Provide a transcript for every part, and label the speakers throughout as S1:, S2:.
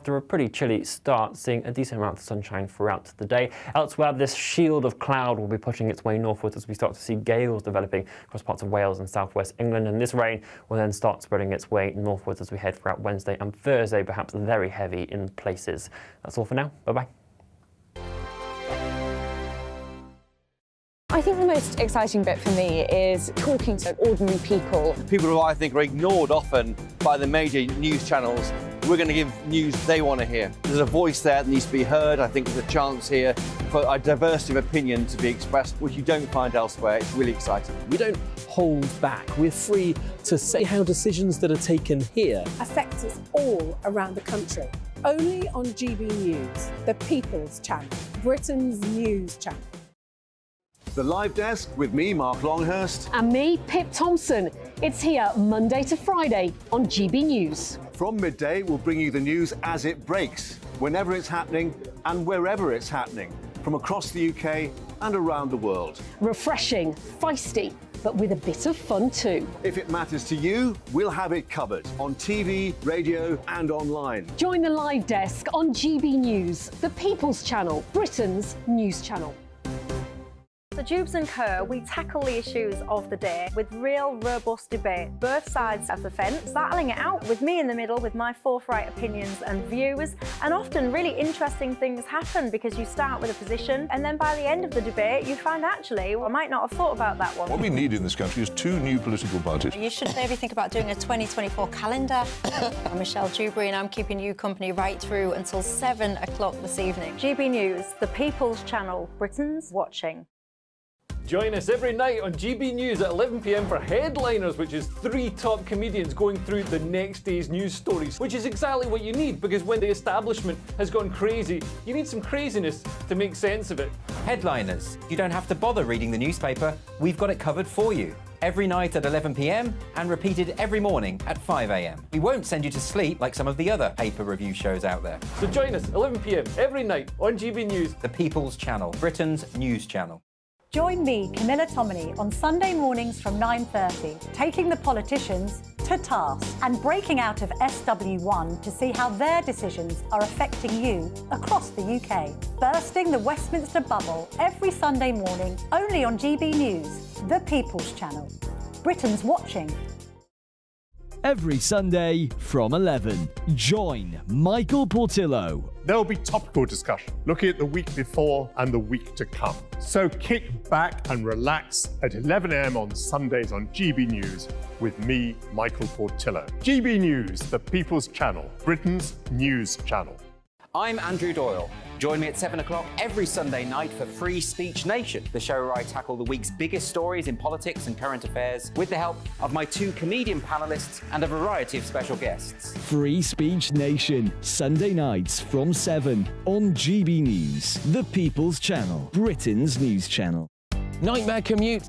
S1: After a pretty chilly start, seeing a decent amount of sunshine throughout the day. Elsewhere, this shield of cloud will be pushing its way northwards as we start to see gales developing across parts of Wales and southwest England, and this rain will then start spreading its way northwards as we head throughout Wednesday and Thursday, perhaps very heavy in places. That's all for now. Bye-bye.
S2: I think the most exciting bit for me is talking to ordinary people.
S3: People who I think are ignored often by the major news channels. We're going to give news they want to hear. There's a voice there that needs to be heard. I think there's a chance here for a diversity of opinion to be expressed, which you don't find elsewhere. It's really exciting.
S4: We don't hold back. We're free to say how decisions that are taken here
S5: affect us all around the country. Only on GB News, the People's Channel, Britain's news channel.
S6: The Live Desk with me, Mark Longhurst.
S7: And me, Pip Thompson. It's here Monday to Friday on GB News.
S6: From midday, we'll bring you the news as it breaks, whenever it's happening and wherever it's happening, from across the UK and around the world.
S7: Refreshing, feisty, but with a bit of fun too.
S6: If it matters to you, we'll have it covered on TV, radio and online.
S7: Join the Live Desk on GB News, the People's Channel, Britain's news channel.
S8: So Jubes and Kerr, we tackle the issues of the day with real robust debate, both sides of the fence, battling it out with me in the middle with my forthright opinions and views. And often really interesting things happen because you start with a position and then by the end of the debate you find actually, well, I might not have thought about that one.
S9: What we need in this country is two new political parties.
S10: You should maybe think about doing a 2024 calendar. I'm Michelle Dewberry and I'm keeping you company right through until 7 o'clock this evening.
S8: GB News, the People's Channel, Britain's watching.
S11: Join us every night on GB News at 11 p.m. for Headliners, which is 3 top comedians going through the next day's news stories, which is exactly what you need, because when the establishment has gone crazy, you need some craziness to make sense of it.
S12: Headliners. You don't have to bother reading the newspaper. We've got it covered for you. Every night at 11 p.m. and repeated every morning at 5 a.m. We won't send you to sleep like some of the other paper review shows out there.
S11: So join us 11 p.m. every night on GB News.
S12: The People's Channel, Britain's news channel.
S13: Join me, Camilla Tominey, on Sunday mornings from 9:30, taking the politicians to task and breaking out of SW1 to see how their decisions are affecting you across the UK. Bursting the Westminster bubble every Sunday morning, only on GB News, the People's Channel. Britain's watching.
S14: Every Sunday from 11, join Michael Portillo.
S15: There will be topical discussion, looking at the week before and the week to come. So kick back and relax at 11 a.m. on Sundays on GB News with me, Michael Portillo. GB News, the People's Channel, Britain's news channel.
S12: I'm Andrew Doyle. Join me at 7 o'clock every Sunday night for Free Speech Nation, the show where I tackle the week's biggest stories in politics and current affairs with the help of my 2 comedian panellists and a variety of special guests.
S14: Free Speech Nation, Sunday nights from 7 on GB News, the People's Channel, Britain's news channel.
S16: Nightmare commute.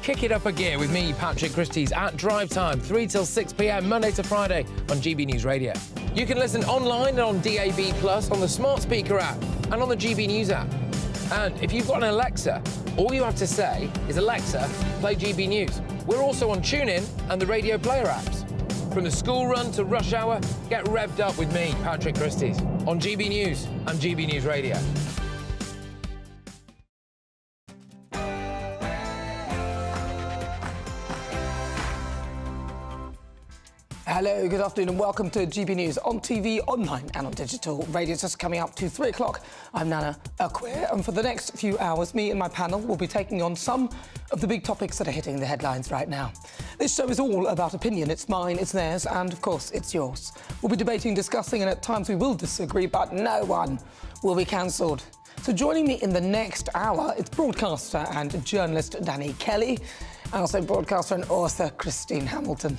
S16: Kick it up a gear with me, Patrick Christies, at drive time, 3 till 6 p.m, Monday to Friday on GB News Radio. You can listen online and on DAB+, on the smart speaker app, and on the GB News app. And if you've got an Alexa, all you have to say is, Alexa, play GB News. We're also on TuneIn and the Radio Player apps. From the school run to rush hour, get revved up with me, Patrick Christies, on GB News and GB News Radio.
S17: Hello, good afternoon and welcome to GB News on TV, online and on digital radio. Just coming up to 3 o'clock, I'm Nana Akua, and for the next few hours, me and my panel will be taking on some of the big topics that are hitting the headlines right now. This show is all about opinion. It's mine, it's theirs, and of course, it's yours. We'll be debating, discussing, and at times we will disagree, but no one will be cancelled. So joining me in the next hour, it's broadcaster and journalist Danny Kelly, and also broadcaster and author Christine Hamilton.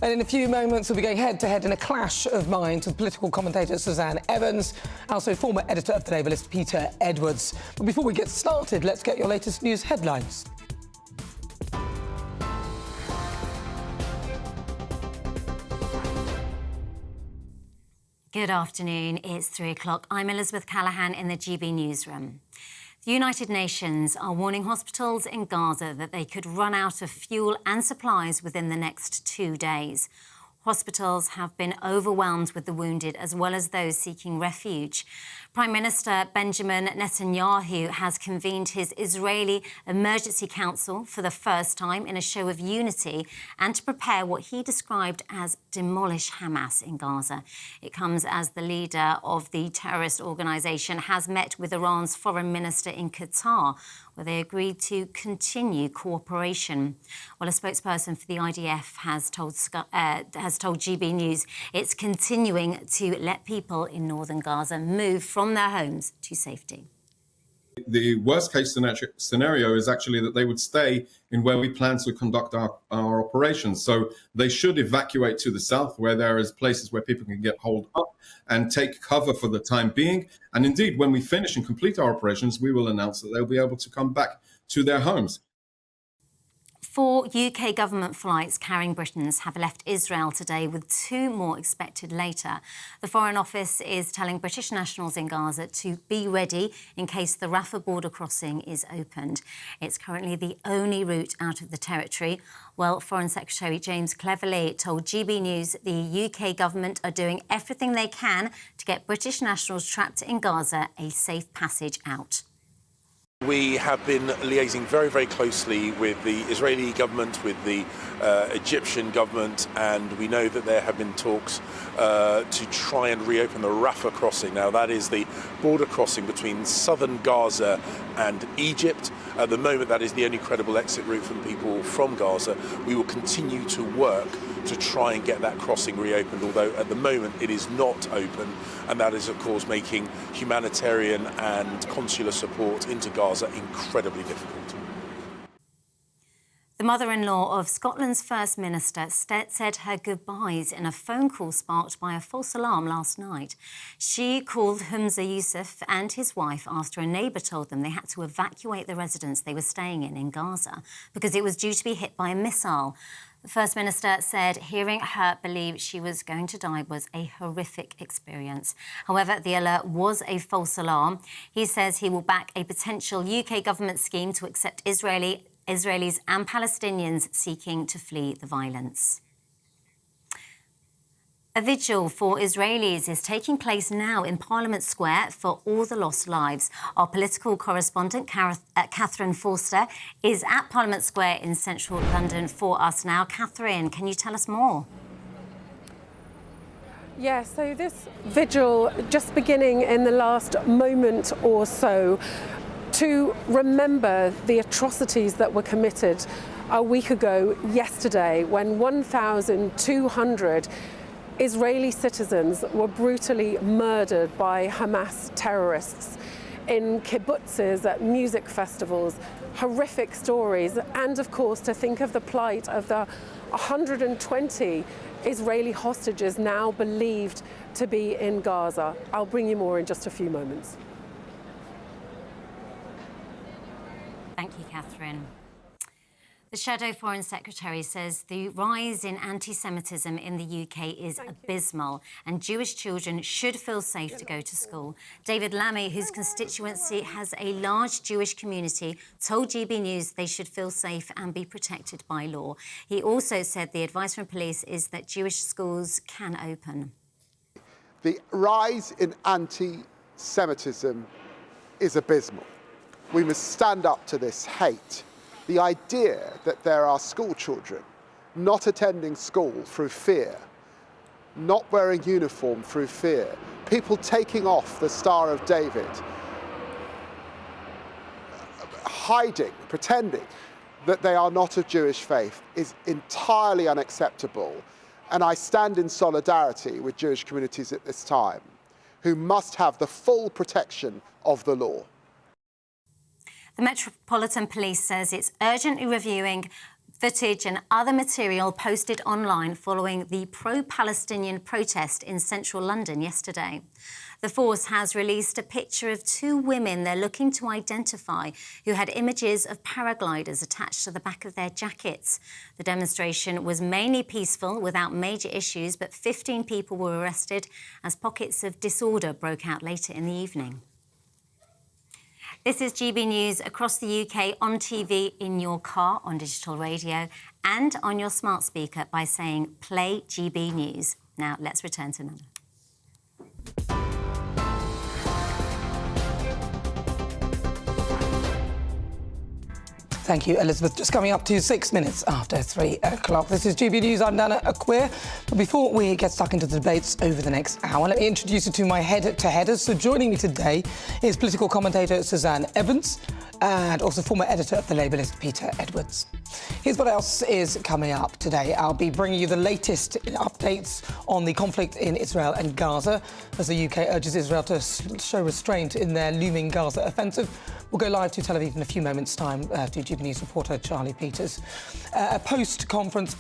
S17: And in a few moments, we'll be going head-to-head in a clash of minds with political commentator Suzanne Evans, also former editor of The Labourist Peter Edwards. But before we get started, let's get your latest news headlines.
S18: Good afternoon, it's 3 o'clock. I'm Elizabeth Callahan in the GB newsroom. The United Nations are warning hospitals in Gaza that they could run out of fuel and supplies within the next 2 days. Hospitals have been overwhelmed with the wounded as well as those seeking refuge. Prime Minister Benjamin Netanyahu has convened his Israeli Emergency Council for the first time in a show of unity and to prepare what he described as demolish Hamas in Gaza. It comes as the leader of the terrorist organisation has met with Iran's foreign minister in Qatar, where they agreed to continue cooperation. Well, a spokesperson for the IDF has told GB News it's continuing to let people in northern Gaza move from their homes to safety.
S19: The worst case scenario is actually that they would stay in where we plan to conduct our operations. So they should evacuate to the south, where there is places where people can get holed up and take cover for the time being. And indeed, when we finish and complete our operations, we will announce that they'll be able to come back to their homes.
S18: 4 UK government flights carrying Britons have left Israel today, with 2 more expected later. The Foreign Office is telling British nationals in Gaza to be ready in case the Rafah border crossing is opened. It's currently the only route out of the territory. Well, Foreign Secretary James Cleverly told GB News the UK government are doing everything they can to get British nationals trapped in Gaza a safe passage out.
S20: We have been liaising very, very closely with the Israeli government, with the Egyptian government, and we know that there have been talks to try and reopen the Rafah crossing. Now, that is the border crossing between southern Gaza and Egypt. At the moment, that is the only credible exit route for people from Gaza. We will continue to work to try and get that crossing reopened, although at the moment it is not open, and that is, of course, making humanitarian and consular support into Gaza incredibly difficult.
S18: The mother-in-law of Scotland's First Minister said her goodbyes in a phone call sparked by a false alarm last night. She called Humza Yousaf and his wife after a neighbour told them they had to evacuate the residence they were staying in Gaza because it was due to be hit by a missile. The First Minister said hearing her believe she was going to die was a horrific experience. However, the alert was a false alarm. He says he will back a potential UK government scheme to accept Israelis and Palestinians seeking to flee the violence. A vigil for Israelis is taking place now in Parliament Square for all the lost lives. Our political correspondent, Catherine Forster, is at Parliament Square in central London for us now. Catherine, can you tell us more?
S5: Yeah, so this vigil just beginning in the last moment or so to remember the atrocities that were committed a week ago yesterday when 1,200 Israeli citizens were brutally murdered by Hamas terrorists in kibbutzes, at music festivals, horrific stories, and of course to think of the plight of the 120 Israeli hostages now believed to be in Gaza. I'll bring you more in just a few moments.
S18: Thank you, Catherine. The Shadow Foreign Secretary says the rise in anti-Semitism in the UK is abysmal and Jewish children should feel safe to go to school. David Lammy, whose constituency has a large Jewish community, told GB News they should feel safe and be protected by law. He also said the advice from police is that Jewish schools can open.
S21: The rise in anti-Semitism is abysmal. We must stand up to this hate. The idea that there are school children not attending school through fear, not wearing uniform through fear, people taking off the Star of David, hiding, pretending that they are not of Jewish faith is entirely unacceptable. And I stand in solidarity with Jewish communities at this time, who must have the full protection of the law.
S18: The Metropolitan Police says it's urgently reviewing footage and other material posted online following the pro-Palestinian protest in central London yesterday. The force has released a picture of 2 women they're looking to identify who had images of paragliders attached to the back of their jackets. The demonstration was mainly peaceful without major issues, but 15 people were arrested as pockets of disorder broke out later in the evening. This is GB News across the UK, on TV, in your car, on digital radio and on your smart speaker by saying Play GB News. Now, let's return to Nana.
S17: Thank you, Elizabeth. Just coming up to 6 minutes after 3 o'clock. This is GB News. I'm Nana Akua. But before we get stuck into the debates over the next hour, let me introduce you to my head-to-headers. So joining me today is political commentator Suzanne Evans and also former editor of The Labourist Peter Edwards. Here's what else is coming up today. I'll be bringing you the latest updates on the conflict in Israel and Gaza as the UK urges Israel to show restraint in their looming Gaza offensive. We'll go live to Tel Aviv in a few moments' time to GBNews reporter Charlie Peters. A post-conference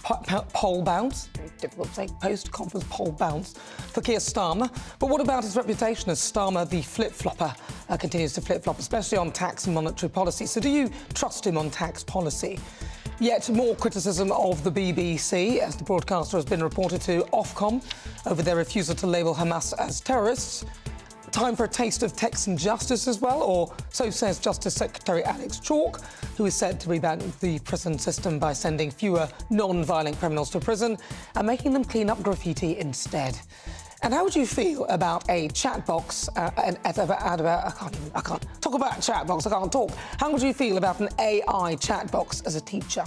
S17: poll bounce, very difficult to say, post-conference poll bounce for Keir Starmer. But what about his reputation as Starmer the flip-flopper continues to flip-flop, especially on tax and monetary policy. So do you trust him on tax policy? Yet more criticism of the BBC as the broadcaster has been reported to Ofcom over their refusal to label Hamas as terrorists. Time for a taste of Texan justice as well, or so says Justice Secretary Alex Chalk, who is said to revamp the prison system by sending fewer non-violent criminals to prison and making them clean up graffiti instead. And how would you feel about a chat box? I can't talk about chat box. I can't talk. How would you feel about an AI chat box as a teacher?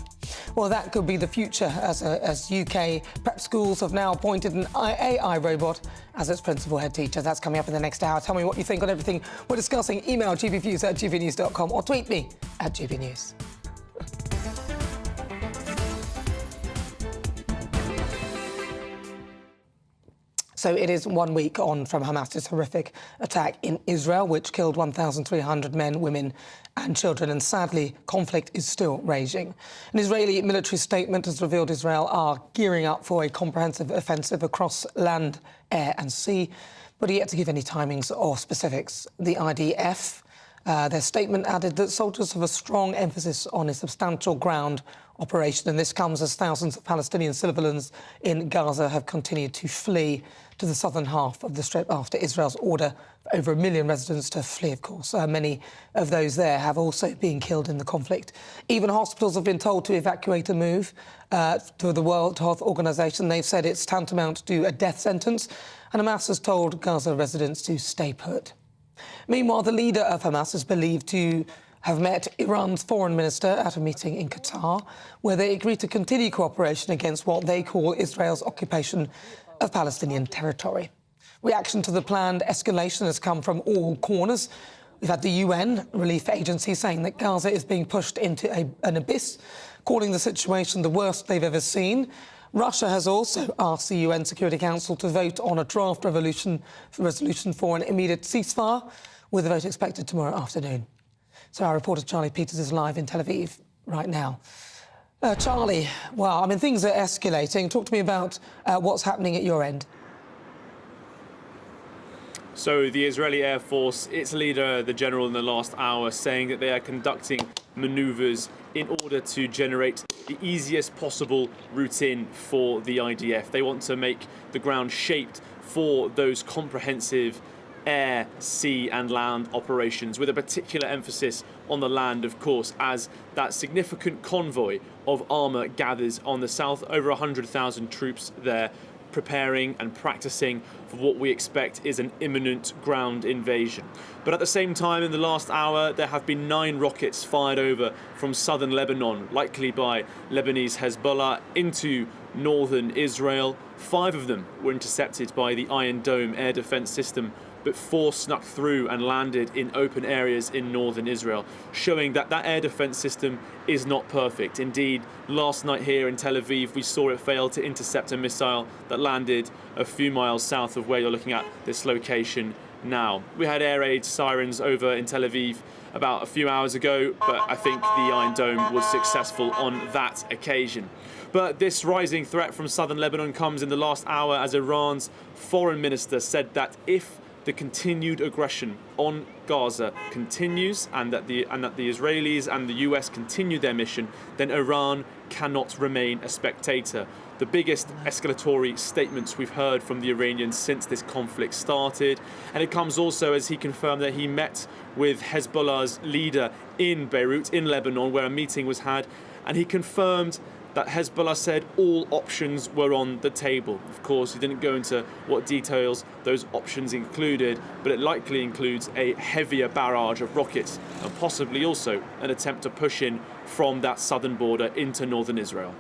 S17: Well, that could be the future, as UK prep schools have now appointed an AI robot as its principal head teacher. That's coming up in the next hour. Tell me what you think on everything we're discussing. Email gbviews@gbnews.com or tweet me at gbnews. So it is 1 week on from Hamas's horrific attack in Israel, which killed 1,300 men, women and children. And sadly, conflict is still raging. An Israeli military statement has revealed Israel are gearing up for a comprehensive offensive across land, air and sea, but are yet to give any timings or specifics. The IDF, their statement added that soldiers have a strong emphasis on a substantial ground operation, and this comes as thousands of Palestinian civilians in Gaza have continued to flee to the southern half of the Strip after Israel's order for over 1 million residents to flee, of course. Many of those there have also been killed in the conflict. Even hospitals have been told to evacuate and move. To the World Health Organization, they've said it's tantamount to a death sentence, and Hamas has told Gaza residents to stay put. Meanwhile, the leader of Hamas is believed to have met Iran's foreign minister at a meeting in Qatar, where they agreed to continue cooperation against what they call Israel's occupation of Palestinian territory. Reaction to the planned escalation has come from all corners. We've had the UN relief agency saying that Gaza is being pushed into an abyss, calling the situation the worst they've ever seen. Russia has also asked the UN Security Council to vote on a draft resolution for an immediate ceasefire, with the vote expected tomorrow afternoon. So our reporter Charlie Peters is live in Tel Aviv right now. Charlie, well, I mean, things are escalating. Talk to me about what's happening at your end.
S1: So the Israeli Air Force, its leader, the general in the last hour, saying that they are conducting manoeuvres in order to generate the easiest possible route in for the IDF. They want to make the ground shaped for those comprehensive air, sea and land operations, with a particular emphasis on the land, of course, as that significant convoy of armour gathers on the south. Over 100,000 troops there, preparing and practicing for what we expect is an imminent ground invasion. But at the same time, in the last hour, there have been 9 rockets fired over from southern Lebanon, likely by Lebanese Hezbollah, into northern Israel. 5 of them were intercepted by the Iron Dome air defence system, but 4 snuck through and landed in open areas in northern Israel, showing that that air defence system is not perfect. Indeed, last night here in Tel Aviv, we saw it fail to intercept a missile that landed a few miles south of where you're looking at this location now. We had air raid sirens over in Tel Aviv about a few hours ago, but I think the Iron Dome was successful on that occasion. But this rising threat from southern Lebanon comes in the last hour as Iran's foreign minister said that if the continued aggression on Gaza continues and that the Israelis and the US continue their mission, then Iran cannot remain a spectator. The biggest escalatory statements we've heard from the Iranians since this conflict started. And it comes also as he confirmed that he met with Hezbollah's leader in Beirut, in Lebanon, where a meeting was had. And he confirmed that Hezbollah said all options were on the table. Of course, he didn't go into what details those options included, but it likely includes a heavier barrage of rockets and possibly also an attempt to push in from that southern border into northern Israel.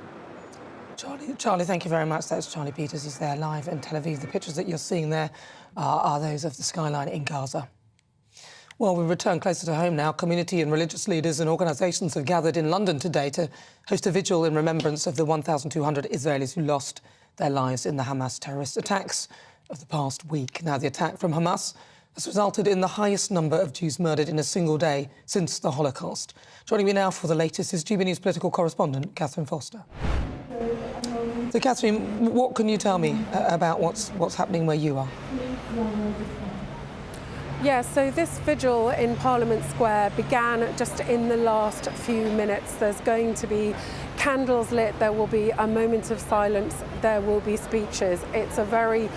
S17: Charlie, thank you very much. That's Charlie Peters. He's there live in Tel Aviv. The pictures that you're seeing there are those of the skyline in Gaza. Well, we return closer to home now. Community and religious leaders and organisations have gathered in London today to host a vigil in remembrance of the 1,200 Israelis who lost their lives in the Hamas terrorist attacks of the past week. Now, the attack from Hamas has resulted in the highest number of Jews murdered in a single day since the Holocaust. Joining me now for the latest is GBNews political correspondent Catherine Foster. So, Catherine, what can you tell me about what's happening where you are?
S5: Yeah, so this vigil in Parliament Square began just in the last few minutes. There's going to be candles lit, there will be a moment of silence, there will be speeches. It's a very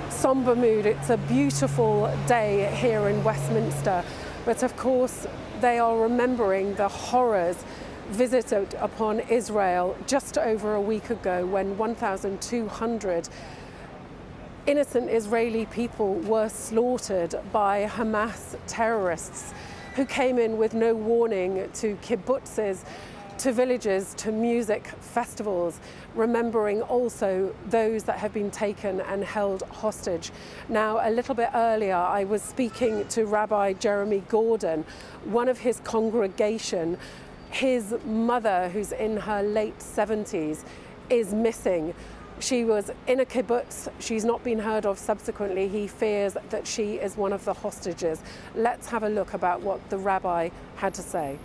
S5: sombre mood. It's a beautiful day here in Westminster. But of course, they are remembering the horrors visited upon Israel just over a week ago when 1,200 innocent Israeli people were slaughtered by Hamas terrorists who came in with no warning to kibbutzes, to villages, to music festivals, remembering also those that have been taken and held hostage. Now, a little bit earlier, I was speaking to Rabbi Jeremy Gordon, one of his congregation. His mother, who's in her late 70s, is missing. She was in a kibbutz. She's not been heard of subsequently. He fears that she is one of the hostages. Let's have a look about what the rabbi had to say.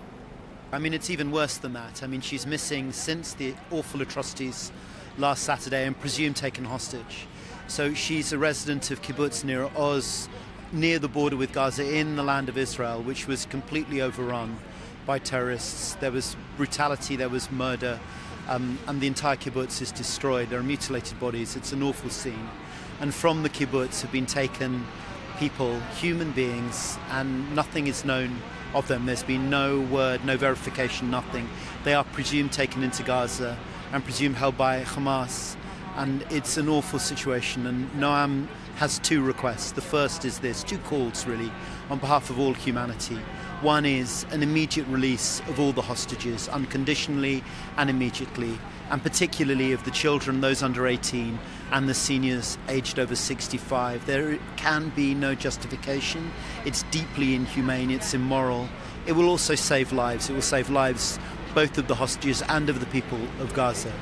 S2: I mean, it's even worse than that. I mean, she's missing since the awful atrocities last Saturday and presumed taken hostage. So she's a resident of kibbutz near Oz, near the border with Gaza in the land of Israel, which was completely overrun by terrorists. There was brutality, there was murder. And the entire kibbutz is destroyed. There are mutilated bodies. It's an awful scene. And from the kibbutz have been taken people, human beings, and nothing is known of them. There's been no word, no verification, nothing. They are presumed taken into Gaza and presumed held by Hamas. And it's an awful situation. And Noam has two requests. The first is this, two calls really, on behalf of all humanity. One is an immediate release of all the hostages, unconditionally and immediately, and particularly of the children, those under 18, and the seniors aged over 65. There can be no justification. It's deeply inhumane, it's immoral. It will also save lives. It will save lives both of the hostages and of the people of Gaza.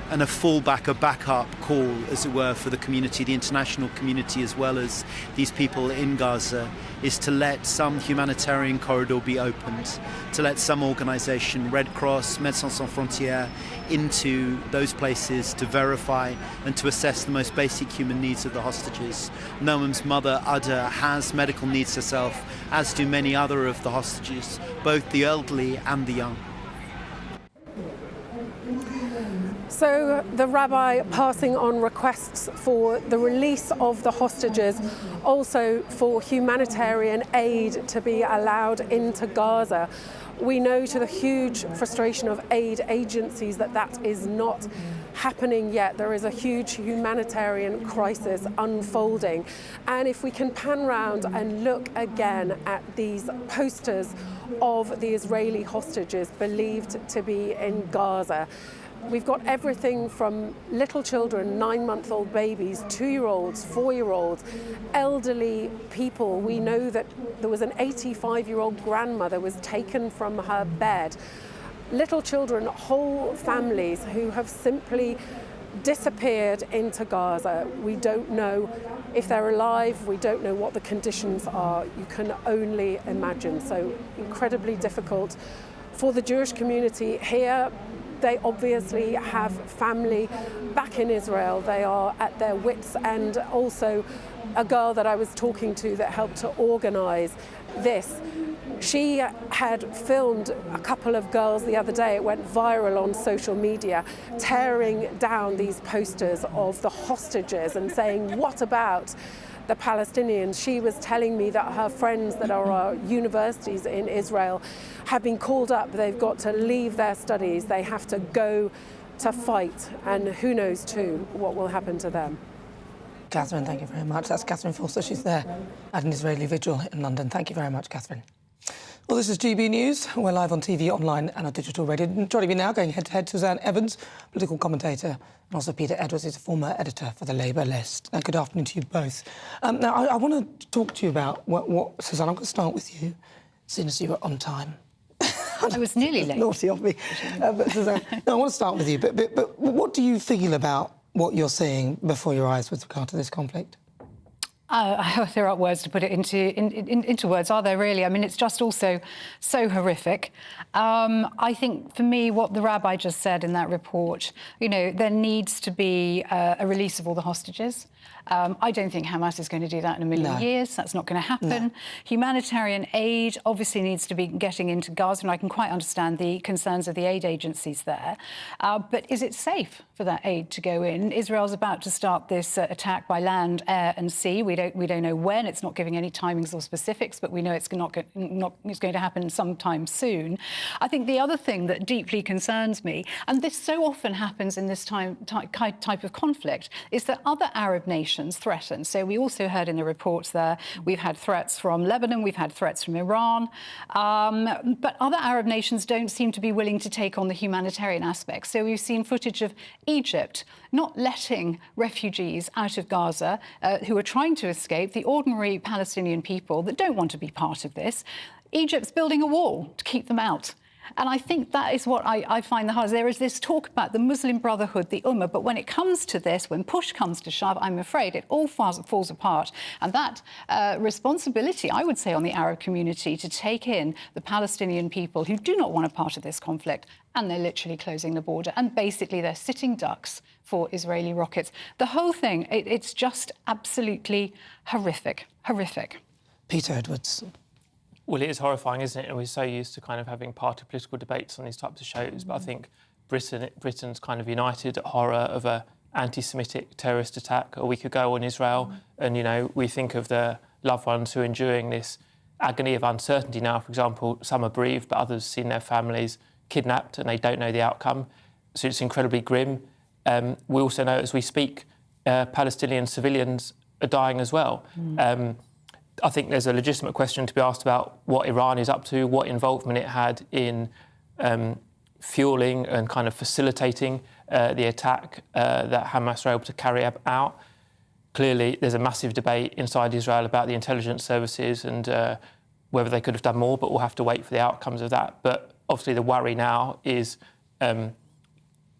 S2: And a fallback, a backup call, as it were, for the community, the international community, as well as these people in Gaza, is to let some humanitarian corridor be opened, to let some organisation, Red Cross, Médecins Sans Frontières, into those places to verify and to assess the most basic human needs of the hostages. Noam's mother, Ada, has medical needs herself, as do many other of the hostages, both the elderly and the young.
S5: So the rabbi passing on requests for the release of the hostages, also for humanitarian aid to be allowed into Gaza. We know to the huge frustration of aid agencies that is not happening yet. There is a huge humanitarian crisis unfolding. And if we can pan round and look again at these posters of the Israeli hostages believed to be in Gaza, we've got everything from little children, 9-month-old babies, 2-year-olds, 4-year-olds, elderly people. We know that there was an 85-year-old grandmother was taken from her bed. Little children, whole families who have simply disappeared into Gaza. We don't know if they're alive. We don't know what the conditions are. You can only imagine. So incredibly difficult for the Jewish community here. They obviously have family back in Israel. They are at their wits' end. Also, a girl that I was talking to that helped to organise this, she had filmed a couple of girls the other day. It went viral on social media, tearing down these posters of the hostages and saying, what about the Palestinians? She was telling me that her friends that are universities in Israel have been called up. They've got to leave their studies. They have to go to fight, and who knows too what will happen to them.
S17: Catherine, thank you very much. That's Catherine Forster. She's there at an Israeli vigil in London. Thank you very much, Catherine. Well, this is GB News. We're live on TV, online and on digital radio. Joining me now, going head-to-head, Suzanne Evans, political commentator, and also Peter Edwards, who's a former editor for the Labour List. Good afternoon to you both. Now, I want to talk to you about what Suzanne, I'm going to start with you, seeing as you were on time.
S3: I was nearly late.
S17: Naughty of me. But Suzanne, no, I want to start with you. But what do you feel about what you're seeing before your eyes with regard to this conflict?
S3: There aren't words to put it into words, are there really? I mean, it's just also so horrific. I think, for me, what the Rabbi just said in that report, you know, there needs to be a release of all the hostages. I don't think Hamas is going to do that in a million years. That's not going to happen. No. Humanitarian aid obviously needs to be getting into Gaza, and I can quite understand the concerns of the aid agencies there. But is it safe for that aid to go in? Israel's about to start this attack by land, air and sea. We don't know when. It's not giving any timings or specifics, but we know it's going to happen sometime soon. I think the other thing that deeply concerns me, and this so often happens in this type of conflict, is that other Arab nations threaten. So we also heard in the reports there, we've had threats from Lebanon, we've had threats from Iran, but other Arab nations don't seem to be willing to take on the humanitarian aspects. So we've seen footage of Egypt not letting refugees out of Gaza who are trying to escape, the ordinary Palestinian people that don't want to be part of this. Egypt's building a wall to keep them out. And I think that is what I find the hardest. There is this talk about the Muslim Brotherhood, the Ummah, but when it comes to this, when push comes to shove, I'm afraid it all falls apart. And that responsibility, I would say, on the Arab community to take in the Palestinian people who do not want a part of this conflict, and they're literally closing the border. And basically, they're sitting ducks for Israeli rockets. The whole thing, it's just absolutely horrific. Horrific.
S17: Peter Edwards.
S22: Well, it is horrifying, isn't it? And we're so used to kind of having party political debates on these types of shows. But I think Britain's kind of united at horror of a anti-Semitic terrorist attack a week ago on Israel. And, you know, we think of the loved ones who are enduring this agony of uncertainty now. For example, some are bereaved, but others seen their families kidnapped and they don't know the outcome. So it's incredibly grim. We also know, as we speak, Palestinian civilians are dying as well. I think there's a legitimate question to be asked about what Iran is up to, what involvement it had in fueling and kind of facilitating the attack that Hamas were able to carry out. Clearly, there's a massive debate inside Israel about the intelligence services and whether they could have done more, but we'll have to wait for the outcomes of that. But obviously the worry now is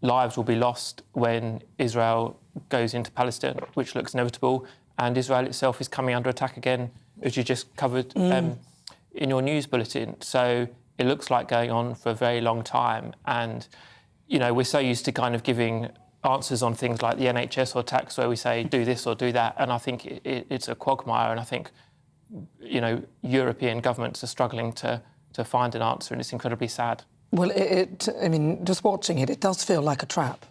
S22: lives will be lost when Israel goes into Palestine, which looks inevitable, and Israel itself is coming under attack again, as you just covered in your news bulletin. So it looks like going on for a very long time. And, you know, we're so used to kind of giving answers on things like the NHS or tax where we say, do this or do that. And I think it's a quagmire. And I think, you know, European governments are struggling to find an answer, and it's incredibly sad.
S17: Well, I mean, just watching it, it does feel like a trap.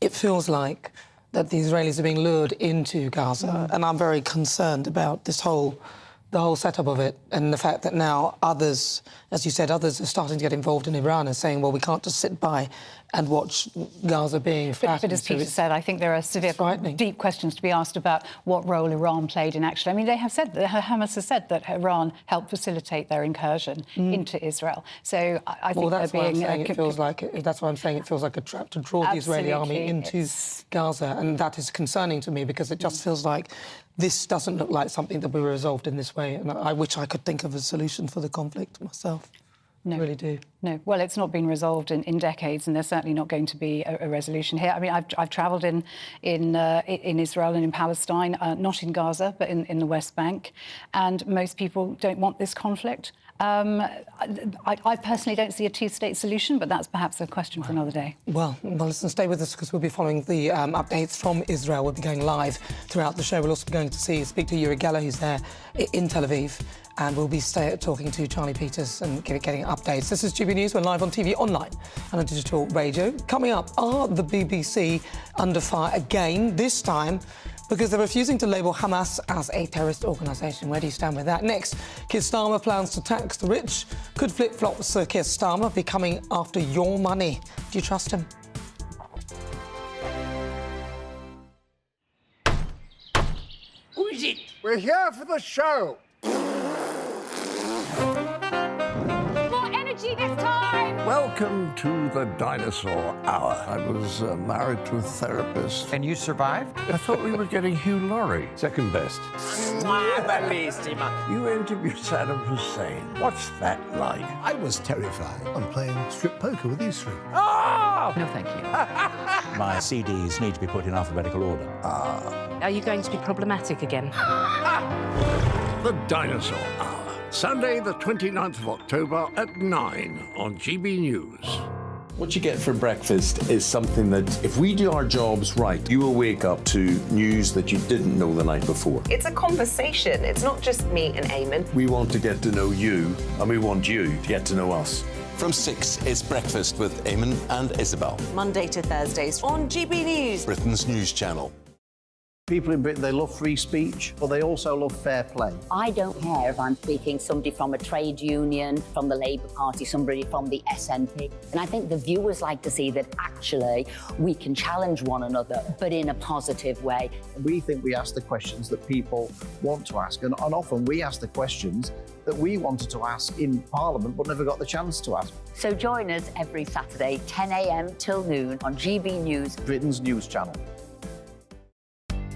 S17: It feels like that the Israelis are being lured into Gaza, and I'm very concerned about the whole setup of it, and the fact that now others, as you said, others are starting to get involved in Iran and saying, well, we can't just sit by and watch Gaza being flattened.
S3: But as Peter said, I think there are severe, deep questions to be asked about what role Iran played in actually. I mean, they have said, Hamas has said that Iran helped facilitate their incursion into Israel. So I think
S17: that's why I'm saying it feels like that's why I'm saying it feels like a trap to draw the Israeli army into Gaza, and that is concerning to me because it just feels like this doesn't look like something that will be resolved in this way, and I wish I could think of a solution for the conflict myself.
S3: No.
S17: I really do.
S3: No. Well, it's not been resolved in decades, and there's certainly not going to be a resolution here. I mean, I've travelled in Israel and in Palestine, not in Gaza, but in the West Bank, and most people don't want this conflict. I personally don't see a two-state solution, but that's perhaps a question for another day.
S17: Well, listen, stay with us because we'll be following the updates from Israel. We'll be going live throughout the show. We'll also be going to speak to Uri Geller, who's there in Tel Aviv. And we'll be talking to Charlie Peters and getting updates. This is GB News. We're live on TV, online and on digital radio. Coming up, are the BBC under fire again, this time because they're refusing to label Hamas as a terrorist organisation? Where do you stand with that? Next, Keir Starmer plans to tax the rich. Could flip-flop Sir Keir Starmer be coming after your money? Do you trust him?
S4: We're here for the show.
S7: More energy this time!
S4: Welcome to the Dinosaur Hour. I was married to a therapist.
S12: And you survived?
S4: I thought we were getting Hugh Laurie, second best. You interviewed Saddam Hussein. What's that like?
S6: I was terrified. I'm playing strip poker with these three.
S4: Oh!
S12: No, thank you.
S6: My CDs need to be put in alphabetical order.
S7: Are you going to be problematic again?
S4: The Dinosaur Hour. Sunday, the 29th of October at 9 on GB News.
S23: What you get for breakfast is something that, if we do our jobs right, you will wake up to news that you didn't know the night before.
S24: It's a conversation. It's not just me and Eamon.
S23: We want to get to know you, and we want you to get to know us.
S25: From 6, it's Breakfast with Eamon and Isabel.
S24: Monday to Thursdays on GB News.
S25: Britain's news channel.
S6: People in Britain, they love free speech, but they also love fair play.
S26: I don't care if I'm speaking somebody from a trade union, from the Labour Party, somebody from the SNP. And I think the viewers like to see that actually we can challenge one another, but in a positive way.
S6: We think we ask the questions that people want to ask, and often we ask the questions that we wanted to ask in Parliament but never got the chance to ask.
S26: So join us every Saturday, 10 a.m. till noon on GB News,
S6: Britain's news channel.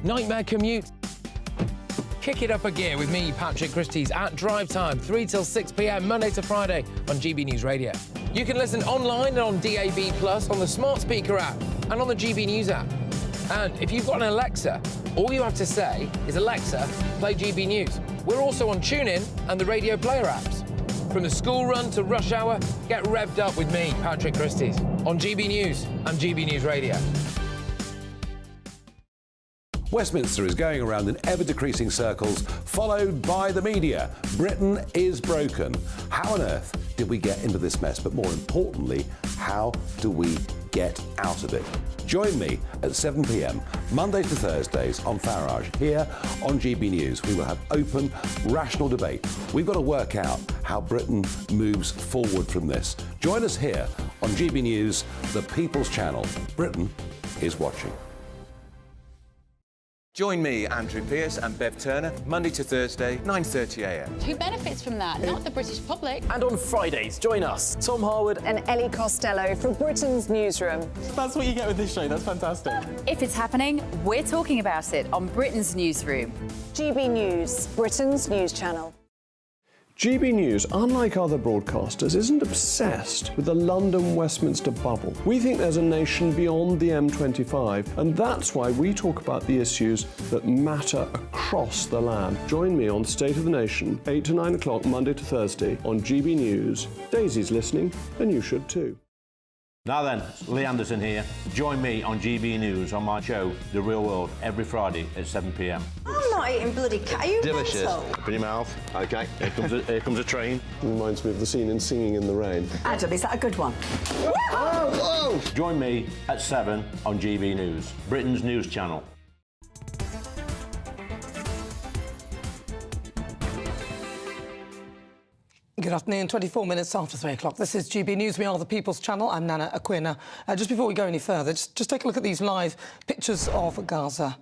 S16: Nightmare commute. Kick it up a gear with me, Patrick Christies, at drive time, 3 till 6 p.m, Monday to Friday on GB News Radio. You can listen online and on DAB+, on the smart speaker app and on the GB News app. And if you've got an Alexa, all you have to say is, Alexa, play GB News. We're also on TuneIn and the Radio Player apps. From the school run to rush hour, get revved up with me, Patrick Christies, on GB News and GB News Radio.
S27: Westminster is going around in ever-decreasing circles, followed by the media. Britain is broken. How on earth did we get into this mess? But more importantly, how do we get out of it? Join me at 7 p.m, Mondays to Thursdays on Farage, here on GB News. We will have open, rational debate. We've got to work out how Britain moves forward from this. Join us here on GB News, the People's Channel. Britain is watching.
S12: Join me, Andrew Pearce and Bev Turner, Monday to Thursday, 9:30 a.m.
S28: Who benefits from that? Not the British public.
S29: And on Fridays, join us, Tom Harwood
S24: and Ellie Costello from Britain's Newsroom.
S29: That's what you get with this show. That's fantastic.
S28: If it's happening, we're talking about it on Britain's Newsroom.
S24: GB News, Britain's news channel.
S30: GB News, unlike other broadcasters, isn't obsessed with the London-Westminster bubble. We think there's a nation beyond the M25, and that's why we talk about the issues that matter across the land. Join me on State of the Nation, 8 to 9 o'clock, Monday to Thursday, on GB News. Daisy's listening, and you should too.
S31: Now then, Lee Anderson here. Join me on GB News on my show, The Real World, every Friday at 7 p.m.
S26: I'm not eating bloody cat. Are you
S31: Delicious.
S26: mental?
S31: Open your mouth. OK, here comes a train.
S30: Reminds me of the scene in Singing in the Rain.
S26: Adam, is that a good one?
S31: Whoa! Join me at 7 on GB News, Britain's news channel.
S17: Good afternoon, 24 minutes after 3 o'clock. This is GB News. We are the People's Channel. I'm Nana Akua. Just before we go any further, just take a look at these live pictures of Gaza,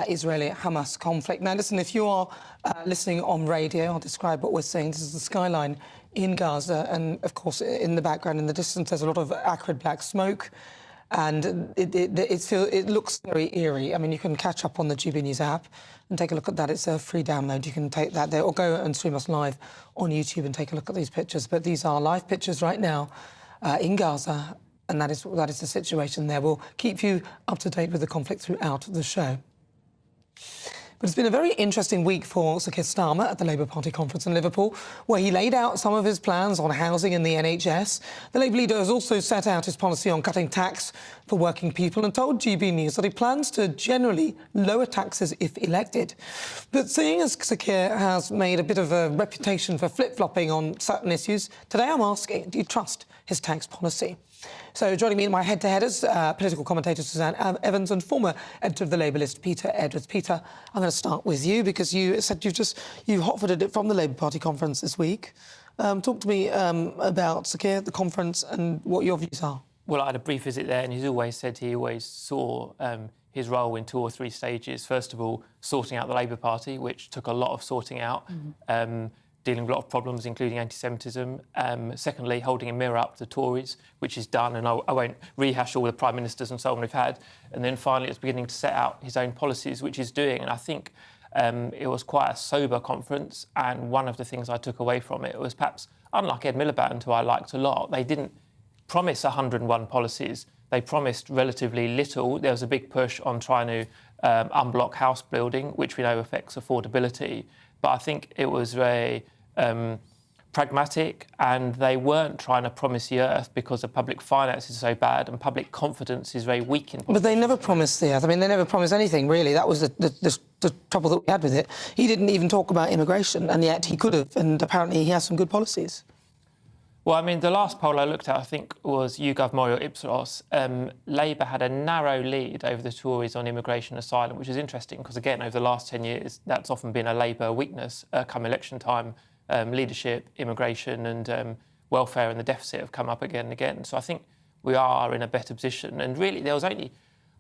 S17: Israeli-Hamas conflict. Now, listen, if you are listening on radio, I'll describe what we're seeing. This is the skyline in Gaza, and, of course, in the background, in the distance, there's a lot of acrid black smoke, and it looks very eerie. I mean, you can catch up on the GB News app and take a look at that. It's a free download. You can take that there or go and stream us live on YouTube and take a look at these pictures. But these are live pictures right now in Gaza, and that is the situation there. We'll keep you up to date with the conflict throughout the show. But it's been a very interesting week for Sir Keir Starmer at the Labour Party conference in Liverpool, where he laid out some of his plans on housing and the NHS. The Labour leader has also set out his policy on cutting tax for working people and told GB News that he plans to generally lower taxes if elected. But seeing as Sir Keir has made a bit of a reputation for flip-flopping on certain issues, today I'm asking, do you trust his tax policy? So joining me in my head-to-headers, political commentator Suzanne Evans and editor of the Labour list, Peter Edwards. Peter, I'm going to start with you because you said you hot-footed it from the Labour Party conference this week. Talk to me about Sir Keir, the conference, and what your views are.
S22: Well, I had a brief visit there, and he's always said he always saw his role in 2 or 3 stages. First of all, sorting out the Labour Party, which took a lot of sorting out, dealing with a lot of problems, including anti-Semitism. Secondly, holding a mirror up to the Tories, which is done, and I won't rehash all the Prime Ministers and so on we've had. And then finally, it's beginning to set out his own policies, which he's doing. And I think it was quite a sober conference, and one of the things I took away from it was perhaps, unlike Ed Miliband, who I liked a lot, they didn't promise 101 policies. They promised relatively little. There was a big push on trying to unblock house building, which we know affects affordability. But I think it was very pragmatic, and they weren't trying to promise the earth because the public finances are so bad and public confidence is very weak in politics.
S17: But they never promised the earth. I mean, they never promised anything, really. That was the trouble that we had with it. He didn't even talk about immigration, and yet he could have, and apparently he has some good policies.
S22: Well, I mean, the last poll I looked at, I think, was YouGov Memorial Ipsos. Labour had a narrow lead over the Tories on immigration and asylum, which is interesting because, again, over the last 10 years, that's often been a Labour weakness come election time. Leadership, immigration and welfare and the deficit have come up again and again. So I think we are in a better position. And really, there was only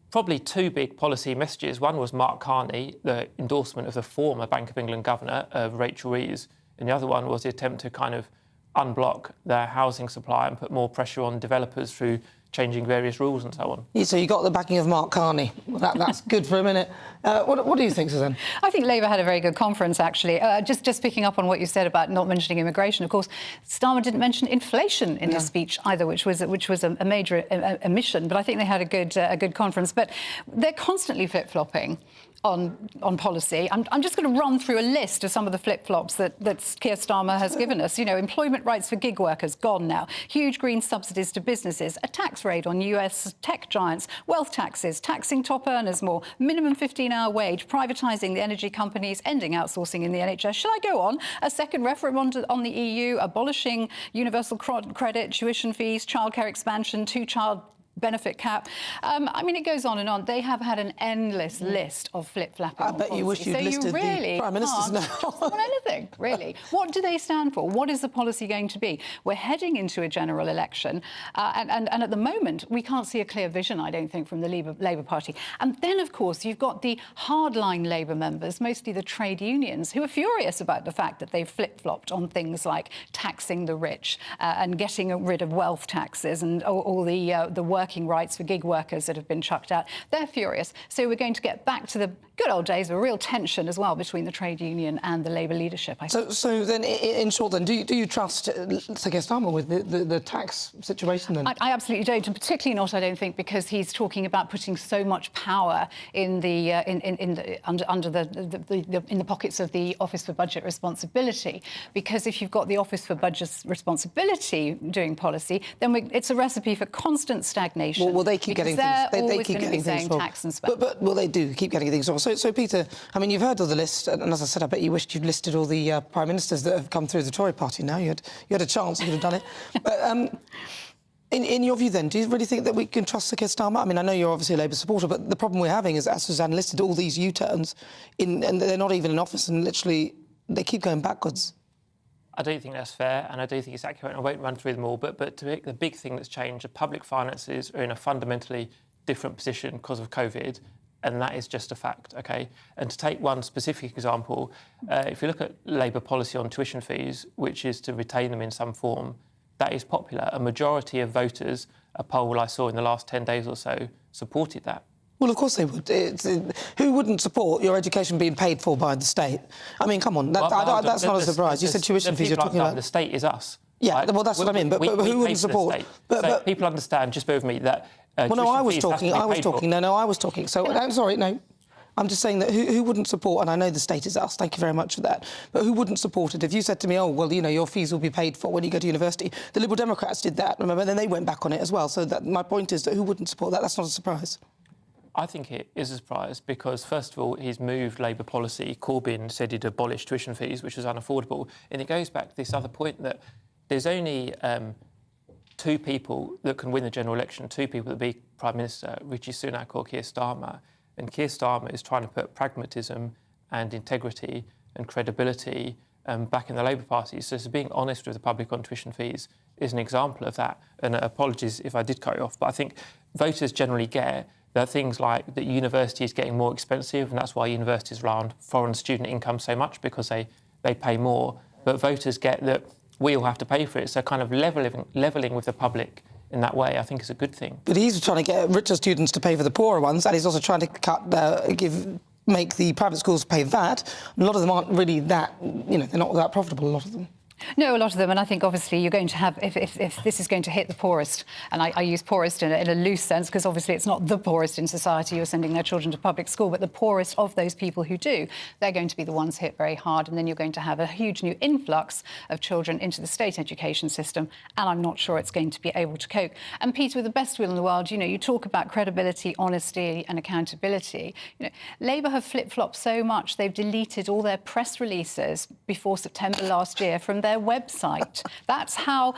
S22: probably 2 big policy messages. One was Mark Carney, the endorsement of the former Bank of England governor, Rachel Reeves, and the other one was the attempt to kind of unblock their housing supply and put more pressure on developers through changing various rules and so on.
S17: Yeah, so you got the backing of Mark Carney. Well, that's good for a minute. What do you think, Suzanne?
S3: I think Labour had a very good conference, actually. Just picking up on what you said about not mentioning immigration, of course, Starmer didn't mention inflation in his speech either, which was a major omission. But I think they had a good conference. But they're constantly flip-flopping on policy. I'm just going to run through a list of some of the flip-flops that Keir Starmer has given us. You know, employment rights for gig workers, gone now. Huge green subsidies to businesses, a tax raid on US tech giants, wealth taxes, taxing top earners more, minimum 15-hour wage, privatising the energy companies, ending outsourcing in the NHS. Shall I go on? A second referendum on the EU, abolishing universal credit, tuition fees, childcare expansion, 2-child benefit cap. I mean, it goes on and on. They have had an endless list of flip-flapping on policy.
S17: You wish you'd listed the Prime Ministers now.
S3: On anything, really. What do they stand for? What is the policy going to be? We're heading into a general election, and at the moment, we can't see a clear vision, I don't think, from the Labour Party. And then, of course, you've got the hardline Labour members, mostly the trade unions, who are furious about the fact that they've flip-flopped on things like taxing the rich and getting rid of wealth taxes and all the working rights for gig workers that have been chucked out. They're furious. So we're going to get back to the good old days of a real tension as well between the trade union and the Labour leadership, I think.
S17: So then, in short, then, do you trust Sir Keir Starmer with the tax situation? Then
S3: I absolutely don't, and particularly not, I don't think, because he's talking about putting so much power in the in the pockets of the Office for Budget Responsibility. Because if you've got the Office for Budget Responsibility doing policy, then it's a recipe for constant stagnation.
S17: Well, they keep getting things. They keep getting things wrong.
S3: Tax and spend.
S17: But they do keep getting things wrong. So, Peter, I mean, you've heard of the list, and as I said, I bet you wished you'd listed all the Prime Ministers that have come through the Tory party now. You had a chance, you could have done it. But in your view, then, do you really think that we can trust Sir Keir Starmer? I mean, I know you're obviously a Labour supporter, but the problem we're having is, as Suzanne listed, all these U-turns, and they're not even in office, and literally they keep going backwards.
S22: I don't think that's fair, and I don't think it's accurate. I won't run through them all, but the big thing that's changed, the public finances are in a fundamentally different position because of COVID, and that is just a fact, OK? And to take one specific example, if you look at Labour policy on tuition fees, which is to retain them in some form, that is popular. A majority of voters, a poll I saw in the last 10 days or so, supported that.
S17: Well, of course they would. Who wouldn't support your education being paid for by the state? I mean, come on, that's not a surprise. You said tuition fees, you're talking about...
S22: The state is us.
S17: Yeah, right? Well, that's what I mean, but who wouldn't support...
S22: But people understand, just bear with me, that...
S17: well, no, I was talking. No, I was talking. So, I'm sorry, no. I'm just saying that who wouldn't support, and I know the state is us, thank you very much for that, but who wouldn't support it? If you said to me, oh, well, you know, your fees will be paid for when you go to university, the Liberal Democrats did that, remember, and then they went back on it as well. So my point is that who wouldn't support that? That's not a surprise.
S22: I think it is a surprise because, first of all, he's moved Labour policy. Corbyn said he'd abolish tuition fees, which was unaffordable. And it goes back to this other point that there's only 2 people that can win the general election, 2 people that be Prime Minister, Rishi Sunak or Keir Starmer. And Keir Starmer is trying to put pragmatism and integrity and credibility back in the Labour Party. So being honest with the public on tuition fees is an example of that. And apologies if I did cut you off, but I think voters generally get There are things like that university is getting more expensive, and that's why universities rely on foreign student income so much, because they pay more. But voters get that we all have to pay for it, so kind of levelling with the public in that way, I think, is a good thing.
S17: But he's trying to get richer students to pay for the poorer ones, and he's also trying to make the private schools pay that. A lot of them aren't really that, they're not that profitable, a lot of them.
S3: No, a lot of them, and I think obviously you're going to have, if this is going to hit the poorest, and I use poorest in a loose sense because obviously it's not the poorest in society who are sending their children to public school, but the poorest of those people who do, they're going to be the ones hit very hard, and then you're going to have a huge new influx of children into the state education system, and I'm not sure it's going to be able to cope. And Peter, with the best will in the world, you talk about credibility, honesty and accountability. Labour have flip-flopped so much, they've deleted all their press releases before September last year from their website. That's how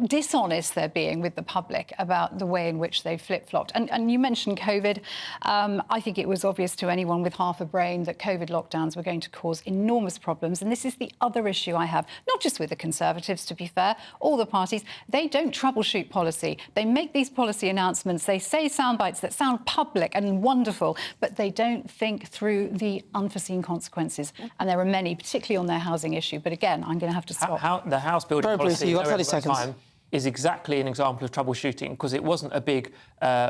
S3: dishonest they're being with the public about the way in which they've flip-flopped. And you mentioned COVID. I think it was obvious to anyone with half a brain that COVID lockdowns were going to cause enormous problems. And this is the other issue I have, not just with the Conservatives, to be fair, all the parties. They don't troubleshoot policy. They make these policy announcements. They say sound bites that sound public and wonderful, but they don't think through the unforeseen consequences. And there are many, particularly on their housing issue. But again, I'm going to have to stop.
S22: The house building policy,
S17: you've got 30 seconds.
S22: Is exactly an example of troubleshooting, because it wasn't a big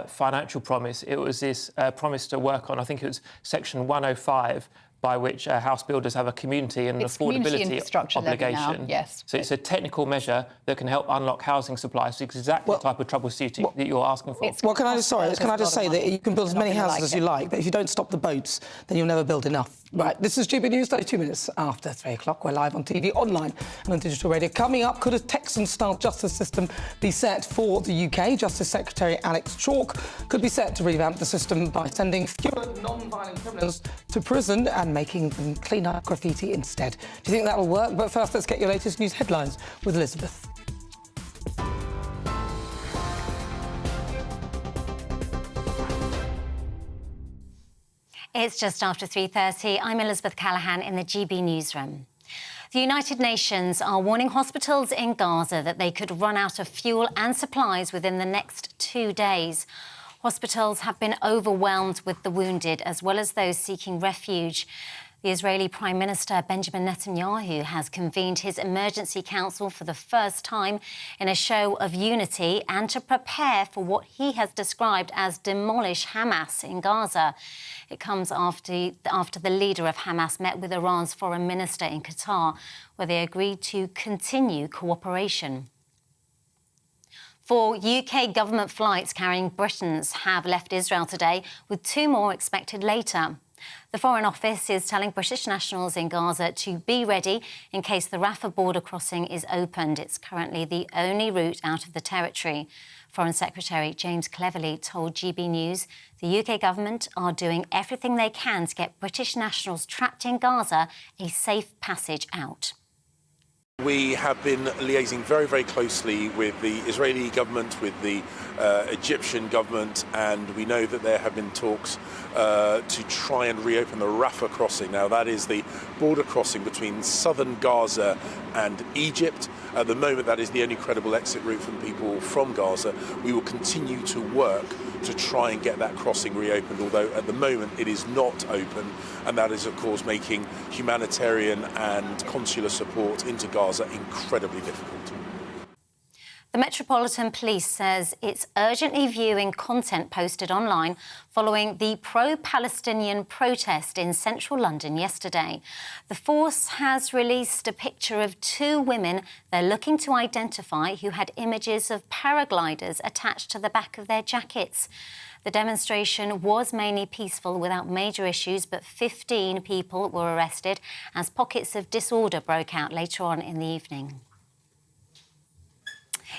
S22: financial promise. It was this promise to work on, I think it was Section 105, by which house builders have a community and an affordability obligation.
S3: Yes.
S22: So it's a technical measure that can help unlock housing supply. So it's exactly the type of troubleshooting that you're asking for.
S17: Well, can I just say that you can build as many houses as you like, but if you don't stop the boats, then you'll never build enough. Right, this is GB News, 32 minutes after 3 o'clock. We're live on TV, online and on digital radio. Coming up, could a Texan-style justice system be set for the UK? Justice Secretary Alex Chalk could be set to revamp the system by sending fewer non-violent criminals to prison and making them clean up graffiti instead. Do you think that'll work? But first, let's get your latest news headlines with Elizabeth.
S8: It's just after 3:30. I'm Elizabeth Callahan in the GB newsroom. The United Nations are warning hospitals in Gaza that they could run out of fuel and supplies within the next 2 days. Hospitals have been overwhelmed with the wounded, as well as those seeking refuge. The Israeli Prime Minister Benjamin Netanyahu has convened his emergency council for the first time in a show of unity and to prepare for what he has described as demolish Hamas in Gaza. It comes after the leader of Hamas met with Iran's foreign minister in Qatar, where they agreed to continue cooperation. 4 UK government flights carrying Britons have left Israel today, with 2 more expected later. The Foreign Office is telling British nationals in Gaza to be ready in case the Rafah border crossing is opened. It's currently the only route out of the territory. Foreign Secretary James Cleverly told GB News the UK government are doing everything they can to get British nationals trapped in Gaza a safe passage out.
S9: We have been liaising very, very closely with the Israeli government, with the Egyptian government, and we know that there have been talks to try and reopen the Rafah crossing. Now, that is the border crossing between southern Gaza and Egypt. At the moment, that is the only credible exit route from people from Gaza. We will continue to work to try and get that crossing reopened, although at the moment it is not open, and that is, of course, making humanitarian and consular support into Gaza incredibly difficult.
S8: The Metropolitan Police says it's urgently viewing content posted online following the pro-Palestinian protest in central London yesterday. The force has released a picture of 2 women they're looking to identify who had images of paragliders attached to the back of their jackets. The demonstration was mainly peaceful without major issues, but 15 people were arrested as pockets of disorder broke out later on in the evening.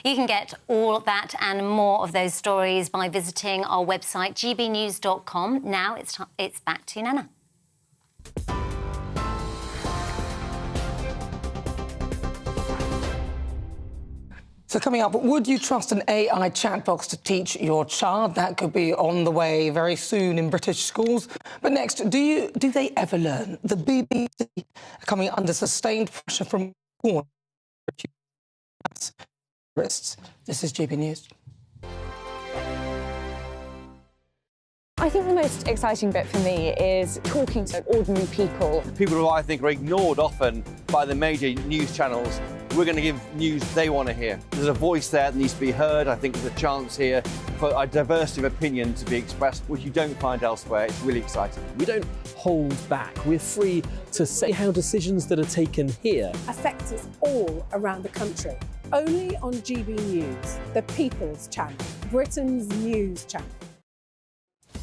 S8: You can get all that and more of those stories by visiting our website, gbnews.com. Now it's back to Nana.
S17: So coming up, would you trust an AI chat box to teach your child? That could be on the way very soon in British schools. But next, do they ever learn? The BBC are coming under sustained pressure from porn. This is GB News.
S1: I think the most exciting bit for me is talking to ordinary people.
S2: People who I think are ignored often by the major news channels. We're going to give news they want to hear. There's a voice there that needs to be heard. I think there's a chance here for a diversity of opinion to be expressed, which you don't find elsewhere. It's really exciting.
S29: We don't hold back. We're free to say how decisions that are taken here
S5: affect us all around the country. Only on GB News, the People's Channel, Britain's news channel.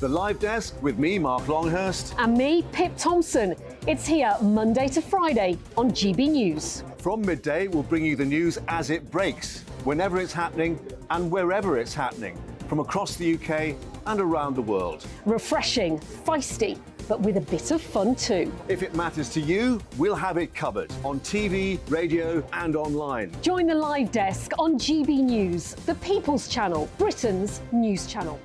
S27: The Live Desk with me, Mark Longhurst.
S7: And me, Pip Thompson. It's here Monday to Friday on GB News.
S27: From midday, we'll bring you the news as it breaks, whenever it's happening and wherever it's happening, from across the UK and around the world.
S7: Refreshing, feisty, but with a bit of fun too.
S27: If it matters to you, we'll have it covered on TV, radio and online.
S7: Join the Live Desk on GB News, the People's Channel, Britain's news channel.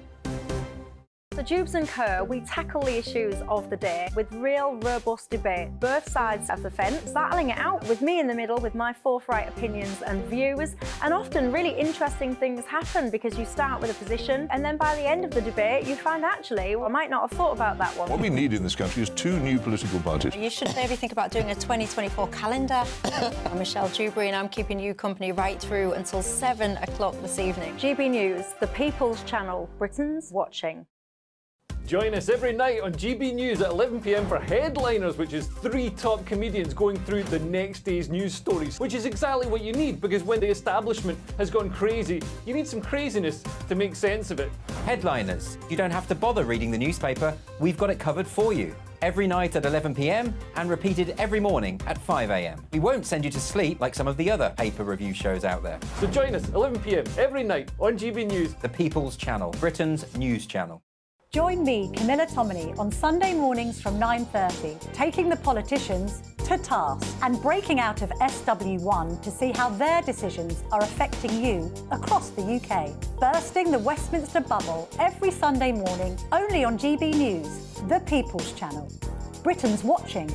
S10: So Jubes and Kerr, we tackle the issues of the day with real robust debate, both sides of the fence, battling it out with me in the middle with my forthright opinions and views. And often really interesting things happen because you start with a position and then by the end of the debate you find actually, well, I might not have thought about that one.
S11: What we need in this country is 2 new political parties.
S13: You should maybe think about doing a 2024 calendar. I'm Michelle Dewberry and I'm keeping you company right through until 7 o'clock this evening.
S10: GB News, the People's Channel, Britain's watching.
S29: Join us every night on GB News at 11 p.m. for Headliners, which is 3 top comedians going through the next day's news stories, which is exactly what you need, because when the establishment has gone crazy, you need some craziness to make sense of it.
S12: Headliners. You don't have to bother reading the newspaper. We've got it covered for you. Every night at 11 p.m. and repeated every morning at 5 a.m. We won't send you to sleep like some of the other paper review shows out there.
S29: So join us 11 p.m. every night on GB News.
S12: The People's Channel, Britain's news channel.
S14: Join me, Camilla Tominey, on Sunday mornings from 9:30, taking the politicians to task and breaking out of SW1 to see how their decisions are affecting you across the UK. Bursting the Westminster bubble every Sunday morning, only on GB News, the People's Channel. Britain's watching.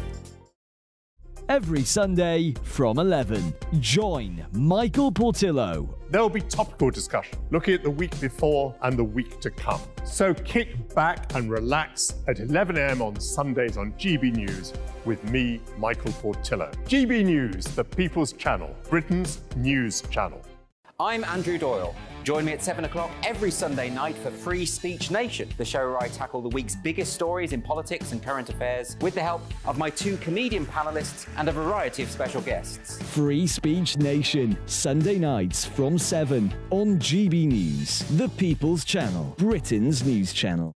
S15: Every Sunday from 11, join Michael Portillo.
S18: There'll be topical discussion, looking at the week before and the week to come. So kick back and relax at 11 a.m. on Sundays on GB News with me, Michael Portillo. GB News, the People's Channel, Britain's news channel.
S12: I'm Andrew Doyle. Join me at 7 o'clock every Sunday night for Free Speech Nation, the show where I tackle the week's biggest stories in politics and current affairs with the help of my 2 comedian panellists and a variety of special guests.
S15: Free Speech Nation, Sunday nights from 7 on GB News, the People's Channel, Britain's news channel.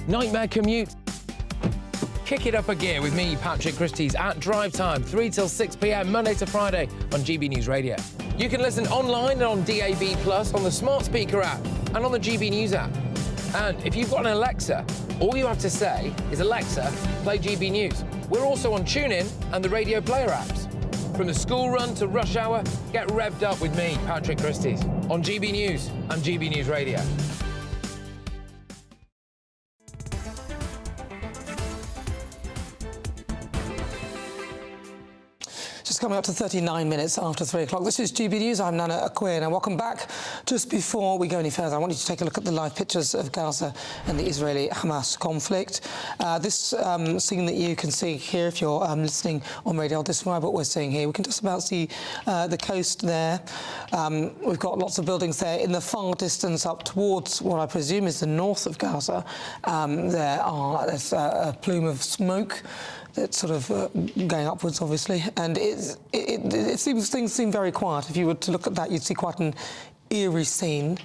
S16: Nightmare commute. Kick it up a gear with me, Patrick Christies, at drive time, 3 till 6 p.m, Monday to Friday on GB News Radio. You can listen online and on DAB+, on the smart speaker app and on the GB News app. And if you've got an Alexa, all you have to say is, Alexa, play GB News. We're also on TuneIn and the Radio Player apps. From the school run to rush hour, get revved up with me, Patrick Christies, on GB News and GB News Radio.
S17: Just coming up to 39 minutes after 3 o'clock. This is GB News. I'm Nana Akua, and welcome back. Just before we go any further, I want you to take a look at the live pictures of Gaza and the Israeli-Hamas conflict. This scene that you can see here, if you're listening on radio, I'll describe what we're seeing here. We can just about see the coast there. We've got lots of buildings there. In the far distance up towards what I presume is the north of Gaza, there's a plume of smoke that's sort of going upwards, obviously, and it seems things seem very quiet. If you were to look at that, you'd see quite an eerie scene,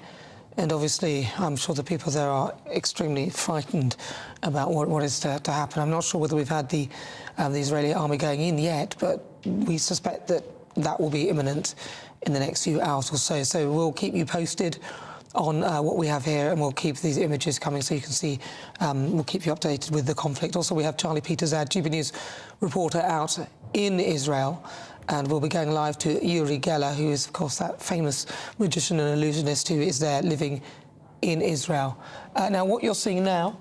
S17: and obviously, I'm sure the people there are extremely frightened about what is to happen. I'm not sure whether we've had the Israeli army going in yet, but we suspect that will be imminent in the next few hours or so. So we'll keep you posted on what we have here, and we'll keep these images coming so you can see. We'll keep you updated with the conflict. Also, we have Charlie Peters, our GB News reporter, out in Israel, and we'll be going live to Uri Geller, who is, of course, that famous magician and illusionist who is there living in Israel. Now, what you're seeing now,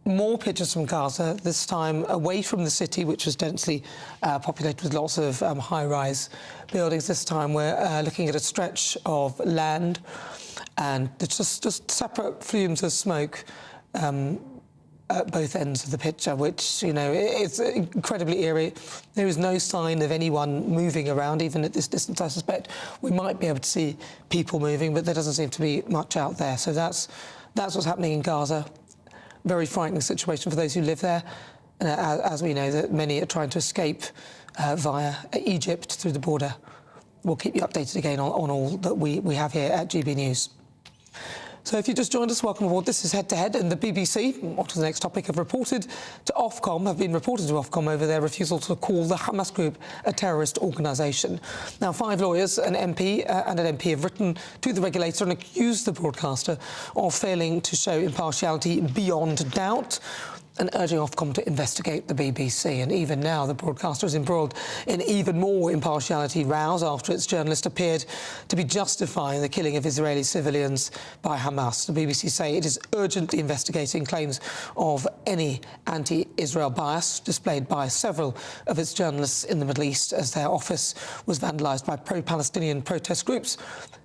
S17: more pictures from Gaza, this time away from the city, which was densely populated with lots of high-rise buildings. This time we're looking at a stretch of land, and it's just separate fumes of smoke at both ends of the picture, which, you know, it's incredibly eerie. There is no sign of anyone moving around, even at this distance. I suspect we might be able to see people moving, but there doesn't seem to be much out there. So that's what's happening in Gaza. Very frightening situation for those who live there. As we know, that many are trying to escape via Egypt through the border. We'll keep you updated again on all that we have here at GB News. So if you just joined us, welcome aboard. This is Head to Head, and the BBC, on to the next topic, have been reported to Ofcom over their refusal to call the Hamas group a terrorist organisation. Now, 5 lawyers, an MP and an MP have written to the regulator and accused the broadcaster of failing to show impartiality beyond doubt, and urging Ofcom to investigate the BBC. And even now, the broadcaster is embroiled in even more impartiality rows after its journalist appeared to be justifying the killing of Israeli civilians by Hamas. The BBC say it is urgently investigating claims of any anti-Israel bias displayed by several of its journalists in the Middle East as their office was vandalised by pro-Palestinian protest groups.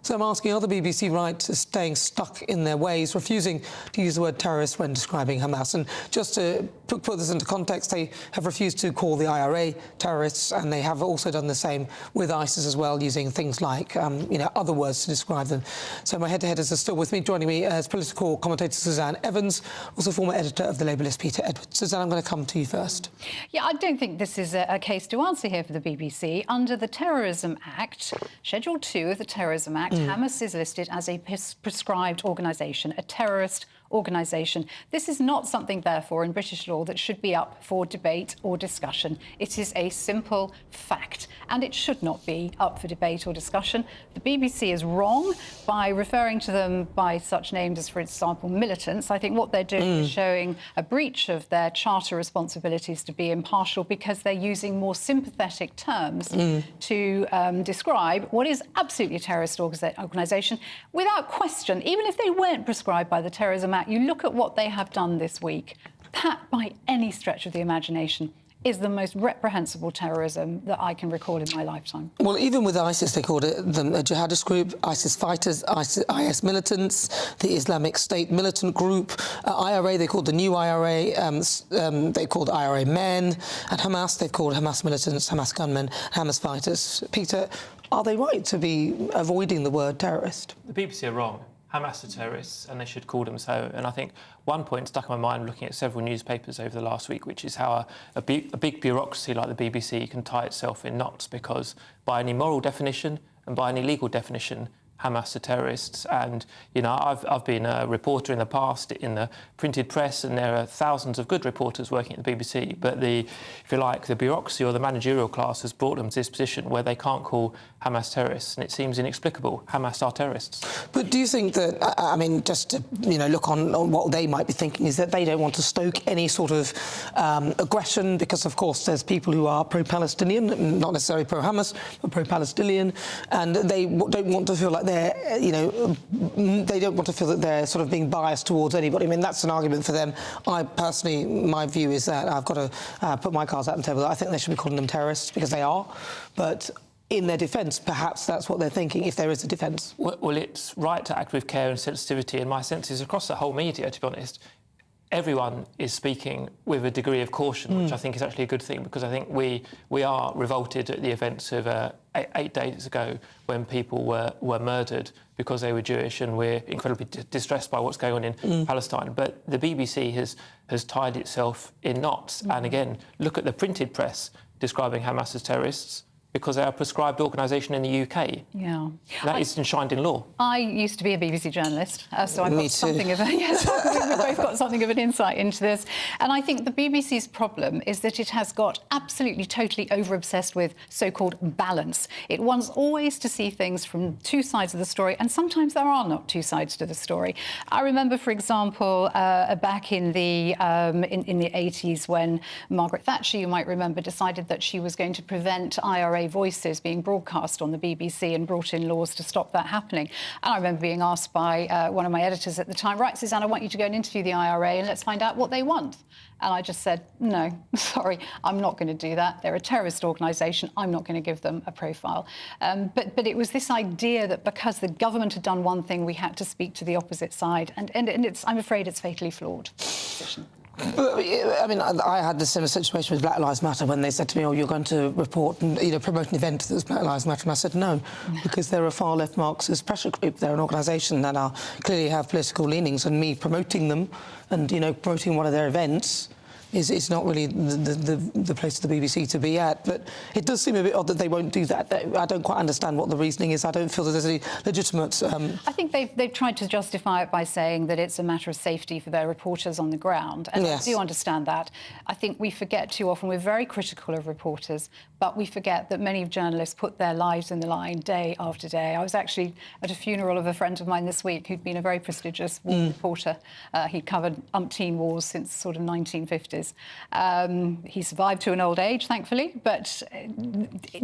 S17: So I'm asking, are the BBC right to staying stuck in their ways, refusing to use the word terrorist when describing Hamas? And just to put this into context, they have refused to call the IRA terrorists, and they have also done the same with ISIS as well, using things like, other words to describe them. So my head-to-headers are still with me. Joining me as political commentator Suzanne Evans, also former editor of the Labour list, Peter Edwards. Suzanne, I'm going to come to you first.
S3: Yeah, I don't think this is a case to answer here for the BBC. Under the Terrorism Act, Schedule 2 of the Terrorism Act, Hamas is listed as a prescribed organisation, a terrorist organisation. This is not something, therefore, in British law that should be up for debate or discussion. It is a simple fact, and it should not be up for debate or discussion. The BBC is wrong by referring to them by such names as, for example, militants. I think what they're doing is showing a breach of their charter responsibilities to be impartial, because they're using more sympathetic terms to describe what is absolutely a terrorist organisation without question. Even if they weren't prescribed by the Terrorism Act, you look at what they have done this week. That, by any stretch of the imagination, is the most reprehensible terrorism that I can recall in my lifetime.
S17: Well, even with ISIS, they called it the jihadist group, ISIS fighters, IS militants, the Islamic State militant group, IRA, they called the new IRA, they called IRA men, and Hamas, they've called Hamas militants, Hamas gunmen, Hamas fighters. Peter, are they right to be avoiding the word terrorist?
S22: The BBC are wrong. Hamas are terrorists, and they should call them so. And I think one point stuck in my mind looking at several newspapers over the last week, which is how a big bureaucracy like the BBC can tie itself in knots, because by any moral definition and by any legal definition, Hamas are terrorists. And, you know, I've been a reporter in the past in the printed press, and there are thousands of good reporters working at the BBC, but if you like, the bureaucracy or the managerial class has brought them to this position where they can't call Hamas terrorists, and it seems inexplicable. Hamas are terrorists.
S17: But do you think that, I mean, just to, look on what they might be thinking, is that they don't want to stoke any sort of aggression, because, of course, there's people who are pro-Palestinian, not necessarily pro-Hamas, but pro-Palestinian, and they don't want to feel like they're, they don't want to feel that they're sort of being biased towards anybody. I mean, that's an argument for them. I personally, my view is that I've got to put my cards out on the table. I think they should be calling them terrorists, because they are. But in their defence, perhaps that's what they're thinking, if there is a defence.
S22: Well, it's right to act with care and sensitivity, and my sense is across the whole media, to be honest, everyone is speaking with a degree of caution, which I think is actually a good thing, because I think we are revolted at the events of 8 days ago when people were murdered because they were Jewish, and we're incredibly distressed by what's going on in Palestine. But the BBC has tied itself in knots. And again, look at the printed press describing Hamas as terrorists, because they're a prescribed organisation in the UK.
S3: Yeah.
S22: That is enshrined in law.
S3: I used to be a BBC journalist, so I've got something of we've both got something of an insight into this. And I think the BBC's problem is that it has got absolutely, totally over-obsessed with so-called balance. It wants always to see things from two sides of the story, and sometimes there are not two sides to the story. I remember, for example, back in the 80s, when Margaret Thatcher, you might remember, decided that she was going to prevent IRA anti-gay voices being broadcast on the BBC and brought in laws to stop that happening. And I remember being asked by one of my editors at the time, right, Suzanne, I want you to go and interview the IRA and let's find out what they want. And I just said, no, sorry, I'm not going to do that. They're a terrorist organisation. I'm not going to give them a profile. But it was this idea that because the government had done one thing, we had to speak to the opposite side. And I'm afraid it's fatally flawed position.
S17: I mean, I had the similar situation with Black Lives Matter when they said to me, oh, you're going to report and, promote an event that's Black Lives Matter. And I said no, because they're a far-left Marxist pressure group. They're an organisation that clearly have political leanings, and me promoting them and, promoting one of their events is not really the place for the BBC to be at. But it does seem a bit odd that they won't do that. I don't quite understand what the reasoning is. I don't feel that there's any legitimate...
S3: I think they've tried to justify it by saying that it's a matter of safety for their reporters on the ground. And yes. I do understand that. I think we forget too often, we're very critical of reporters, but we forget that many journalists put their lives in the line day after day. I was actually at a funeral of a friend of mine this week who'd been a very prestigious war reporter. He'd covered umpteen wars since sort of 1950s. He survived to an old age, thankfully, but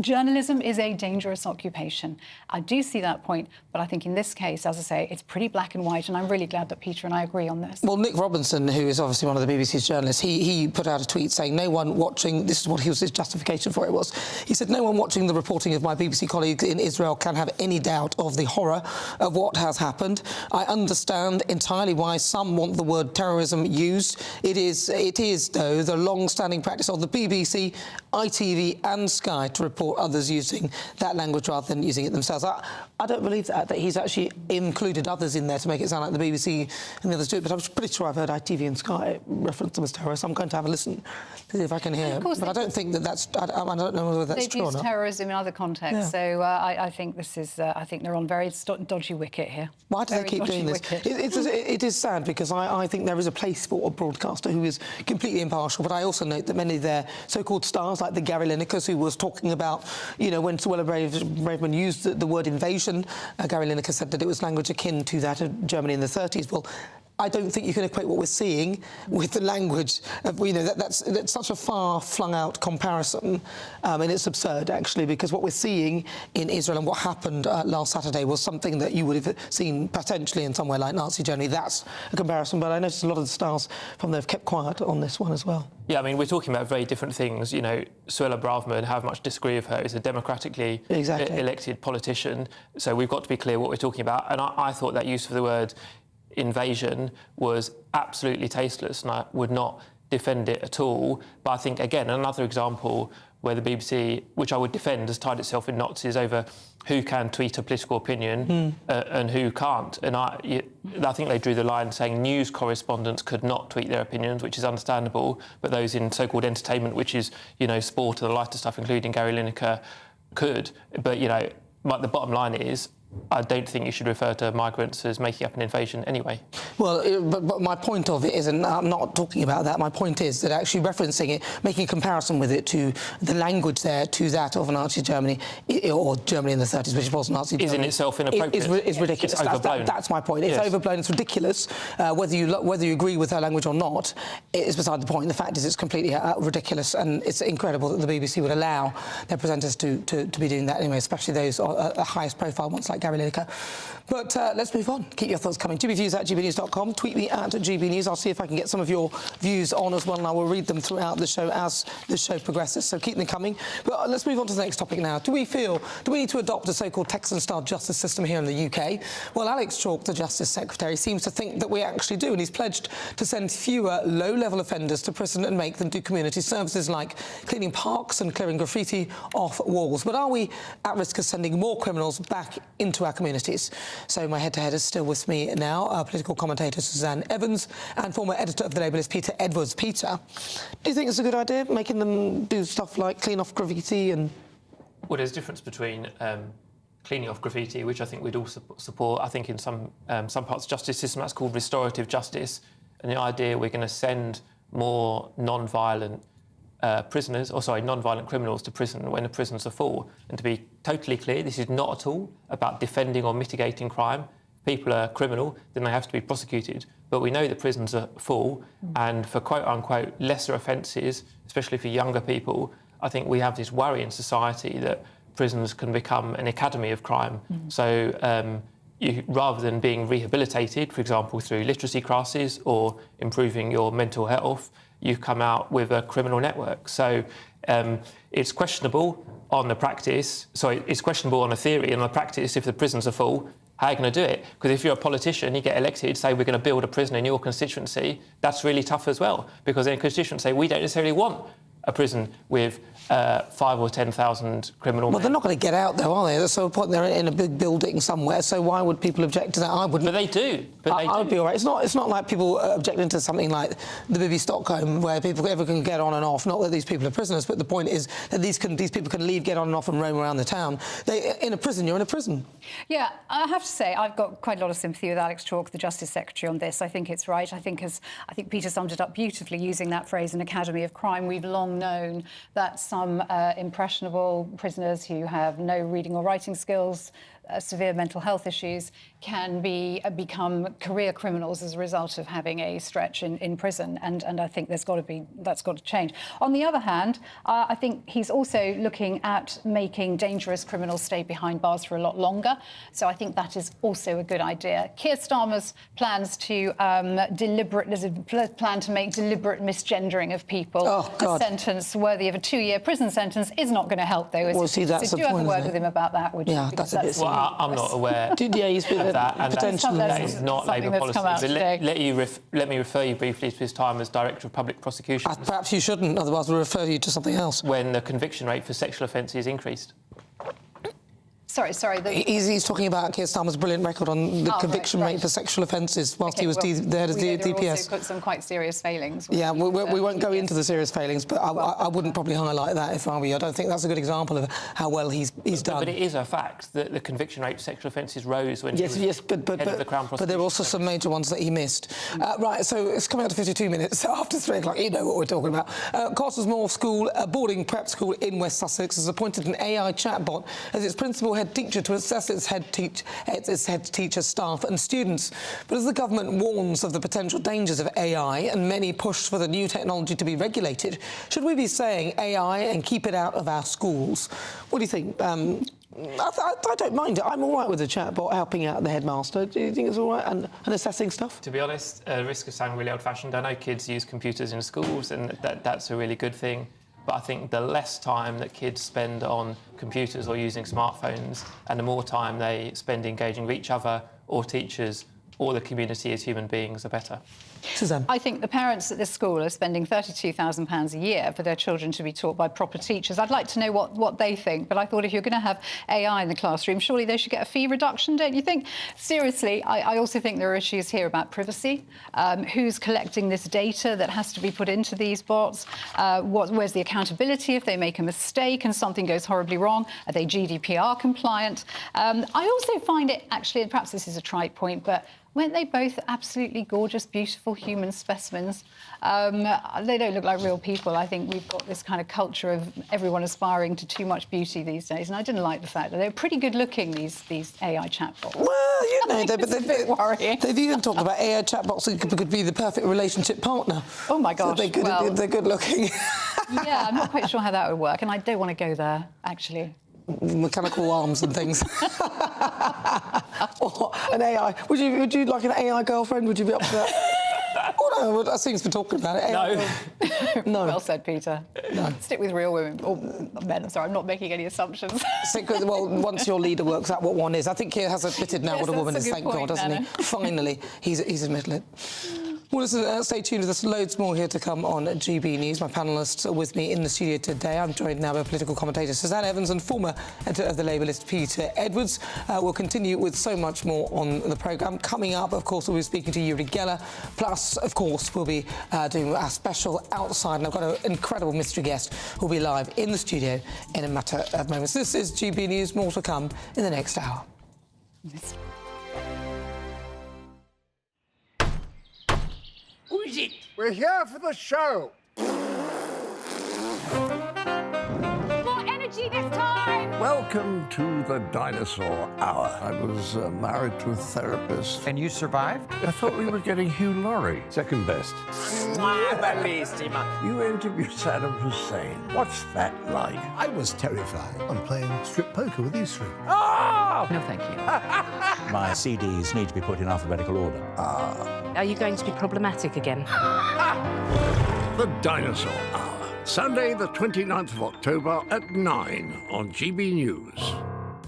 S3: journalism is a dangerous occupation. I do see that point, but I think in this case, as I say, it's pretty black and white, and I'm really glad that Peter and I agree on this.
S17: Well, Nick Robinson, who is obviously one of the BBC's journalists, he put out a tweet saying no one watching, this is what his justification for it was, he said, no one watching the reporting of my BBC colleagues in Israel can have any doubt of the horror of what has happened. I understand entirely why some want the word terrorism used. It is though, the long-standing practice of the BBC, ITV and Sky to report others using that language rather than using it themselves. I don't believe that he's actually included others in there to make it sound like the BBC and the others do it, but I'm pretty sure I've heard ITV and Sky reference them as terrorists. I'm going to have a listen to see if I can hear. But I don't think that's... I don't know whether that's true or not.
S3: They've used terrorism in other contexts,
S17: Yeah.
S3: so I think this is... I think they're on very dodgy wicket here.
S17: Why do they keep doing this? It is sad, because I think there is a place for a broadcaster who is completely impartial, but I also note that many of their so-called stars, like the Gary Linekers, who was talking about, when Suella Braverman used the word invasion, Gary Lineker said that it was language akin to that of Germany in the 30s. Well, I don't think you can equate what we're seeing with the language of, that's such a far flung out comparison, and it's absurd actually, because what we're seeing in Israel and what happened last Saturday was something that you would have seen potentially in somewhere like Nazi Germany. That's a comparison, but I noticed a lot of the stars from there have kept quiet on this one as well.
S22: Yeah, I mean, we're talking about very different things. Suella Braverman, however much disagree with her, is a democratically elected politician, so we've got to be clear what we're talking about. And I thought that use of the word invasion was absolutely tasteless, and I would not defend it at all. But I think, again, another example where the BBC, which I would defend, has tied itself in knots is over who can tweet a political opinion and who can't. And I think they drew the line saying news correspondents could not tweet their opinions, which is understandable, but those in so-called entertainment, which is, sport and the lighter stuff, including Gary Lineker, could. But, the bottom line is, I don't think you should refer to migrants as making up an invasion anyway.
S17: Well, but my point of it is, and I'm not talking about that, my point is that actually referencing it, making a comparison with it to the language there, to that of Nazi Germany, or Germany in the 30s, which was Nazi Germany.
S22: Is in itself inappropriate.
S17: Is ridiculous.
S22: It's overblown.
S17: That's my point. It's overblown, it's ridiculous. Whether you agree with her language or not, it is beside the point. The fact is it's completely ridiculous, and it's incredible that the BBC would allow their presenters to be doing that anyway, especially those highest profile ones like Gary Lineker. But let's move on. Keep your thoughts coming. GBviews@gbnews.com. Tweet me at GBnews. I'll see if I can get some of your views on as well, and I will read them throughout the show as the show progresses. So keep them coming. But let's move on to the next topic now. Do we need to adopt a so-called Texan-style justice system here in the UK? Well, Alex Chalk, the Justice Secretary, seems to think that we actually do, and he's pledged to send fewer low-level offenders to prison and make them do community services like cleaning parks and clearing graffiti off walls. But are we at risk of sending more criminals back into our communities? So my head-to-head is still with me now, our political commentator Suzanne Evans and former editor of The Labelist Peter Edwards. Peter, do you think it's a good idea, making them do stuff like clean off graffiti and...
S22: Well, there's a difference between cleaning off graffiti, which I think we'd all support. I think in some parts of the justice system that's called restorative justice, and the idea we're going to send more non-violent non-violent criminals to prison when the prisons are full. And to be totally clear, this is not at all about defending or mitigating crime. If people are criminal, then they have to be prosecuted. But we know the prisons are full, and for quote-unquote lesser offences, especially for younger people, I think we have this worry in society that prisons can become an academy of crime. So rather than being rehabilitated, for example, through literacy classes or improving your mental health, you come out with a criminal network. So it's questionable on the practice. Sorry, it's questionable on the theory and on the practice. If the prisons are full, how are you going to do it? Because if you're a politician, you get elected, say we're going to build a prison in your constituency, that's really tough as well. Because in a constituency, we don't necessarily want a prison with 5,000 or 10,000 criminal men.
S17: They're not going to get out, though, are they? At some point, they're in a big building somewhere, so why would people object to that? I wouldn't.
S22: But they do.
S17: I would be all right. It's not like people objecting to something like the Bibi Stockholm, where people ever can get on and off. Not that these people are prisoners, but the point is that these people can leave, get on and off, and roam around the town. In a prison, you're in a prison.
S3: Yeah, I have to say, I've got quite a lot of sympathy with Alex Chalk, the Justice Secretary, on this. I think it's right. I think Peter summed it up beautifully using that phrase, an academy of crime. We've long known that some impressionable prisoners who have no reading or writing skills, severe mental health issues, can become career criminals as a result of having a stretch in prison, and I think that's got to change. On the other hand, I think he's also looking at making dangerous criminals stay behind bars for a lot longer. So I think that is also a good idea. Keir Starmer's plans to there's a plan to make deliberate misgendering of people a sentence worthy of a 2-year prison sentence is not going to help, though.
S17: Well, see, that's
S3: so
S17: the
S3: do you
S17: point,
S3: have a word with him about that? Would you?
S17: Yeah, that's a bit.
S22: Well, I'm not aware of that, and that is not Labour policy. But let me refer you briefly to his time as Director of Public Prosecutions.
S17: Perhaps you shouldn't, otherwise we'll refer you to something else.
S22: When the conviction rate for sexual offences increased.
S3: Sorry.
S17: He's talking about Keir Starmer's brilliant record on the conviction rate for sexual offences whilst he was the head of the DPS.
S3: There also put some quite serious failings.
S17: Yeah, we won't go into the serious failings, but I wouldn't probably highlight that if I were you. I don't think that's a good example of how well he's done.
S22: But it is a fact that the conviction rate for sexual offences rose when he was head of the Crown Prosecution.
S17: But there are also some major ones that he missed. Right, so it's coming up to 52 minutes after 3 o'clock. You know what we're talking about. Cottesmore School, a boarding prep school in West Sussex, has appointed an AI chatbot as its principal head teacher to assess its head teacher, staff and students. But as the government warns of the potential dangers of AI and many push for the new technology to be regulated, should we be saying AI and keep it out of our schools? What do you think? I don't mind it. I'm all right with the chatbot helping out the headmaster. Do you think it's all right? And assessing stuff?
S22: To be honest, risk of sounding really old-fashioned, I know kids use computers in schools, and that's a really good thing. But I think the less time that kids spend on computers or using smartphones, and the more time they spend engaging with each other or teachers or the community as human beings, the better.
S17: Suzanne?
S3: I think the parents at this school are spending £32,000 a year for their children to be taught by proper teachers. I'd like to know what they think, but I thought if you're going to have AI in the classroom, surely they should get a fee reduction, don't you think? Seriously, I also think there are issues here about privacy. Who's collecting this data that has to be put into these bots? Where's the accountability if they make a mistake and something goes horribly wrong? Are they GDPR compliant? I also find it, actually, and perhaps this is a trite point, but weren't they both absolutely gorgeous, beautiful human specimens? They don't look like real people. I think we've got this kind of culture of everyone aspiring to too much beauty these days, and I didn't like the fact that they're pretty good-looking, these AI chatbots.
S17: Well, you know,
S3: it's a bit worrying.
S17: They've even talked about AI chatbots that could be the perfect relationship partner.
S3: Oh, my gosh.
S17: So they're good-looking.
S3: Yeah, I'm not quite sure how that would work, and I don't want to go there, actually.
S17: Mechanical arms and things. Or an AI. Would you like an AI girlfriend? Would you be up for that? Oh no, that seems to be talking about it.
S22: No.
S17: No.
S3: Well said, Peter. No. Stick with real women or men. Sorry, I'm not making any assumptions.
S17: Well, once your leader works out what one is, I think he has admitted now what a woman is. Thank God, doesn't he? Finally, he's admitted it. Well, listen, stay tuned. There's loads more here to come on GB News. My panellists are with me in the studio today. I'm joined now by political commentator Suzanne Evans and former editor of the Labour list, Peter Edwards. We'll continue with so much more on the programme. Coming up, of course, we'll be speaking to Uri Geller. Plus, of course, we'll be doing our special Outside. And I've got an incredible mystery guest who'll be live in the studio in a matter of moments. This is GB News. More to come in the next hour.
S3: Yes.
S4: Who is it? We're here for the show.
S10: More energy this time!
S4: Welcome to the Dinosaur Hour. I was married to a therapist.
S12: And you survived?
S4: I thought we were getting Hugh Laurie.
S27: Second best.
S4: You interviewed Saddam Hussein. What's that like?
S6: I was terrified. I'm playing strip poker with these three.
S12: Oh! No, thank you.
S6: My CDs need to be put in alphabetical order.
S19: Are you going to be problematic again?
S4: The Dinosaur Hour. Sunday, the 29th of October at 9 on GB News.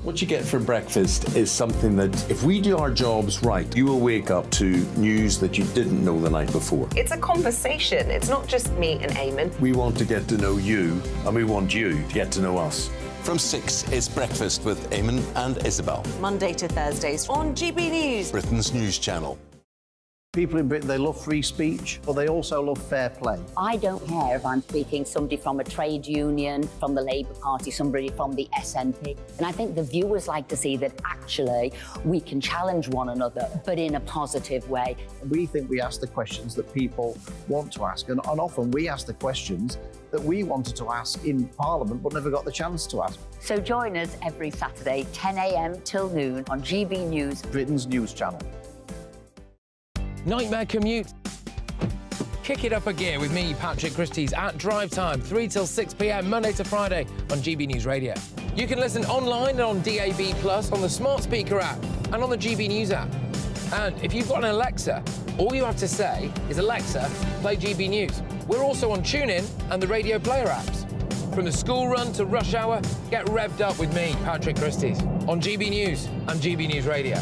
S27: What you get for breakfast is something that, if we do our jobs right, you will wake up to news that you didn't know the night before.
S20: It's a conversation. It's not just me and Eamon.
S27: We want to get to know you, and we want you to get to know us.
S21: From 6, it's Breakfast with Eamon and Isabel.
S20: Monday to Thursdays on GB News.
S21: Britain's news channel.
S6: People in Britain, they love free speech, but they also love fair play.
S23: I don't care if I'm speaking somebody from a trade union, from the Labour Party, somebody from the SNP. And I think the viewers like to see that actually we can challenge one another, but in a positive way.
S6: We think we ask the questions that people want to ask, and often we ask the questions that we wanted to ask in Parliament but never got the chance to ask.
S23: So join us every Saturday, 10 a.m. till noon on GB News,
S6: Britain's news channel.
S16: Nightmare commute. Kick it up a gear with me, Patrick Christies, at drive time, 3 till 6 p.m, Monday to Friday on GB News Radio. You can listen online and on DAB+, on the smart speaker app and on the GB News app. And if you've got an Alexa, all you have to say is, Alexa, play GB News. We're also on TuneIn and the Radio Player apps. From the school run to rush hour, get revved up with me, Patrick Christies, on GB News and GB News Radio.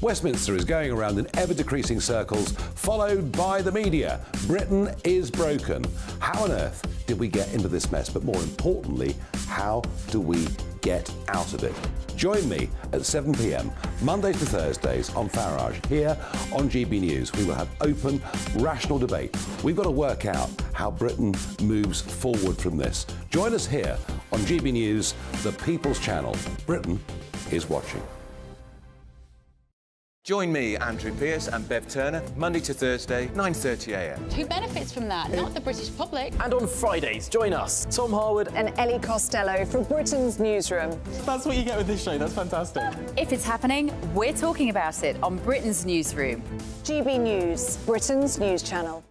S27: Westminster is going around in ever-decreasing circles, followed by the media. Britain is broken. How on earth did we get into this mess? But more importantly, how do we get out of it? Join me at 7 p.m, Mondays to Thursdays on Farage, here on GB News. We will have open, rational debate. We've got to work out how Britain moves forward from this. Join us here on GB News, the People's Channel. Britain is watching.
S12: Join me, Andrew Pearce and Bev Turner, Monday to Thursday, 9:30 a.m.
S24: Who benefits from that? Not the British public.
S25: And on Fridays, join us, Tom Harwood
S1: and Ellie Costello from Britain's Newsroom.
S25: That's what you get with this show. That's fantastic.
S24: If it's happening, we're talking about it on Britain's Newsroom.
S1: GB News, Britain's news channel.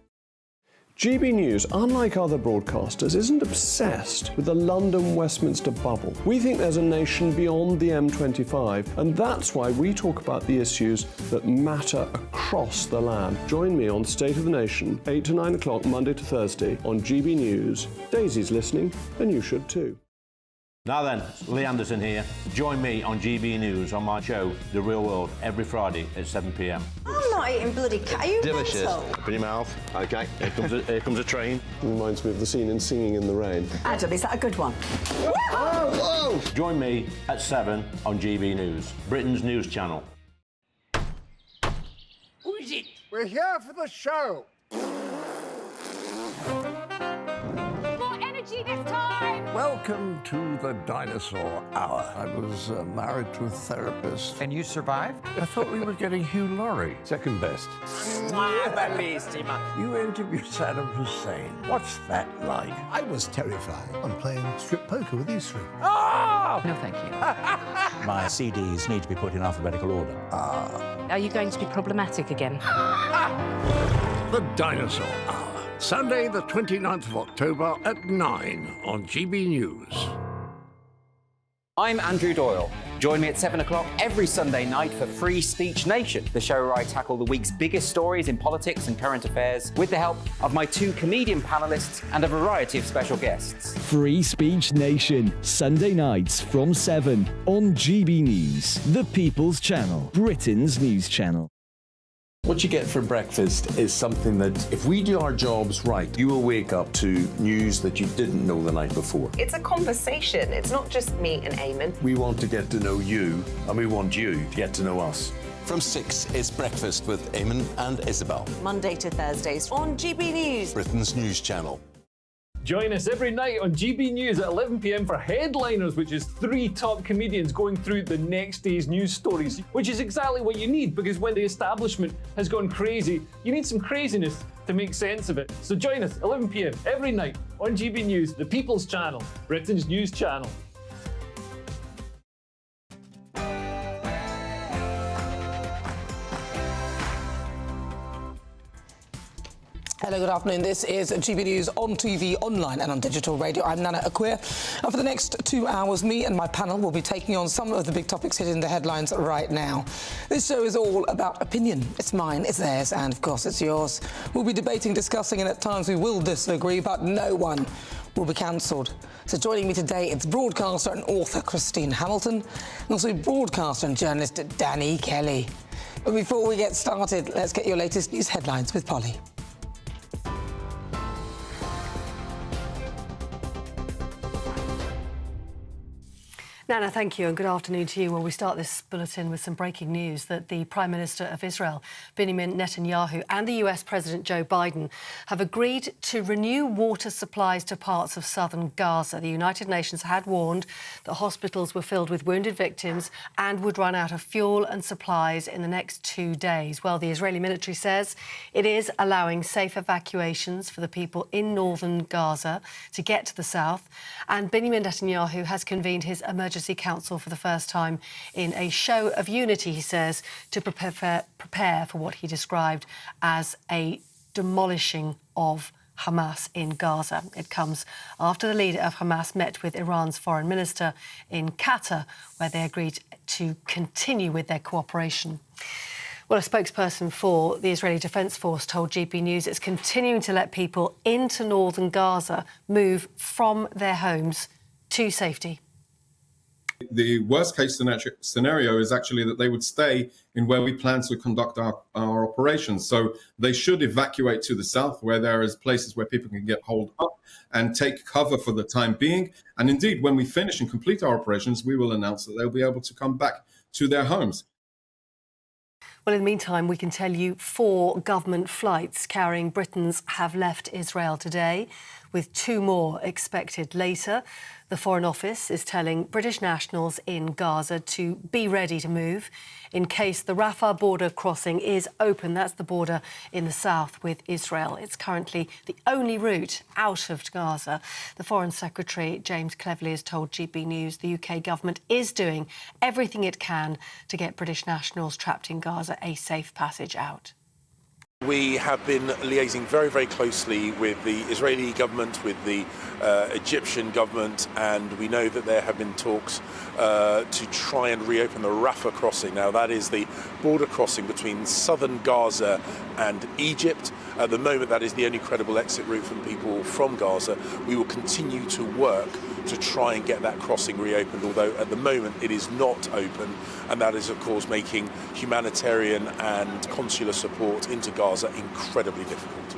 S26: GB News, unlike other broadcasters, isn't obsessed with the London-Westminster bubble. We think there's a nation beyond the M25, and that's why we talk about the issues that matter across the land. Join me on State of the Nation, 8 to 9 o'clock, Monday to Thursday, on GB News. Daisy's listening, and you should too.
S27: Now then, Lee Anderson here. Join me on GB News on my show, The Real World, every Friday at 7 p.m.
S28: I'm not eating bloody cat. Are you
S27: Delicious.
S28: mental?
S27: Open your mouth. OK, here comes a train.
S26: Reminds me of the scene in Singing in the Rain.
S28: Adam, is that a good one?
S27: Whoa! Join me at 7 on GB News, Britain's news channel.
S4: Who is it? We're here for the show.
S24: This time.
S4: Welcome to the Dinosaur Hour. I was married to a therapist.
S12: And you survived?
S4: I thought we were getting Hugh Laurie.
S27: Second best.
S4: You interviewed Saddam Hussein. What's that like?
S6: I was terrified. I'm playing strip poker with these three.
S12: Oh! No, thank you.
S6: My CDs need to be put in alphabetical order.
S19: Are you going to be problematic again?
S4: The Dinosaur Hour. Sunday, the 29th of October at 9 on GB News.
S12: I'm Andrew Doyle. Join me at 7 o'clock every Sunday night for Free Speech Nation, the show where I tackle the week's biggest stories in politics and current affairs with the help of my 2 comedian panellists and a variety of special guests.
S15: Free Speech Nation, Sunday nights from 7 on GB News, the People's Channel, Britain's news channel.
S27: What you get for breakfast is something that, if we do our jobs right, you will wake up to news that you didn't know the night before.
S20: It's a conversation. It's not just me and Eamon.
S27: We want to get to know you, and we want you to get to know us.
S21: From 6, it's Breakfast with Eamon and Isabel.
S20: Monday to Thursdays on GB News.
S21: Britain's news channel.
S2: Join us every night on GB News at 11 p.m. for Headliners, which is 3 top comedians going through the next day's news stories, which is exactly what you need, because when the establishment has gone crazy, you need some craziness to make sense of it. So join us 11 p.m. every night on GB News, the People's Channel, Britain's news channel.
S17: Hello, good afternoon. This is GB News on TV, online and on digital radio. I'm Nana Akua. And for the next 2 hours, me and my panel will be taking on some of the big topics hitting the headlines right now. This show is all about opinion. It's mine, it's theirs, and of course it's yours. We'll be debating, discussing, and at times we will disagree, but no one will be cancelled. So joining me today, it's broadcaster and author Christine Hamilton, and also broadcaster and journalist Danny Kelly. But before we get started, let's get your latest news headlines with Polly.
S5: Nana, thank you, and good afternoon to you. Well, we start this bulletin with some breaking news that the Prime Minister of Israel, Benjamin Netanyahu, and the US President Joe Biden have agreed to renew water supplies to parts of southern Gaza. The United Nations had warned that hospitals were filled with wounded victims and would run out of fuel and supplies in the next 2 days. Well, the Israeli military says it is allowing safe evacuations for the people in northern Gaza to get to the south, and Benjamin Netanyahu has convened his emergency council for the first time in a show of unity, he says, to prepare for what he described as a demolishing of Hamas in Gaza. It comes after the leader of Hamas met with Iran's foreign minister in Qatar, where they agreed to continue with their cooperation. Well, a spokesperson for the Israeli Defence Force told GB News it's continuing to let people into northern Gaza move from their homes to safety.
S7: The worst case scenario is actually that they would stay in where we plan to conduct our operations. So they should evacuate to the south, where there is places where people can get holed up and take cover for the time being. And indeed, when we finish and complete our operations, we will announce that they'll be able to come back to their homes.
S5: Well, in the meantime, we can tell you 4 government flights carrying Britons have left Israel today, with 2 more expected later. The Foreign Office is telling British nationals in Gaza to be ready to move in case the Rafah border crossing is open. That's the border in the south with Israel. It's currently the only route out of Gaza. The Foreign Secretary, James Cleverly, has told GB News the UK government is doing everything it can to get British nationals trapped in Gaza a safe passage out.
S8: We have been liaising very, very closely with the Israeli government, with the Egyptian government, and we know that there have been talks to try and reopen the Rafah crossing. Now, that is the border crossing between southern Gaza and Egypt. At the moment, that is the only credible exit route from people from Gaza. We will continue to work to try and get that crossing reopened, although at the moment it is not open, and that is, of course, making humanitarian and consular support into Gaza incredibly difficult.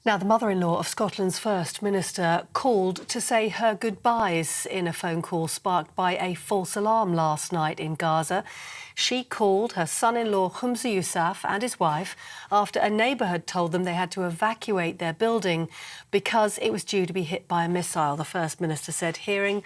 S5: Now, the mother-in-law of Scotland's First Minister called to say her goodbyes in a phone call sparked by a false alarm last night in Gaza. She called her son-in-law Humza Yousaf and his wife after a neighbour had told them they had to evacuate their building because it was due to be hit by a missile. The First Minister said hearing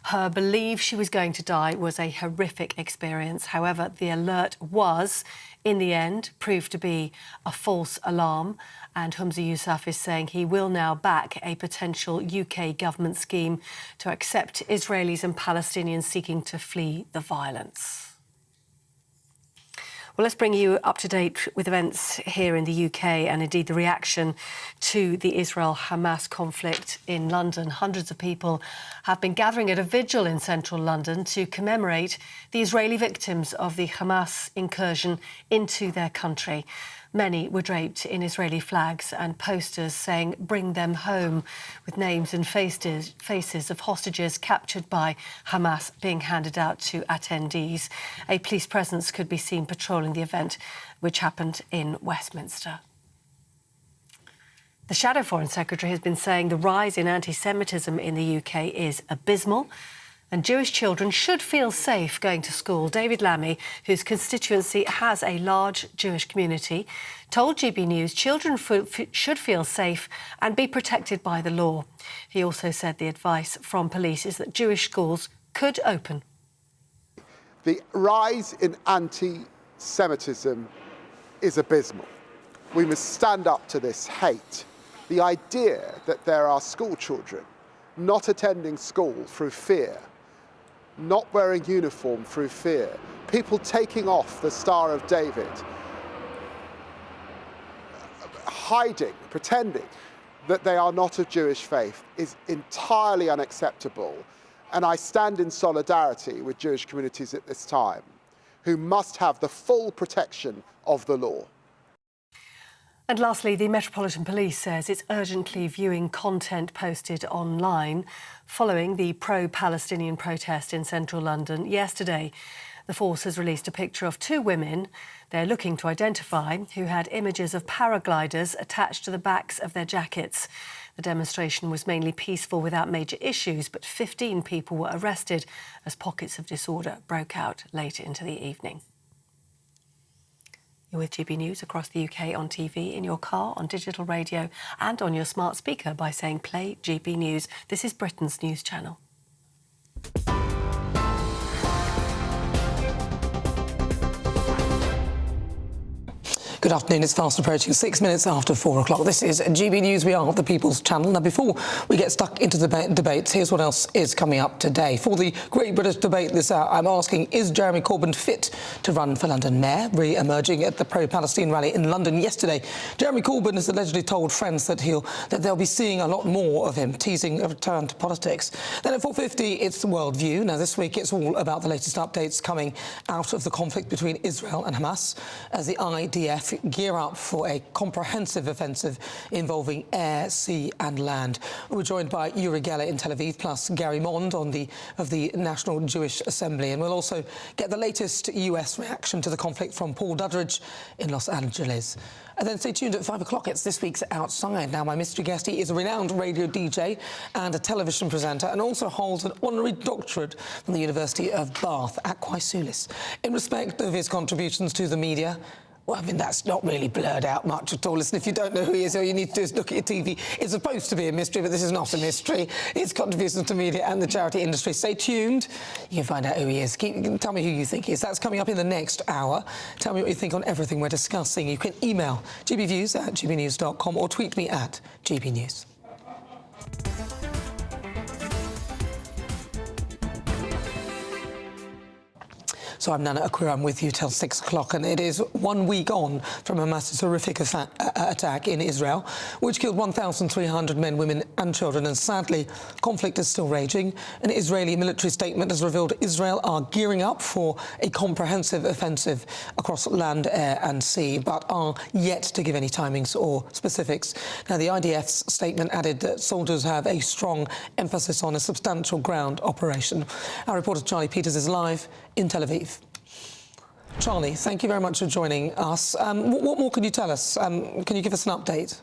S5: her believe she was going to die was a horrific experience. However, the alert was, in the end, proved to be a false alarm. And Humza Yousaf is saying he will now back a potential UK government scheme to accept Israelis and Palestinians seeking to flee the violence. Well, let's bring you up to date with events here in the UK and indeed the reaction to the Israel-Hamas conflict in London. Hundreds of people have been gathering at a vigil in central London to commemorate the Israeli victims of the Hamas incursion into their country. Many were draped in Israeli flags and posters saying, "Bring them home," with names and faces of hostages captured by Hamas being handed out to attendees. A police presence could be seen patrolling the event, which happened in Westminster. The Shadow Foreign Secretary has been saying the rise in anti-Semitism in the UK is abysmal. And Jewish children should feel safe going to school. David Lammy, whose constituency has a large Jewish community, told GB News children should feel safe and be protected by the law. He also said the advice from police is that Jewish schools could open.
S3: The rise in anti-Semitism is abysmal. We must stand up to this hate. The idea that there are school children not attending school through fear, not wearing uniform through fear, people taking off the Star of David, hiding, pretending that they are not of Jewish faith is entirely unacceptable. And I stand in solidarity with Jewish communities at this time, who must have the full protection of the law.
S5: And lastly, the Metropolitan Police says it's urgently viewing content posted online following the pro-Palestinian protest in central London yesterday. The force has released a picture of two women they're looking to identify who had images of paragliders attached to the backs of their jackets. The demonstration was mainly peaceful without major issues, but 15 people were arrested as pockets of disorder broke out late into the evening. You're with GB News across the UK on TV, in your car, on digital radio and on your smart speaker by saying play GB News. This is Britain's news channel.
S17: Good afternoon. It's fast approaching 6 minutes after 4 o'clock. This is GB News. We are the People's Channel. Now, before we get stuck into the debates, here's what else is coming up today. For the Great British Debate this hour, I'm asking, is Jeremy Corbyn fit to run for London Mayor? Re-emerging at the pro-Palestine rally in London yesterday, Jeremy Corbyn has allegedly told friends that they'll be seeing a lot more of him, teasing a return to politics. Then at 4:50, it's the World View. Now, this week, it's all about the latest updates coming out of the conflict between Israel and Hamas as the IDF gear up for a comprehensive offensive involving air, sea and land. We're joined by Uri Geller in Tel Aviv, plus Gary Mond of the National Jewish Assembly. And we'll also get the latest US reaction to the conflict from Paul Dudridge in Los Angeles. And then stay tuned at 5 o'clock. It's this week's Outside. Now, my mystery guest, he is a renowned radio DJ and a television presenter, and also holds an honorary doctorate from the University of Bath, Akua Sulis. In respect of his contributions to the media, well, I mean, that's not really blurred out much at all. Listen, if you don't know who he is, all you need to do is look at your TV. It's supposed to be a mystery, but this is not a mystery. It's contributions to media and the charity industry. Stay tuned. You can find out who he is. Tell me who you think he is. That's coming up in the next hour. Tell me what you think on everything we're discussing. You can email gbviews@gbnews.com or tweet me at gbnews. So I'm Nana Akua, I'm with you till 6 o'clock, and it is 1 week on from Hamas's horrific attack in Israel, which killed 1,300 men, women and children, and sadly, conflict is still raging. An Israeli military statement has revealed Israel are gearing up for a comprehensive offensive across land, air and sea, but are yet to give any timings or specifics. Now, the IDF's statement added that soldiers have a strong emphasis on a substantial ground operation. Our reporter Charlie Peters is live in Tel Aviv. Charlie, thank you very much for joining us. What more can you tell us? Can you give us an update?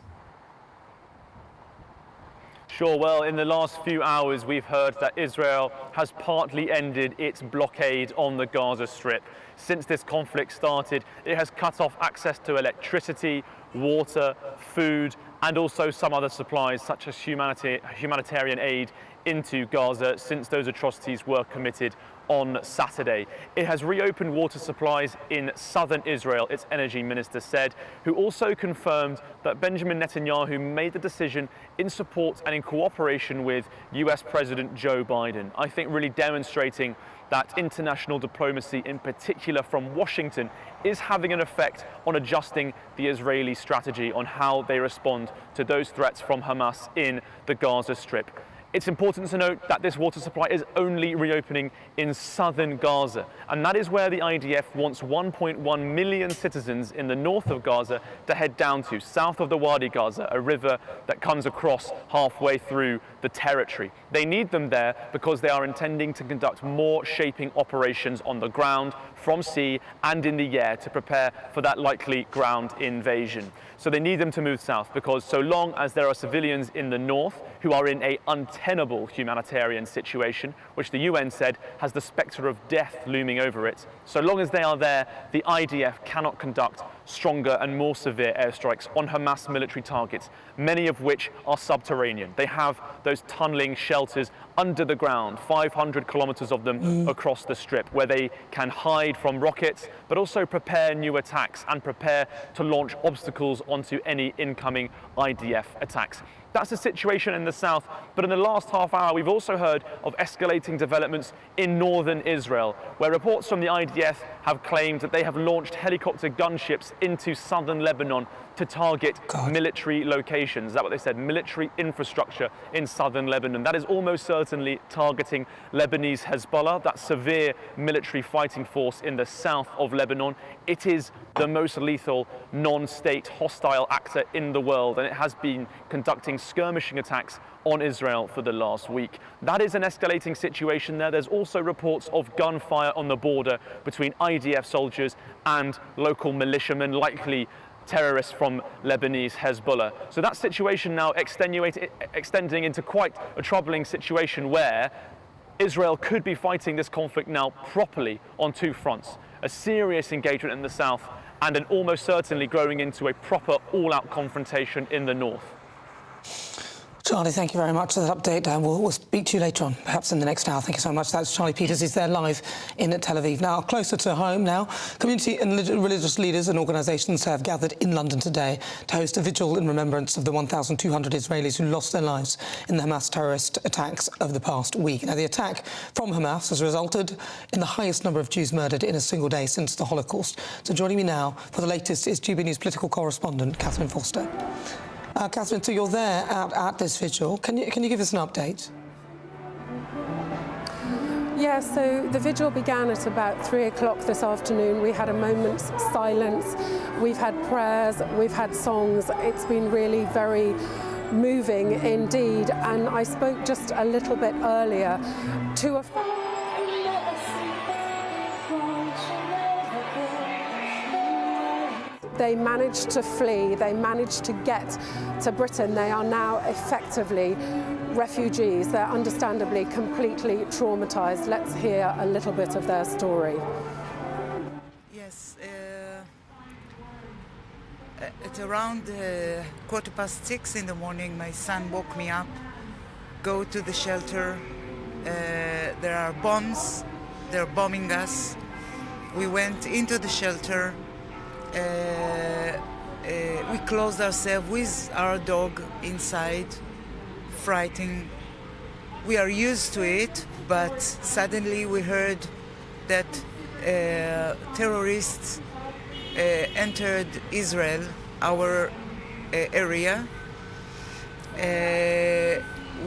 S9: Sure. Well, in the last few hours, we've heard that Israel has partly ended its blockade on the Gaza Strip. Since this conflict started, it has cut off access to electricity, water, food, and also some other supplies, such as humanitarian aid, into Gaza since those atrocities were committed on Saturday. It has reopened water supplies in southern Israel, its energy minister said, who also confirmed that Benjamin Netanyahu made the decision in support and in cooperation with US President Joe Biden. I think really demonstrating that international diplomacy, in particular from Washington, is having an effect on adjusting the Israeli strategy on how they respond to those threats from Hamas in the Gaza Strip. It's important to note that this water supply is only reopening in southern Gaza, and that is where the IDF wants 1.1 million citizens in the north of Gaza to head down to, south of the Wadi Gaza, a river that comes across halfway through the territory. They need them there because they are intending to conduct more shaping operations on the ground, from sea and in the air to prepare for that likely ground invasion. So they need them to move south because so long as there are civilians in the north who are in an untenable untenable humanitarian situation, which the UN said has the spectre of death looming over it. So long as they are there, the IDF cannot conduct stronger and more severe airstrikes on Hamas military targets, many of which are subterranean. They have those tunneling shelters under the ground, 500 kilometers of them across the strip, where they can hide from rockets, but also prepare new attacks and prepare to launch obstacles onto any incoming IDF attacks. That's the situation in the south, but in the last half hour we've also heard of escalating developments in northern Israel, where reports from the IDF have claimed that they have launched helicopter gunships into southern Lebanon to target military locations. Is that what they said? Military infrastructure in southern Lebanon. That is almost certainly targeting Lebanese Hezbollah, that severe military fighting force in the south of Lebanon. It is the most lethal non-state hostile actor in the world, and it has been conducting skirmishing attacks on Israel for the last week. That is an escalating situation there. There's also reports of gunfire on the border between IDF soldiers and local militiamen, likely terrorists from Lebanese Hezbollah. So that situation now extending into quite a troubling situation where Israel could be fighting this conflict now properly on two fronts. A serious engagement in the south and an almost certainly growing into a proper all-out confrontation in the north.
S17: Charlie, thank you very much for that update. We'll speak to you later on, perhaps in the next hour. Thank you so much. That's Charlie Peters. He's there live in Tel Aviv. Now, closer to home now, community and religious leaders and organisations have gathered in London today to host a vigil in remembrance of the 1,200 Israelis who lost their lives in the Hamas terrorist attacks of the past week. Now, the attack from Hamas has resulted in the highest number of Jews murdered in a single day since the Holocaust. So joining me now for the latest is GBNews political correspondent Catherine Foster. Catherine, so you're there at this vigil. Can you give us an update?
S10: Yeah, so the vigil began at about 3 o'clock this afternoon. We had a moment's silence. We've had prayers. We've had songs. It's been really very moving indeed. And I spoke just a little bit earlier to a... They managed to flee, they managed to get to Britain. They are now effectively refugees. They're understandably completely traumatised. Let's hear a little bit of their story.
S11: Yes, at around 6:15 in the morning, my son woke me up, go to the shelter. There are bombs, they're bombing us. We went into the shelter. We closed ourselves with our dog inside, frightened. We are used to it, but suddenly we heard that terrorists entered Israel, our area.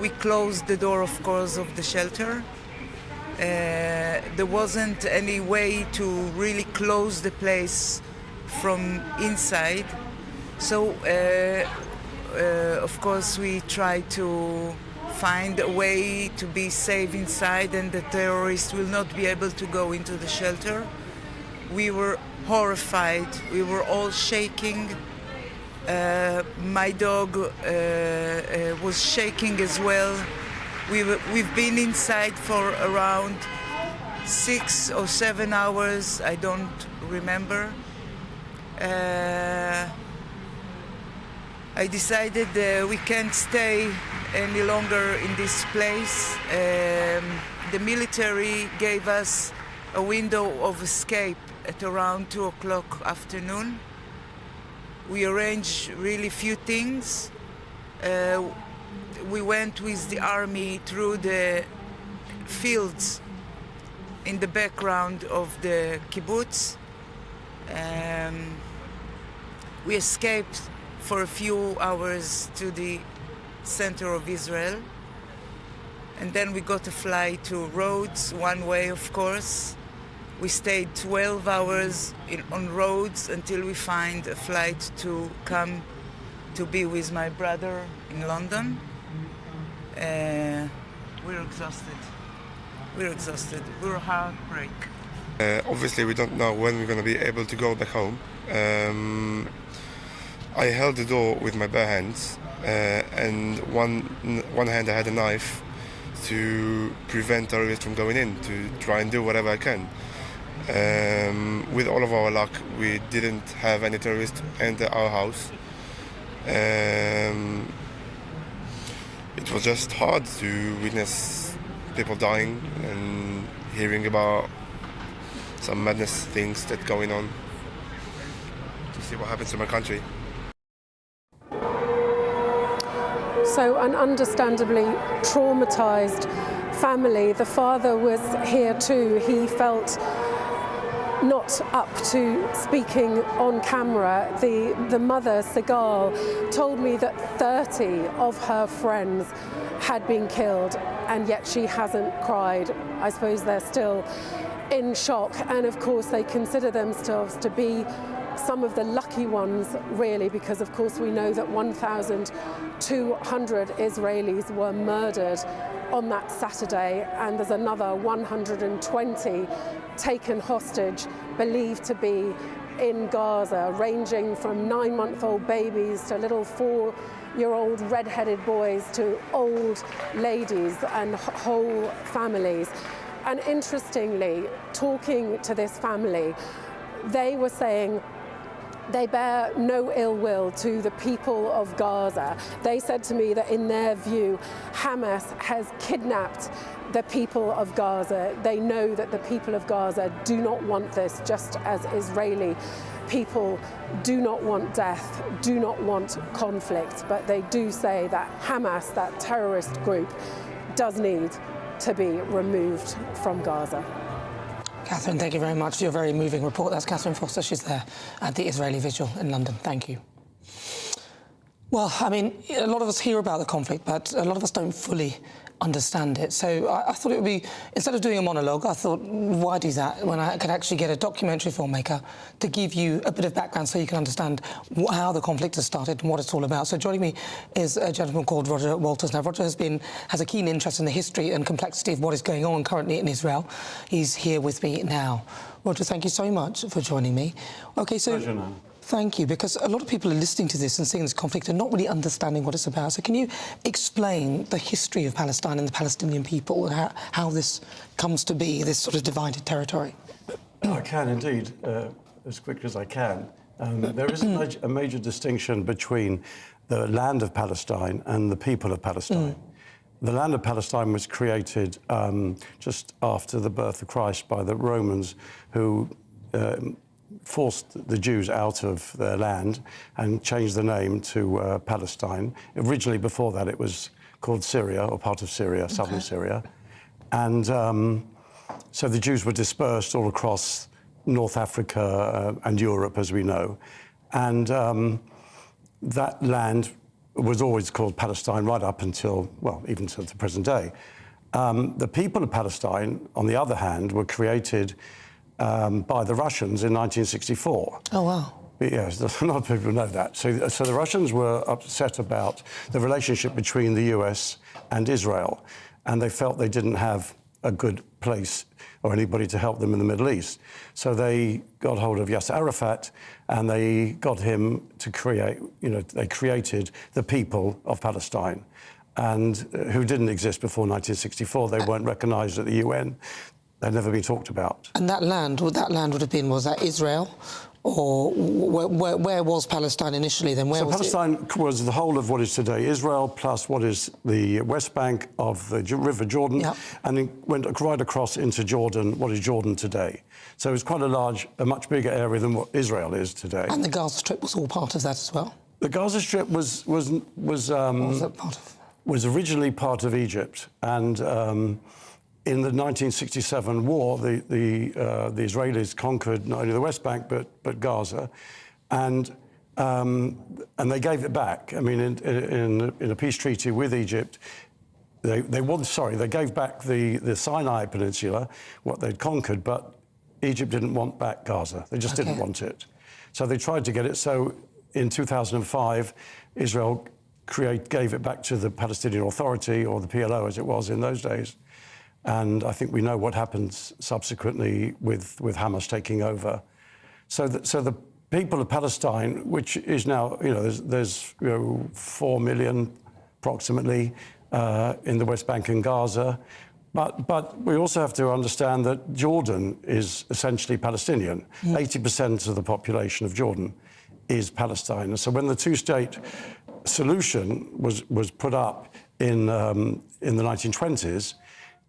S11: We closed the door, of course, of the shelter. There wasn't any way to really close the place from inside, so of course we tried to find a way to be safe inside and the terrorists will not be able to go into the shelter. We were horrified, we were all shaking. My dog was shaking as well. We've been inside for around 6 or 7 hours, I don't remember. I decided we can't stay any longer in this place. The military gave us a window of escape at around 2 o'clock afternoon. We arranged really few things. We went with the army through the fields in the background of the kibbutz. We escaped for a few hours to the center of Israel, and then we got a flight to Rhodes, one way of course. We stayed 12 hours on Rhodes until we find a flight to come to be with my brother in London. We're exhausted. We're heartbroken.
S13: Obviously, we don't know when we're going to be able to go back home. I held the door with my bare hands, and one hand I had a knife, to prevent terrorists from going in, to try and do whatever I can. With all of our luck, we didn't have any terrorists enter our house. It was just hard to witness people dying and hearing about some madness things that going on, to see what happens to my country.
S10: So an understandably traumatised family. The father was here too. He felt not up to speaking on camera. The mother, Segal, told me that 30 of her friends had been killed, and yet she hasn't cried. I suppose they're still in shock, and of course they consider themselves to be some of the lucky ones, really, because of course we know that 1,200 Israelis were murdered on that Saturday, and there's another 120 taken hostage, believed to be in Gaza, ranging from 9-month-old babies to little 4-year-old red-headed boys to old ladies and whole families. And interestingly, talking to this family, they were saying they bear no ill will to the people of Gaza. They said to me that in their view, Hamas has kidnapped the people of Gaza. They know that the people of Gaza do not want this, just as Israeli people do not want death, do not want conflict. But they do say that Hamas, that terrorist group, does need to be removed from Gaza.
S17: Catherine, thank you very much for your very moving report. That's Catherine Foster. She's there at the Israeli Vigil in London. Thank you. Well, I mean, a lot of us hear about the conflict, but a lot of us don't fully understand it. So I thought it would be, instead of doing a monologue, I thought, why do that when I could actually get a documentary filmmaker to give you a bit of background so you can understand how the conflict has started and what it's all about. So joining me is a gentleman called Roger Walters. Now, Roger has a keen interest in the history and complexity of what is going on currently in Israel. He's here with me now. Roger, thank you so much for joining me. Okay, so...
S1: Pleasure, Nana.
S17: Thank you, because a lot of people are listening to this and seeing this conflict and not really understanding what it's about. So can you explain the history of Palestine and the Palestinian people and how this comes to be, this sort of divided territory?
S1: I can indeed, as quick as I can. There is a major distinction between the land of Palestine and the people of Palestine. The land of Palestine was created just after the birth of Christ by the Romans, who forced the Jews out of their land and changed the name to Palestine. Originally, before that, it was called Syria, or part of Syria, southern Syria. And so the Jews were dispersed all across North Africa and Europe, as we know. And that land was always called Palestine right up until, well, even to the present day. The people of Palestine, on the other hand, were created by the Russians in 1964.
S17: Oh, wow.
S1: Yes, a lot of people know that. So the Russians were upset about the relationship between the US and Israel, and they felt they didn't have a good place or anybody to help them in the Middle East. So they got hold of Yasser Arafat, and they got him to create, they created the people of Palestine, and who didn't exist before 1964. They weren't recognized at the UN. They'd never been talked about.
S17: And that land would have been, was that Israel? Or where was Palestine initially then? Where
S1: so
S17: was
S1: Palestine was the whole of what is today Israel, plus what is the West Bank of the River Jordan, and it went right across into Jordan, what is Jordan today. So it's quite a much bigger area than what Israel is today.
S17: And the Gaza Strip was all part of that as well?
S1: The Gaza Strip was originally part of Egypt, and in the 1967 war, the Israelis conquered not only the West Bank but Gaza, and they gave it back. I mean, in a peace treaty with Egypt, they gave back the Sinai Peninsula, what they'd conquered, but Egypt didn't want back Gaza. They just didn't want it. So they tried to get it. So in 2005, Israel gave it back to the Palestinian Authority, or the PLO as it was in those days. And I think we know what happened subsequently with Hamas taking over. So the people of Palestine, which is now, there's 4 million approximately, in the West Bank and Gaza. But we also have to understand that Jordan is essentially Palestinian. 80% of the population of Jordan is Palestine. And so when the two-state solution was put up in the 1920s,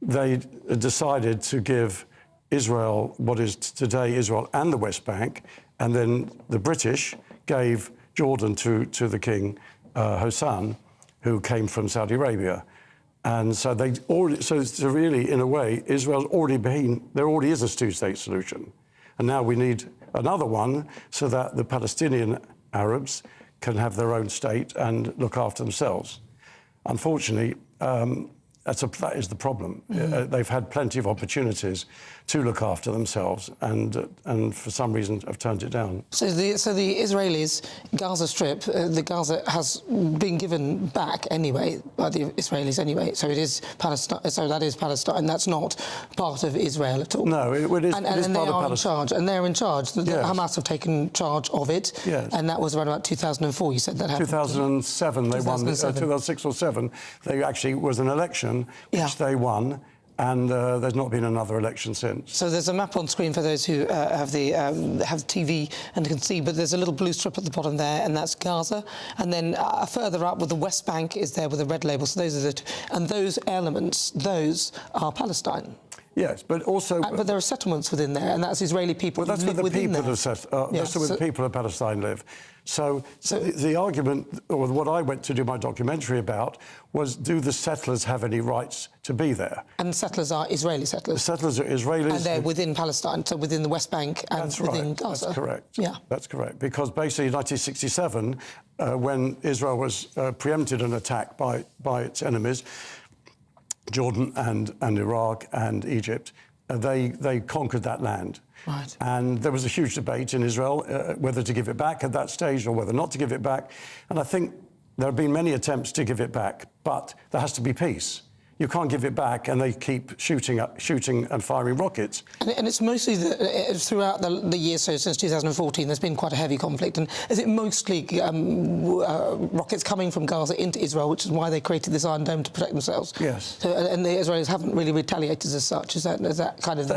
S1: they decided to give Israel, what is today Israel and the West Bank, and then the British gave Jordan to the king, Hossein, who came from Saudi Arabia. And so so really, in a way, Israel's there already is a two-state solution. And now we need another one so that the Palestinian Arabs can have their own state and look after themselves. Unfortunately, that is the problem. They've had plenty of opportunities to look after themselves, and for some reason have turned it down.
S17: So the Israelis, Gaza Strip, the Gaza has been given back anyway by the Israelis anyway. So it is Palestine. So that is Palestine. That's not part of Israel at all.
S1: No, it is.
S17: And
S1: it is
S17: they
S1: part of
S17: are in
S1: Palestine.
S17: charge, and they're in charge.
S1: Yes.
S17: Hamas have taken charge of it.
S1: Yes.
S17: And that was around about 2004. You said that happened.
S1: 2007, they won. 2006 or 7, they actually was an election which they won. And there's not been another election since.
S17: So there's a map on screen for those who have TV and can see, but there's a little blue strip at the bottom there, and that's Gaza. And then further up with the West Bank is there with a red label. So those are and those elements, those are Palestine.
S1: Yes, but also...
S17: but there are settlements within there, and that's Israeli people
S1: Well, that's
S17: who
S1: where
S17: live
S1: the
S17: within
S1: people
S17: there.
S1: have that's where the people of Palestine live. So the argument, or what I went to do my documentary about, was do the settlers have any rights to be there?
S17: And settlers are Israeli settlers.
S1: The settlers are Israelis.
S17: And they're within Palestine, so within the West Bank and within Gaza.
S1: That's correct.
S17: Yeah.
S1: That's correct. Because basically in 1967, when Israel was preempted an attack by its enemies, Jordan and Iraq and Egypt, they conquered that land.
S17: Right.
S1: And there was a huge debate in Israel whether to give it back at that stage or whether not to give it back. And I think there have been many attempts to give it back, but there has to be peace. You can't give it back and they keep shooting and firing rockets.
S17: And it's mostly throughout the years, so since 2014, there's been quite a heavy conflict. And is it mostly rockets coming from Gaza into Israel, which is why they created this Iron Dome to protect themselves?
S1: Yes.
S17: So, and the Israelis haven't really retaliated as such. Is that kind of...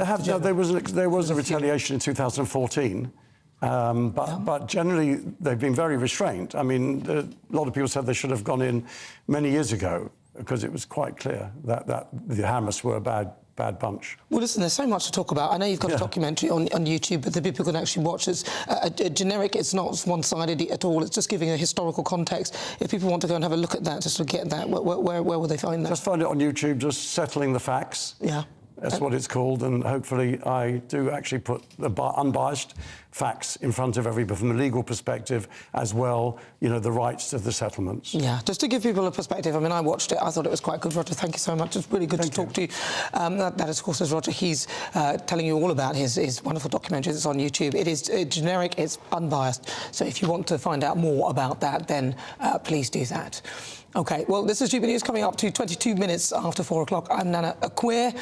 S1: There was a retaliation in 2014. But generally, they've been very restrained. I mean, a lot of people said they should have gone in many years ago, because it was quite clear that the Hamas were a bad bunch.
S17: Well, listen, there's so much to talk about. I know you've got a documentary on YouTube, but the people can actually watch it. It's generic, it's not one-sided at all. It's just giving a historical context. If people want to go and have a look at that, just to get that, where will they find that?
S1: Just find it on YouTube, just Settling the Facts.
S17: Yeah.
S1: That's what it's called, and hopefully I do actually put the unbiased facts in front of everybody from a legal perspective as well, the rights to the settlements.
S17: Yeah, just to give people a perspective, I mean, I watched it, I thought it was quite good. Roger, thank you so much. It's really good to talk to you. That, of course, is Roger. He's telling you all about his wonderful documentary that's on YouTube. It is generic, it's unbiased, so if you want to find out more about that, then please do that. OK, well, this is GBNews coming up to 22 minutes after 4 o'clock. I'm Nana Akua.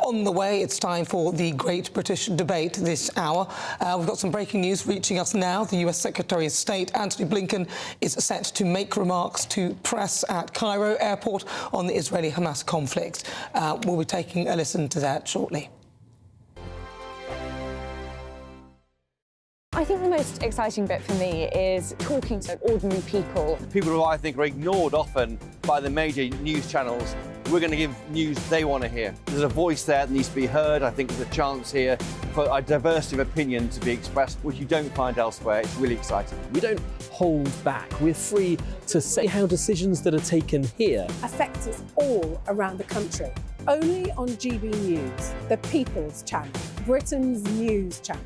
S17: On the way, it's time for the Great British Debate this hour. We've got some breaking news reaching us now. The US Secretary of State, Antony Blinken, is set to make remarks to press at Cairo airport on the Israeli-Hamas conflict. We'll be taking a listen to that shortly.
S14: I think the most exciting bit for me is talking to ordinary people.
S16: People who I think are ignored often by the major news channels. We're going to give news they want to hear. There's a voice there that needs to be heard. I think there's a chance here for a diversity of opinion to be expressed, which you don't find elsewhere. It's really exciting.
S18: We don't hold back. We're free to say how decisions that are taken here
S10: affect us all around the country. Only on GB News, the People's Channel, Britain's news channel.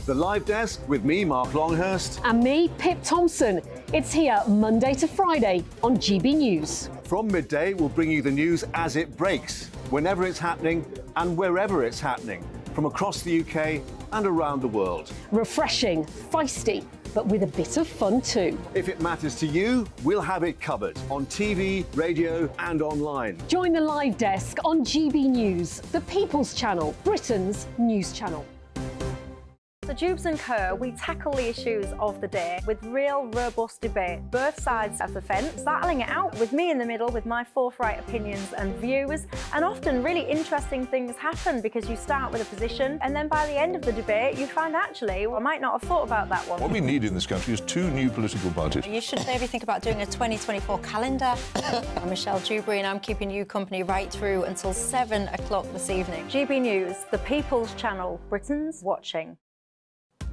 S22: The Live Desk with me, Mark Longhurst.
S23: And me, Pip Thompson. It's here Monday to Friday on GB News.
S22: From midday, we'll bring you the news as it breaks, whenever it's happening and wherever it's happening, from across the UK and around the world.
S23: Refreshing, feisty, but with a bit of fun too.
S22: If it matters to you, we'll have it covered on TV, radio and online.
S23: Join the Live Desk on GB News, the People's Channel, Britain's news channel.
S4: The Jubes and Kerr, we tackle the issues of the day with real, robust debate. Both sides of the fence, battling it out with me in the middle with my forthright opinions and views. And often really interesting things happen because you start with a position and then by the end of the debate you find actually, well, I might not have thought about that one.
S6: What we need in this country is 2 new political parties.
S12: You should maybe think about doing a 2024 calendar. I'm Michelle Dewberry and I'm keeping you company right through until 7 o'clock this evening.
S4: GB News, the People's Channel, Britain's watching.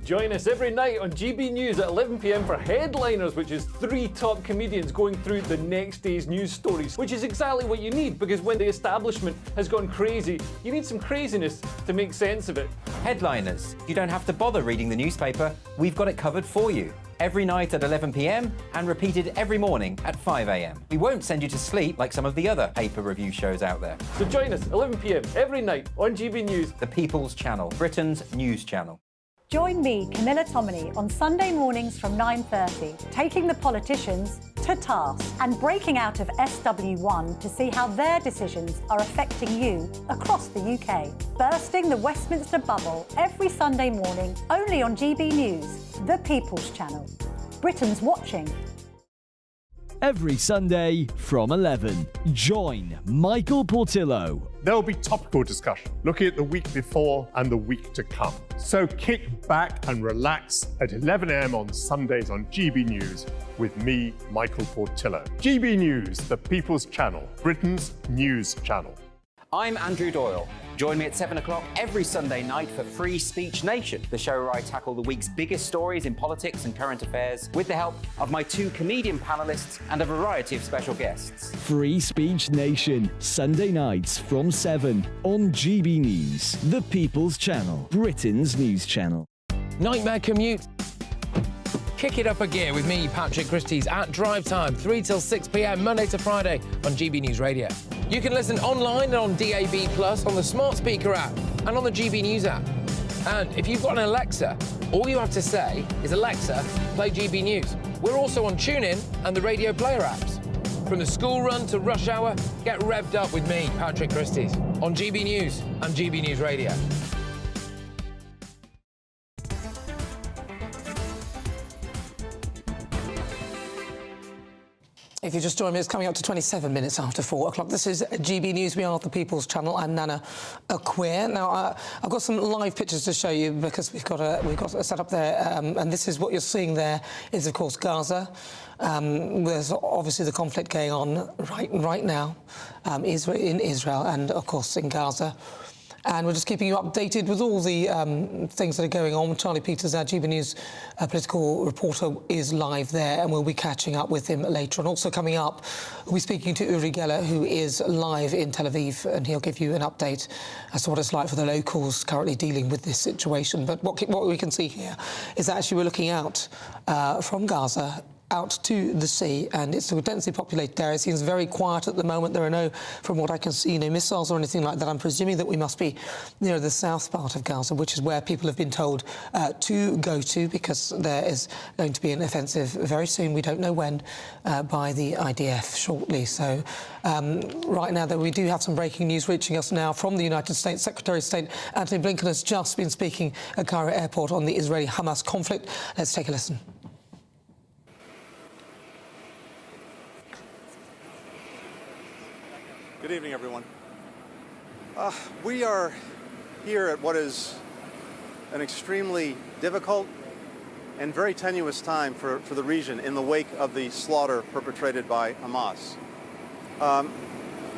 S2: Join us every night on GB News at 11 p.m. for Headliners, which is 3 top comedians going through the next day's news stories, which is exactly what you need, because when the establishment has gone crazy, you need some craziness to make sense of it.
S19: Headliners. You don't have to bother reading the newspaper. We've got it covered for you. Every night at 11 p.m. and repeated every morning at 5 a.m. We won't send you to sleep like some of the other paper review shows out there.
S2: So join us 11 p.m. every night on GB News.
S19: The People's Channel, Britain's news channel.
S24: Join me, Camilla Tominey, on Sunday mornings from 9:30, taking the politicians to task and breaking out of SW1 to see how their decisions are affecting you across the UK. Bursting the Westminster bubble every Sunday morning, only on GB News, the People's Channel. Britain's watching.
S15: Every Sunday from 11, join Michael Portillo.
S25: There'll be topical discussion, looking at the week before and the week to come. So kick back and relax at 11 a.m. on Sundays on GB News with me, Michael Portillo. GB News, the People's Channel, Britain's news channel.
S19: I'm Andrew Doyle. Join me at 7 o'clock every Sunday night for Free Speech Nation, the show where I tackle the week's biggest stories in politics and current affairs with the help of my 2 comedian panellists and a variety of special guests.
S15: Free Speech Nation, Sunday nights from 7 on GB News, the People's Channel, Britain's news channel.
S26: Nightmare commute. Kick it up a gear with me, Patrick Christies, at drive time, 3 till 6 p.m, Monday to Friday on GB News Radio. You can listen online and on DAB+, on the smart speaker app, and on the GB News app. And if you've got an Alexa, all you have to say is, Alexa, play GB News. We're also on TuneIn and the Radio Player apps. From the school run to rush hour, get revved up with me, Patrick Christies, on GB News and GB News Radio.
S17: If you just join me, it's coming up to 27 minutes after 4 o'clock. This is GB News. We are the People's Channel. I'm Nana Akua. Now, I've got some live pictures to show you because we've got a setup there, and this is what you're seeing there is, of course, Gaza. There's obviously the conflict going on right now in Israel and, of course, in Gaza. And we're just keeping you updated with all the things that are going on. Charlie Peters, our GB News political reporter, is live there, and we'll be catching up with him later. And also coming up, we'll be speaking to Uri Geller, who is live in Tel Aviv, and he'll give you an update as to what it's like for the locals currently dealing with this situation. But what we can see here is that actually we're looking out from Gaza out to the sea, and it's a densely populated area. It seems very quiet at the moment. There are no, from what I can see, no missiles or anything like that. I'm presuming that we must be near the south part of Gaza, which is where people have been told to go to, because there is going to be an offensive very soon. We don't know when, by the IDF shortly. So right now, though, we do have some breaking news reaching us now from the United States. Secretary of State Antony Blinken has just been speaking at Cairo Airport on the Israeli-Hamas conflict. Let's take a listen.
S28: Good evening, everyone. We are here at what is an extremely difficult and very tenuous time for the region in the wake of the slaughter perpetrated by Hamas.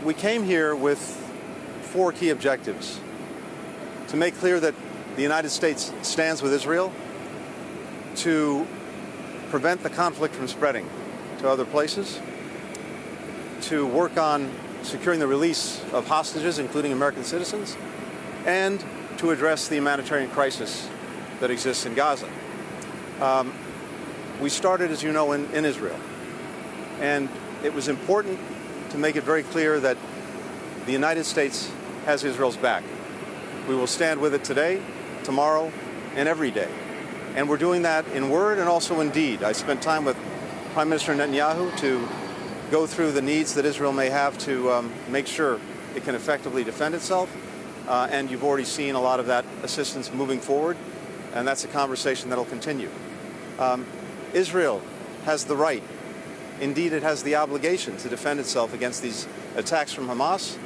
S28: We came here with 4 key objectives: to make clear that the United States stands with Israel, to prevent the conflict from spreading to other places, to work on securing the release of hostages, including American citizens, and to address the humanitarian crisis that exists in Gaza. We started, as you know, in Israel, and it was important to make it very clear that the United States has Israel's back. We will stand with it today, tomorrow, and every day. And we're doing that in word and also in deed. I spent time with Prime Minister Netanyahu to go through the needs that Israel may have to make sure it can effectively defend itself. And you've already seen a lot of that assistance moving forward. and that's a conversation that'll continue. Israel has the right, indeed it has the obligation, to defend itself against these attacks from Hamas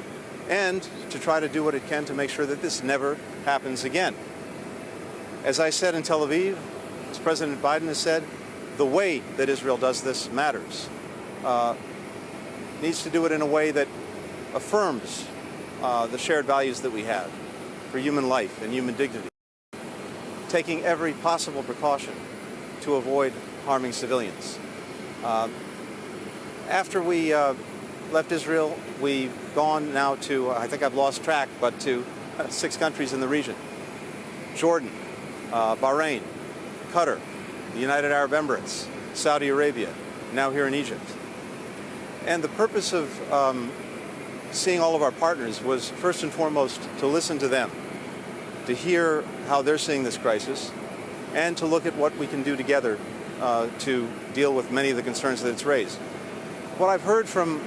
S28: and to try to do what it can to make sure that this never happens again. As I said in Tel Aviv, as President Biden has said, the way that Israel does this matters. Needs to do it in a way that affirms the shared values that we have for human life and human dignity, taking every possible precaution to avoid harming civilians. After we left Israel, we've gone now to, I think I've lost track, but to 6 countries in the region: Jordan, Bahrain, Qatar, the United Arab Emirates, Saudi Arabia, now here in Egypt. And the purpose of seeing all of our partners was first and foremost to listen to them, to hear how they're seeing this crisis, and to look at what we can do together to deal with many of the concerns that it's raised. What I've heard from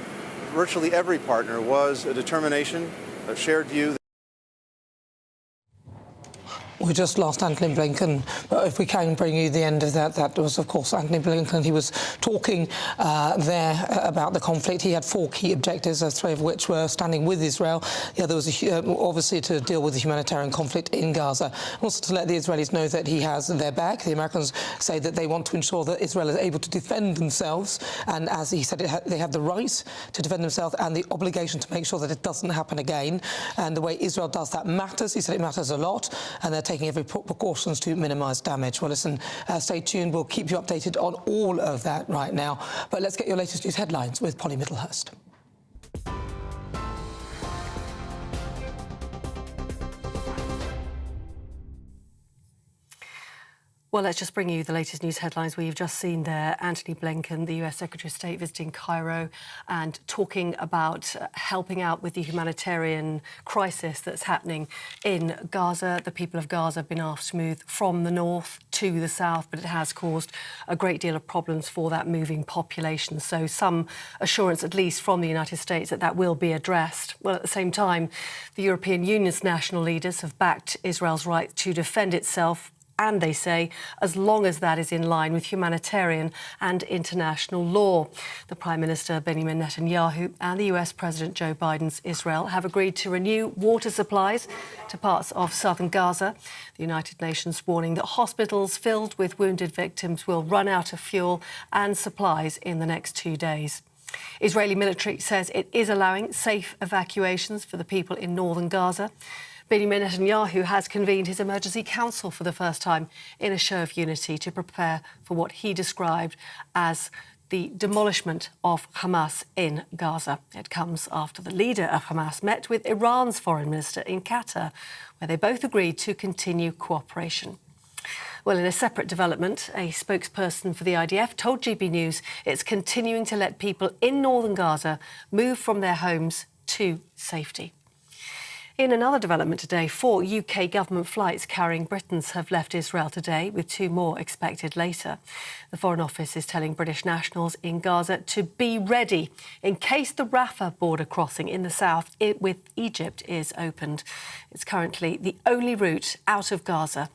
S28: virtually every partner was a determination, a shared view.
S17: We just lost Antony Blinken, but if we can bring you the end of that, that was, of course, Antony Blinken. He was talking there about the conflict. He had 4 key objectives, 3 of which were standing with Israel. The other was obviously to deal with the humanitarian conflict in Gaza. Also to let the Israelis know that he has their back. The Americans say that they want to ensure that Israel is able to defend themselves, and as he said, they have the right to defend themselves and the obligation to make sure that it doesn't happen again. And the way Israel does that matters. He said it matters a lot, and they're taking every precautions to minimise damage. Well, listen, stay tuned. We'll keep you updated on all of that right now. But let's get your latest news headlines with Polly Middlehurst.
S3: Well, let's just bring you the latest news headlines. We've just seen there Antony Blinken, the US Secretary of State, visiting Cairo and talking about helping out with the humanitarian crisis that's happening in Gaza. The people of Gaza have been asked to move from the north to the south, but it has caused a great deal of problems for that moving population. So some assurance, at least from the United States, that that will be addressed. Well, at the same time, the European Union's national leaders have backed Israel's right to defend itself, and they say as long as that is in line with humanitarian and international law. The Prime Minister Benjamin Netanyahu and the US President Joe Biden's Israel have agreed to renew water supplies to parts of southern Gaza. The United Nations warning that hospitals filled with wounded victims will run out of fuel and supplies in the next 2 days. Israeli military says it is allowing safe evacuations for the people in northern Gaza. Benjamin Netanyahu has convened his emergency council for the first time in a show of unity to prepare for what he described as the demolishment of Hamas in Gaza. It comes after the leader of Hamas met with Iran's foreign minister in Qatar, where they both agreed to continue cooperation. Well, in a separate development, a spokesperson for the IDF told GB News it's continuing to let people in northern Gaza move from their homes to safety. In another development today, 4 UK government flights carrying Britons have left Israel today, with 2 more expected later. The Foreign Office is telling British nationals in Gaza to be ready in case the Rafah border crossing in the south with Egypt is opened. It's currently the only route out of Gaza.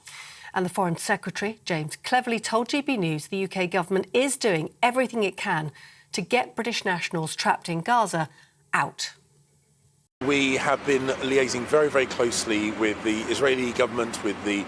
S3: And the Foreign Secretary, James Cleverly, told GB News the UK government is doing everything it can to get British nationals trapped in Gaza out.
S5: We have been liaising very, very closely with the Israeli government, with the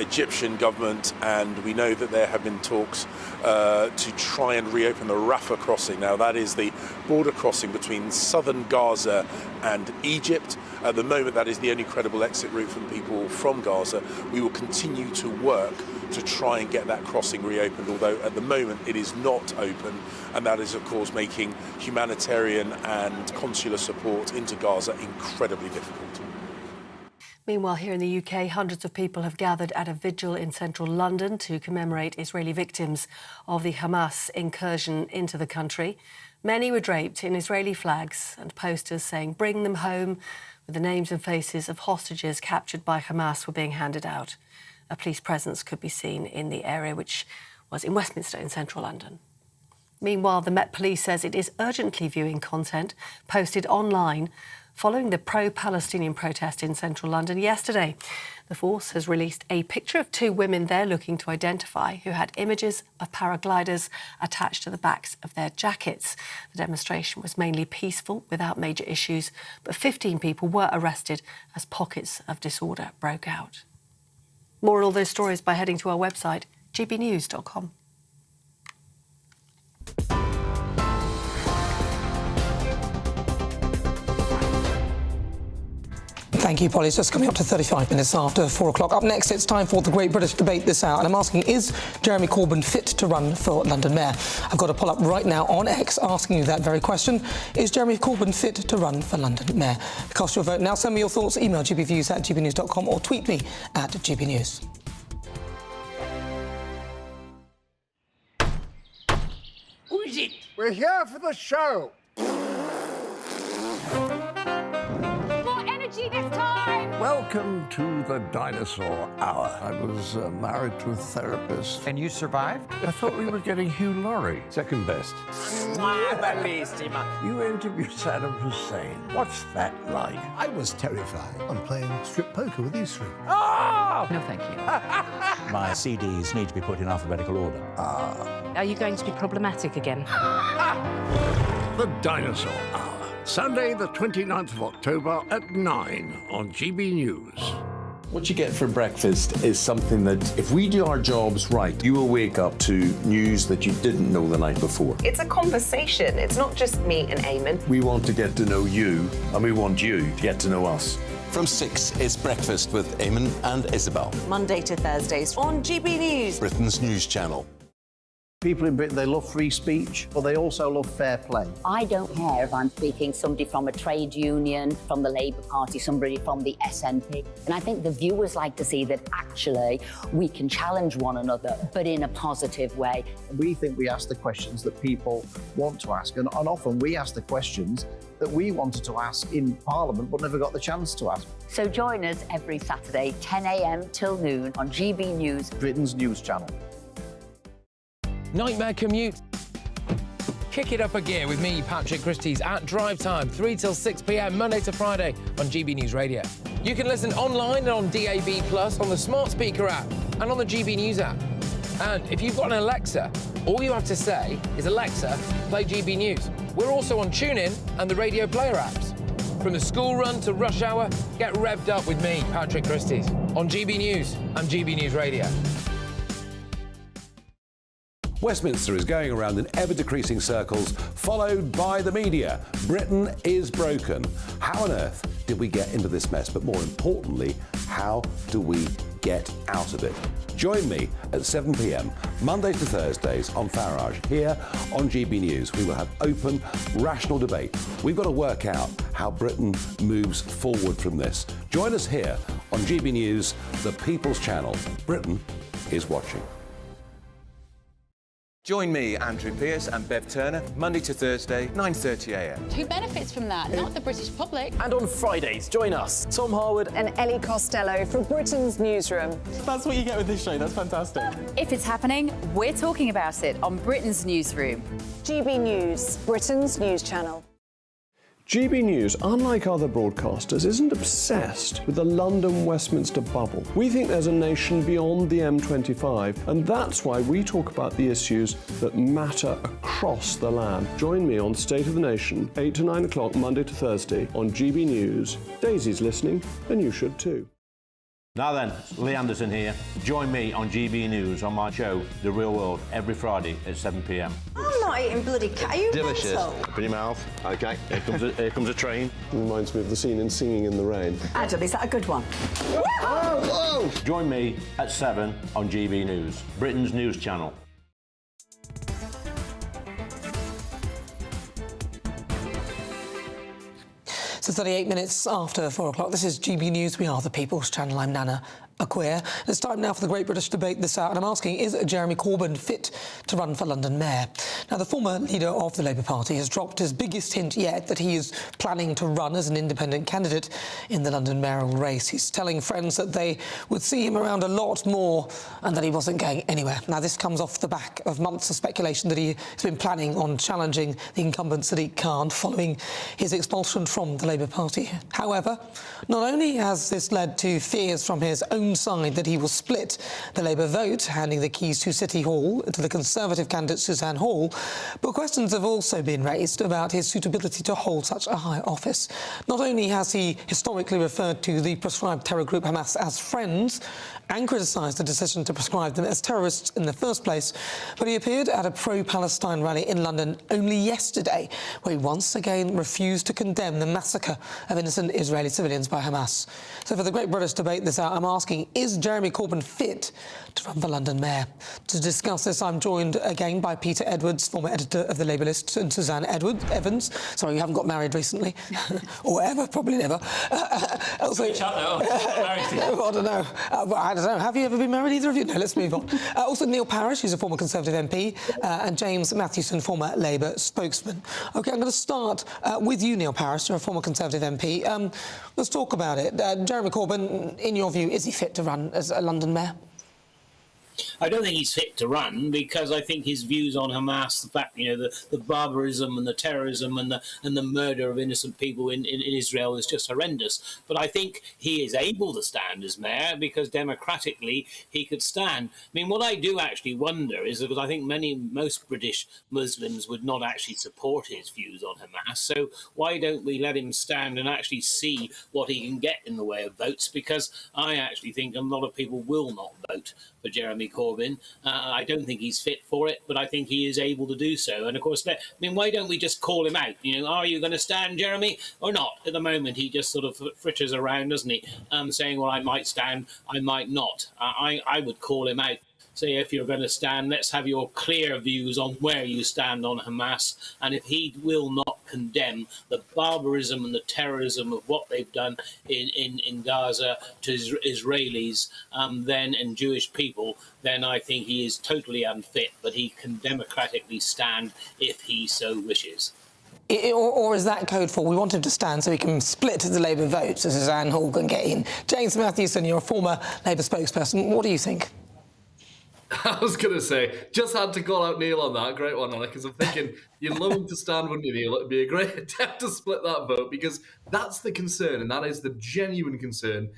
S5: Egyptian government, and we know that there have been talks to try and reopen the Rafah crossing. Now, that is the border crossing between southern Gaza and Egypt. At the moment, that is the only credible exit route from people from Gaza. We will continue to work to try and get that crossing reopened, although at the moment it is not open, and that is, of course, making humanitarian and consular support into Gaza incredibly difficult.
S3: Meanwhile, here in the UK, hundreds of people have gathered at a vigil in central London to commemorate Israeli victims of the Hamas incursion into the country. Many were draped in Israeli flags and posters saying, "Bring them home," with the names and faces of hostages captured by Hamas were being handed out. A police presence could be seen in the area, which was in Westminster in central London. Meanwhile, the Met Police says it is urgently viewing content posted online following the pro-Palestinian protest in central London yesterday. The force has released a picture of two women they're looking to identify who had images of paragliders attached to the backs of their jackets. The demonstration was mainly peaceful, without major issues, but 15 people were arrested as pockets of disorder broke out. More on all those stories by heading to our website, gbnews.com.
S17: Thank you, Polly. It's just coming up to 35 minutes after 4 o'clock. Up next, it's time for the Great British Debate this hour. And I'm asking, is Jeremy Corbyn fit to run for London Mayor? I've got a poll up right now on X asking you that very question. Is Jeremy Corbyn fit to run for London Mayor? Cast your vote now. Send me your thoughts. Email gbviews@gbnews.com or tweet me at gbnews.
S7: Who is it? We're here for the show.
S24: This time!
S7: Welcome to the Dinosaur Hour. I was married to a therapist.
S19: And you survived?
S7: I thought we were getting Hugh Laurie. Second best. You interviewed Saddam Hussein. What's that like?
S8: I was terrified. I'm playing strip poker with these three.
S19: Oh!
S9: No, thank you. My CDs need to be put in alphabetical order.
S24: Are you going to be problematic again?
S7: The Dinosaur Hour. Sunday, the 29th of October at 9 on GB News.
S11: What you get for breakfast is something that, if we do our jobs right, you will wake up to news that you didn't know the night before.
S13: It's a conversation. It's not just me and Eamon.
S11: We want to get to know you, and we want you to get to know us.
S20: From 6, it's Breakfast with Eamon and Isabel.
S13: Monday to Thursdays on GB News.
S20: Britain's news channel.
S21: People in Britain, they love free speech, but they also love fair play.
S27: I don't care if I'm speaking somebody from a trade union, from the Labour Party, somebody from the SNP. And I think the viewers like to see that actually we can challenge one another, but in a positive way.
S21: We think we ask the questions that people want to ask, and often we ask the questions that we wanted to ask in Parliament but never got the chance to ask.
S27: So join us every Saturday, 10 a.m. till noon on GB News,
S21: Britain's news channel.
S26: Nightmare commute. Kick it up a gear with me, Patrick Christies, at drive time, 3 till 6 p.m, Monday to Friday on GB News Radio. You can listen online and on DAB+, on the smart speaker app, and on the GB News app. And if you've got an Alexa, all you have to say is, Alexa, play GB News. We're also on TuneIn and the Radio Player apps. From the school run to rush hour, get revved up with me, Patrick Christies, on GB News and GB News Radio.
S29: Westminster is going around in ever-decreasing circles, followed by the media. Britain is broken. How on earth did we get into this mess? But more importantly, how do we get out of it? Join me at 7 p.m, Mondays to Thursdays on Farage, here on GB News. We will have open, rational debate. We've got to work out how Britain moves forward from this. Join us here on GB News, the People's Channel. Britain is watching.
S16: Join me, Andrew Pearce and Bev Turner, Monday to Thursday, 9:30 a.m.
S24: Who benefits from that? Not the British public.
S18: And on Fridays, join us, Tom Harwood
S14: And Ellie Costello from Britain's Newsroom.
S18: That's what you get with this show. That's fantastic.
S24: If it's happening, we're talking about it on Britain's Newsroom.
S14: GB News, Britain's news channel.
S30: GB News, unlike other broadcasters, isn't obsessed with the London-Westminster bubble. We think there's a nation beyond the M25, and that's why we talk about the issues that matter across the land. Join me on State of the Nation, 8 to 9 o'clock, Monday to Thursday, on GB News. Daisy's listening, and you should too.
S21: Now then, Lee Anderson here. Join me on GB News on my show, The Real World, every Friday at 7 p.m.
S20: I'm not eating bloody cat. Are you
S21: Delicious.
S20: mental?
S21: Open your mouth. OK, here comes a train.
S30: Reminds me of the scene in Singing in the Rain.
S20: Adam, is that a good one?
S21: Whoa! Join me at 7 on GB News, Britain's news channel.
S17: So 38 minutes after 4 o'clock, this is GB News. We are the People's Channel. I'm Nana Akua. It's time now for the Great British Debate this hour, and I'm asking, is Jeremy Corbyn fit to run for London Mayor? Now, the former leader of the Labour Party has dropped his biggest hint yet that he is planning to run as an independent candidate in the London mayoral race. He's telling friends that they would see him around a lot more and that he wasn't going anywhere. Now, this comes off the back of months of speculation that he's been planning on challenging the incumbent Sadiq Khan following his expulsion from the Labour Party. However, not only has this led to fears from his own side that he will split the Labour vote, handing the keys to City Hall to the Conservative candidate Suzanne Hall, but questions have also been raised about his suitability to hold such a high office. Not only has he historically referred to the proscribed terror group Hamas as friends and criticised the decision to prescribe them as terrorists in the first place, but he appeared at a pro-Palestine rally in London only yesterday, where he once again refused to condemn the massacre of innocent Israeli civilians by Hamas. So for the Great British Debate this hour, I'm asking, is Jeremy Corbyn fit to run for London Mayor? To discuss this, I'm joined again by Peter Edwards, former editor of the Labour List, and Suzanne Evans. Sorry, you haven't got married recently. Or ever, probably never. Also, I don't know. I don't know. Have you ever been married, either of you? No, let's move on. Also, Neil Parish, who's a former Conservative MP, and James Mathewson, former Labour spokesman. OK, I'm going to start with you, Neil Parish. You're a former Conservative MP. Let's talk about it. Jeremy Corbyn, in your view, is he fit to run as a London mayor?
S1: I don't think he's fit to run, because I think his views on Hamas, the fact, the barbarism and the terrorism and the murder of innocent people in Israel is just horrendous. But I think he is able to stand as mayor because democratically he could stand. I mean, what I do actually wonder is, because I think most British Muslims would not actually support his views on Hamas, so why don't we let him stand and actually see what he can get in the way of votes? Because I actually think a lot of people will not vote for Jeremy Corbyn. I don't think he's fit for it, but I think he is able to do so. And of course, why don't we just call him out? Are you going to stand, Jeremy, or not? At the moment, he just sort of fritters around, doesn't he? Saying, well, I might stand, I might not. I would call him out. Say, if you're going to stand, let's have your clear views on where you stand on Hamas. And if he will not condemn the barbarism and the terrorism of what they've done in Gaza to Israelis and Jewish people, then I think he is totally unfit. But he can democratically stand if he so wishes.
S17: Or is that code for we want him to stand so he can split the Labour vote so Suzanne Hall can get in? James Mathewson, you're a former Labour spokesperson. What do you think?
S2: I was going to say, just had to call out Neil on that. Great one, Anna, because I'm thinking you'd love him to stand, wouldn't you, Neil? It'd be a great attempt to split that vote, because that's the concern, and that is the genuine concern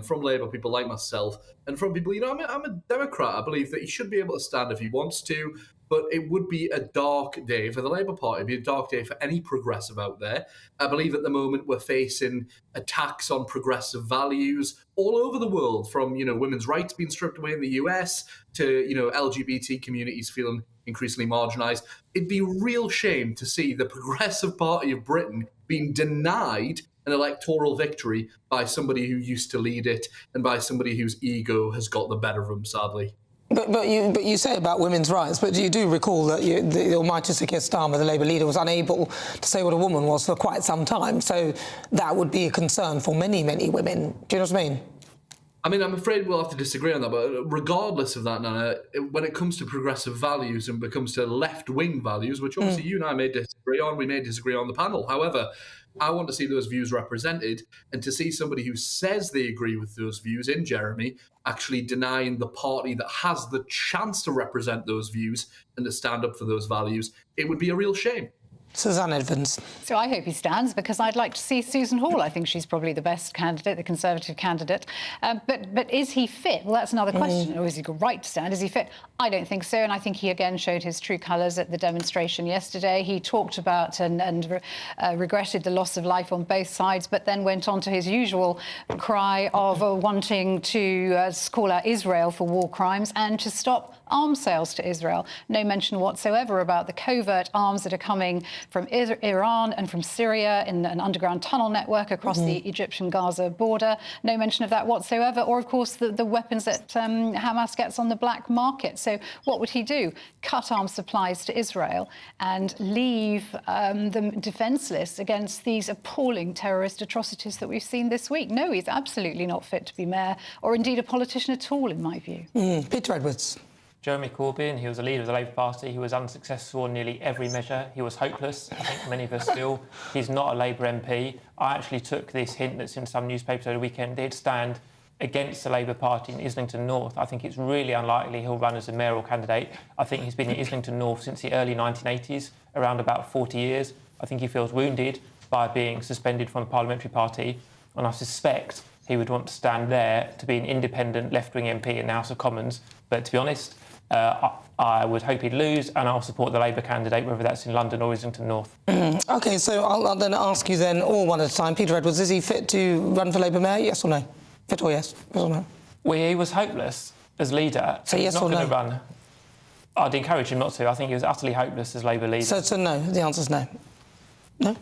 S2: from Labour people like myself and from people, I'm a Democrat. I believe that he should be able to stand if he wants to, but it would be a dark day for the Labour Party. It'd be a dark day for any progressive out there. I believe at the moment we're facing attacks on progressive values all over the world, from, women's rights being stripped away in the US to, LGBT communities feeling increasingly marginalised. It'd be a real shame to see the Progressive Party of Britain being denied an electoral victory by somebody who used to lead it and by somebody whose ego has got the better of him, sadly.
S17: But you say about women's rights, but you do recall that the almighty Sir Keir Starmer, the Labour leader, was unable to say what a woman was for quite some time. So that would be a concern for many, many women. Do you know what I mean?
S2: I mean, I'm afraid we'll have to disagree on that, but regardless of that, Nana, when it comes to progressive values and when it comes to left-wing values, which obviously you and I may disagree on, we may disagree on the panel. However, I want to see those views represented, and to see somebody who says they agree with those views in Jeremy actually denying the party that has the chance to represent those views and to stand up for those values, it would be a real shame.
S17: Suzanne Evans.
S4: So I hope he stands, because I'd like to see Susan Hall. I think she's probably the best candidate, the Conservative candidate. But is he fit? Well, that's another question. Or is he got right to stand? Is he fit? I don't think so. And I think he again showed his true colours at the demonstration yesterday. He talked about and regretted the loss of life on both sides, but then went on to his usual cry of wanting to call out Israel for war crimes and to stop arms sales to Israel. No mention whatsoever about the covert arms that are coming from Iran and from Syria in an underground tunnel network across the Egyptian-Gaza border. No mention of that whatsoever. Or, of course, the weapons that Hamas gets on the black market. So what would he do? Cut arms supplies to Israel and leave them defenceless against these appalling terrorist atrocities that we've seen this week? No, he's absolutely not fit to be mayor or indeed a politician at all, in my view.
S17: Peter Edwards.
S3: Jeremy Corbyn, he was a leader of the Labour Party. He was unsuccessful on nearly every measure. He was hopeless. I think many of us still. He's not a Labour MP. I actually took this hint that's in some newspapers over the weekend. He'd stand against the Labour Party in Islington North. I think it's really unlikely he'll run as a mayoral candidate. I think he's been in Islington North since the early 1980s, around about 40 years. I think he feels wounded by being suspended from the parliamentary party, and I suspect he would want to stand there to be an independent left-wing MP in the House of Commons. But to be honest, I would hope he'd lose, and I'll support the Labour candidate, whether that's in London or Islington North.
S17: OK, so I'll then ask you then all one at a time. Peter Edwards, is he fit to run for Labour mayor, yes or no? Fit or yes? Yes or no?
S3: Well, he was hopeless as leader.
S17: So yes
S3: or no? He's not going to run. I'd encourage him not to. I think he was utterly hopeless as Labour leader.
S17: So no, the answer's no. No?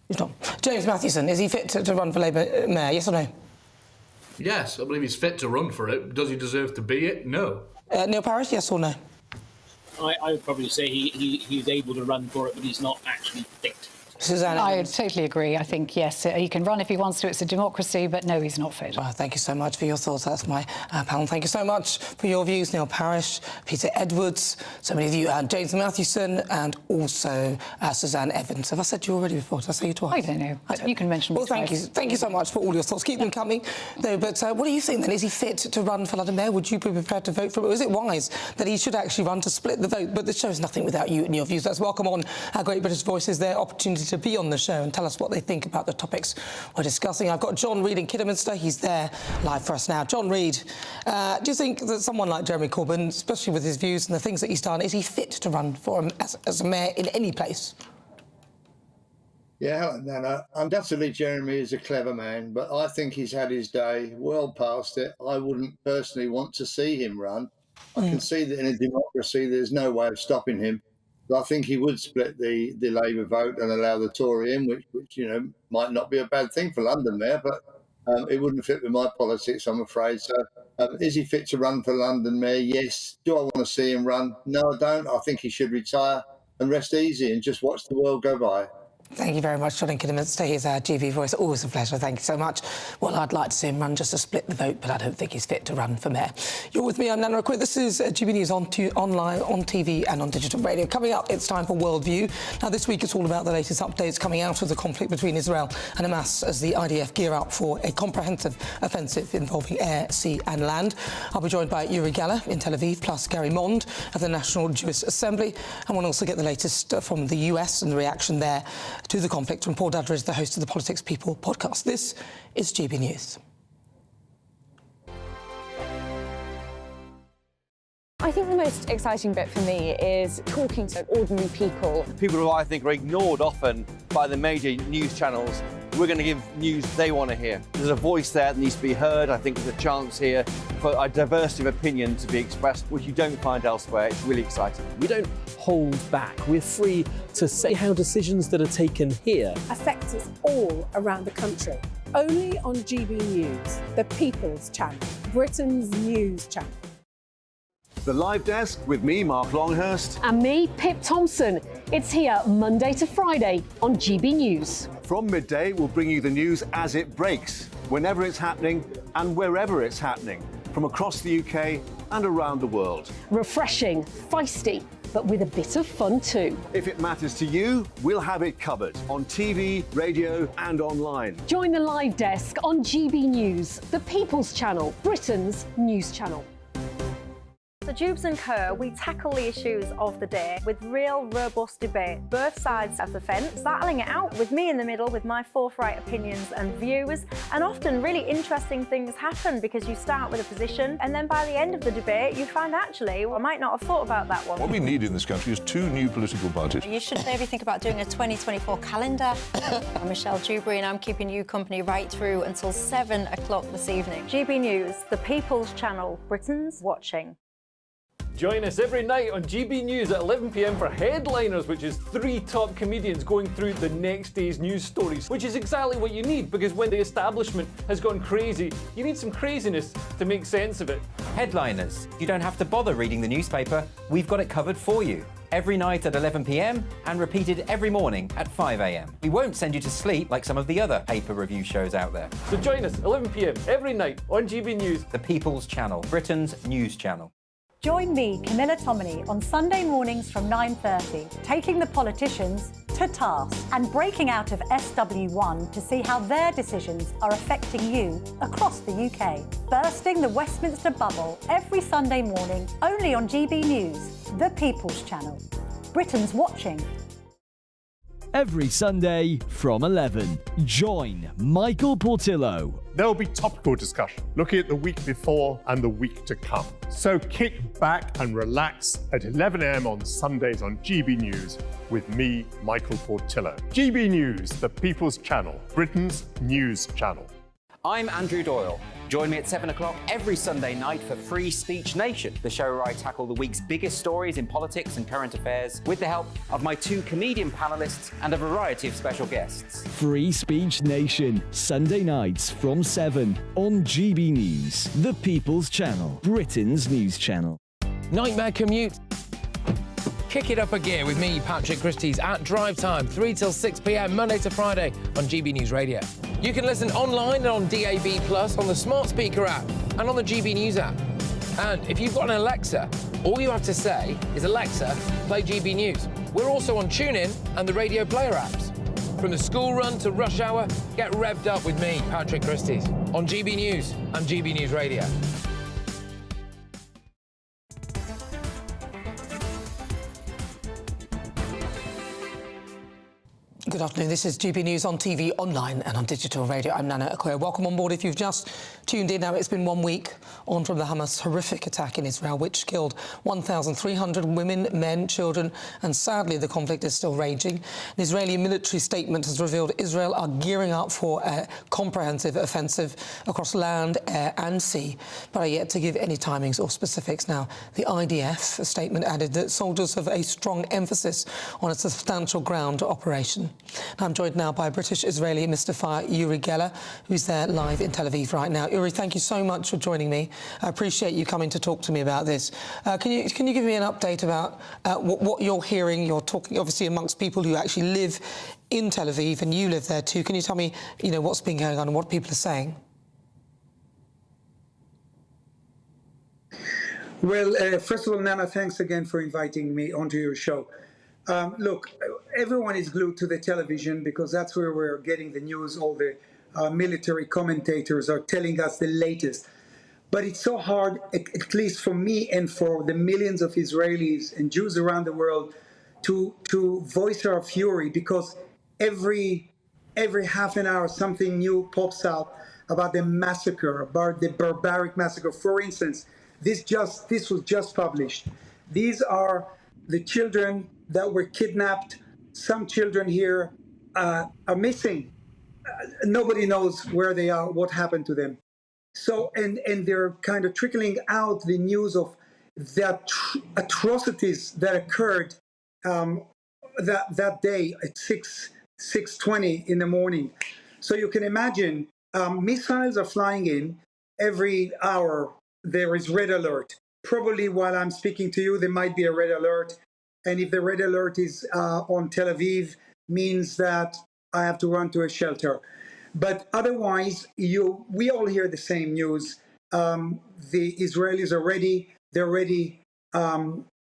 S17: He's not. James Mathewson, is he fit to run for Labour mayor, yes or no?
S2: Yes, I believe he's fit to run for it. Does he deserve to be it? No.
S17: Neil Parish, yes or no?
S1: I would probably say he's able to run for it, but he's not actually fit.
S17: Suzanne
S4: I totally agree. I think, yes, he can run if he wants to. It's a democracy, but no, he's not fit.
S17: Well, thank you so much for your thoughts. That's my panel. Thank you so much for your views, Neil Parish, Peter Edwards, so many of you, James Mathewson, and also Suzanne Evans. Have I said you already before? Did I say you twice?
S4: I don't know. You can mention me
S17: Well, thank you. Thank you so much for all your thoughts. Keep them coming. No, but what do you think, then? Is he fit to run for London Mayor? Would you be prepared to vote for him? Or is it wise that he should actually run to split the vote? But the show's nothing without you and your views. Let's welcome on our Great British Voices, their opportunity to be on the show and tell us what they think about the topics we're discussing. I've got John Reid in Kidderminster. He's there live for us now. John Reid, do you think that someone like Jeremy Corbyn, especially with his views and the things that he's done, is he fit to run for him as a mayor in any place?
S5: Yeah, Nana. Undoubtedly, Jeremy is a clever man, but I think he's had his day, well past it. I wouldn't personally want to see him run. I can see that in a democracy, there's no way of stopping him. But I think he would split the Labour vote and allow the Tory in, which might not be a bad thing for London Mayor, but it wouldn't fit with my politics, I'm afraid. So is he fit to run for London Mayor? Yes. Do I want to see him run? No, I don't. I think he should retire and rest easy and just watch the world go by.
S17: Thank you very much, John in Kidderminster. He's our GB voice. Always a pleasure. Thank you so much. Well, I'd like to see him run just to split the vote, but I don't think he's fit to run for mayor. You're with me. I'm Nana Akua. This is GB News online, on TV and on digital radio. Coming up, it's time for Worldview. Now, this week it's all about the latest updates coming out of the conflict between Israel and Hamas as the IDF gear up for a comprehensive offensive involving air, sea and land. I'll be joined by Uri Geller in Tel Aviv, plus Gary Mond of the National Jewish Assembly. And we'll also get the latest from the US and the reaction there to the conflict. And Paul Dudler is the host of the Politics People podcast. This is GB News.
S14: I think the most exciting bit for me is talking to ordinary people.
S16: People who I think are ignored often by the major news channels. We're going to give news they want to hear. There's a voice there that needs to be heard. I think there's a chance here for a diversity of opinion to be expressed, which you don't find elsewhere. It's really exciting.
S18: We don't hold back. We're free to say how decisions that are taken here
S6: affect us all around the country. Only on GB News, the People's Channel, Britain's news channel.
S10: The Live Desk with me, Mark Longhurst.
S12: And me, Pip Thompson. It's here Monday to Friday on GB News.
S10: From midday, we'll bring you the news as it breaks, whenever it's happening and wherever it's happening, from across the UK and around the world.
S12: Refreshing, feisty, but with a bit of fun too.
S10: If it matters to you, we'll have it covered on TV, radio and online.
S12: Join the Live Desk on GB News, the People's Channel, Britain's news channel.
S15: So Jubes and Kerr, we tackle the issues of the day with real robust debate, both sides of the fence, battling it out with me in the middle with my forthright opinions and views. And often really interesting things happen because you start with a position and then by the end of the debate you find actually, well, I might not have thought about that one.
S22: What we need in this country is two new political parties.
S23: You should maybe think about doing a 2024 calendar. I'm Michelle Dewberry and I'm keeping you company right through until 7 o'clock this evening.
S15: GB News, the People's Channel, Britain's watching.
S7: Join us every night on GB News at 11 p.m. for Headliners, which is 3 top comedians going through the next day's news stories, which is exactly what you need, because when the establishment has gone crazy, you need some craziness to make sense of it.
S8: Headliners. You don't have to bother reading the newspaper. We've got it covered for you. Every night at 11 p.m. and repeated every morning at 5 a.m. We won't send you to sleep like some of the other paper review shows out there.
S7: So join us 11 p.m. every night on GB News.
S8: The People's Channel, Britain's news channel.
S24: Join me, Camilla Tominey, on Sunday mornings from 9:30, taking the politicians to task and breaking out of SW1 to see how their decisions are affecting you across the UK. Bursting the Westminster bubble every Sunday morning, only on GB News, the People's Channel. Britain's watching.
S9: Every Sunday from 11, join Michael Portillo.
S11: There will be topical discussion, looking at the week before and the week to come. So kick back and relax at 11 a.m. on Sundays on GB News with me, Michael Portillo. GB News, the People's Channel, Britain's news channel.
S8: I'm Andrew Doyle. Join me at 7 o'clock every Sunday night for Free Speech Nation, the show where I tackle the week's biggest stories in politics and current affairs with the help of my 2 comedian panellists and a variety of special guests.
S9: Free Speech Nation, Sunday nights from 7 on GB News, the People's Channel, Britain's news channel.
S13: Nightmare commute? Kick it up a gear with me, Patrick Christies, at drive time, 3 till 6 p.m, Monday to Friday on GB News Radio. You can listen online and on DAB+, on the smart speaker app, and on the GB News app. And if you've got an Alexa, all you have to say is, Alexa, play GB News. We're also on TuneIn and the Radio Player apps. From the school run to rush hour, get revved up with me, Patrick Christies, on GB News and GB News Radio.
S17: Good afternoon. This is GB News on TV, online and on digital radio. I'm Nana Akua. Welcome on board if you've just tuned in. Now, it's been 1 week on from the Hamas horrific attack in Israel, which killed 1,300 women, men, children, and sadly, the conflict is still raging. An Israeli military statement has revealed Israel are gearing up for a comprehensive offensive across land, air and sea, but are yet to give any timings or specifics. Now, the IDF statement added that soldiers have a strong emphasis on a substantial ground operation. I'm joined now by British-Israeli Mr. Uri Geller, who's there live in Tel Aviv right now. Uri, thank you so much for joining me. I appreciate you coming to talk to me about this. Can you give me an update about what you're hearing? You're talking, obviously, amongst people who actually live in Tel Aviv, and you live there too. Can you tell me, what's been going on and what people are saying?
S19: Well, first of all, Nana, thanks again for inviting me onto your show. Look, everyone is glued to the television because that's where we're getting the news. All the military commentators are telling us the latest. But it's so hard, at least for me and for the millions of Israelis and Jews around the world, to voice our fury, because every half an hour something new pops out about the massacre, about the barbaric massacre. For instance, this was just published. These are the children that were kidnapped. Some children here are missing. Nobody knows where they are, what happened to them. So, and they're kind of trickling out the news of the atrocities that occurred that day at 6:20 in the morning. So you can imagine, missiles are flying in every hour. There is red alert. Probably while I'm speaking to you, there might be a red alert. And if the red alert is on Tel Aviv, means that I have to run to a shelter. But otherwise, we all hear the same news. The Israelis are ready. They're ready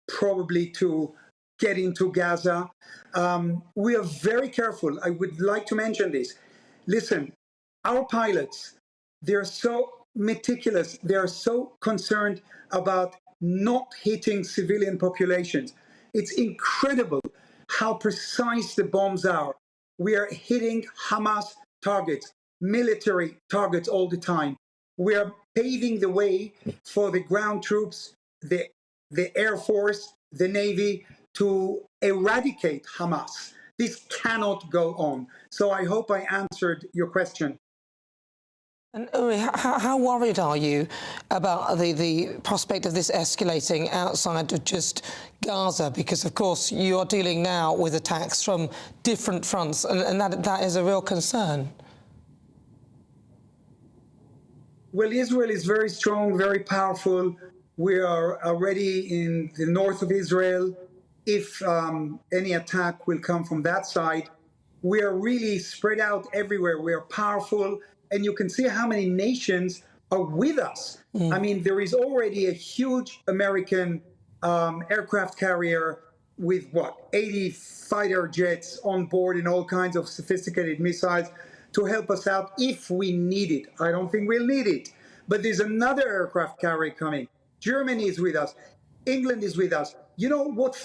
S19: probably to get into Gaza. We are very careful. I would like to mention this. Listen, our pilots, they're so meticulous. They're so concerned about not hitting civilian populations. It's incredible how precise the bombs are. We are hitting Hamas targets, military targets all the time. We are paving the way for the ground troops, the Air Force, the Navy to eradicate Hamas. This cannot go on. So I hope I answered your question.
S17: And Uri, how worried are you about the prospect of this escalating outside of just Gaza? Because, of course, you are dealing now with attacks from different fronts, and that is a real concern.
S19: Well, Israel is very strong, very powerful. We are already in the north of Israel. If any attack will come from that side, we are really spread out everywhere. We are powerful. And you can see how many nations are with us. I mean, there is already a huge American aircraft carrier with, 80 fighter jets on board and all kinds of sophisticated missiles to help us out if we need it. I don't think we'll need it. But there's another aircraft carrier coming. Germany is with us. England is with us. You know what?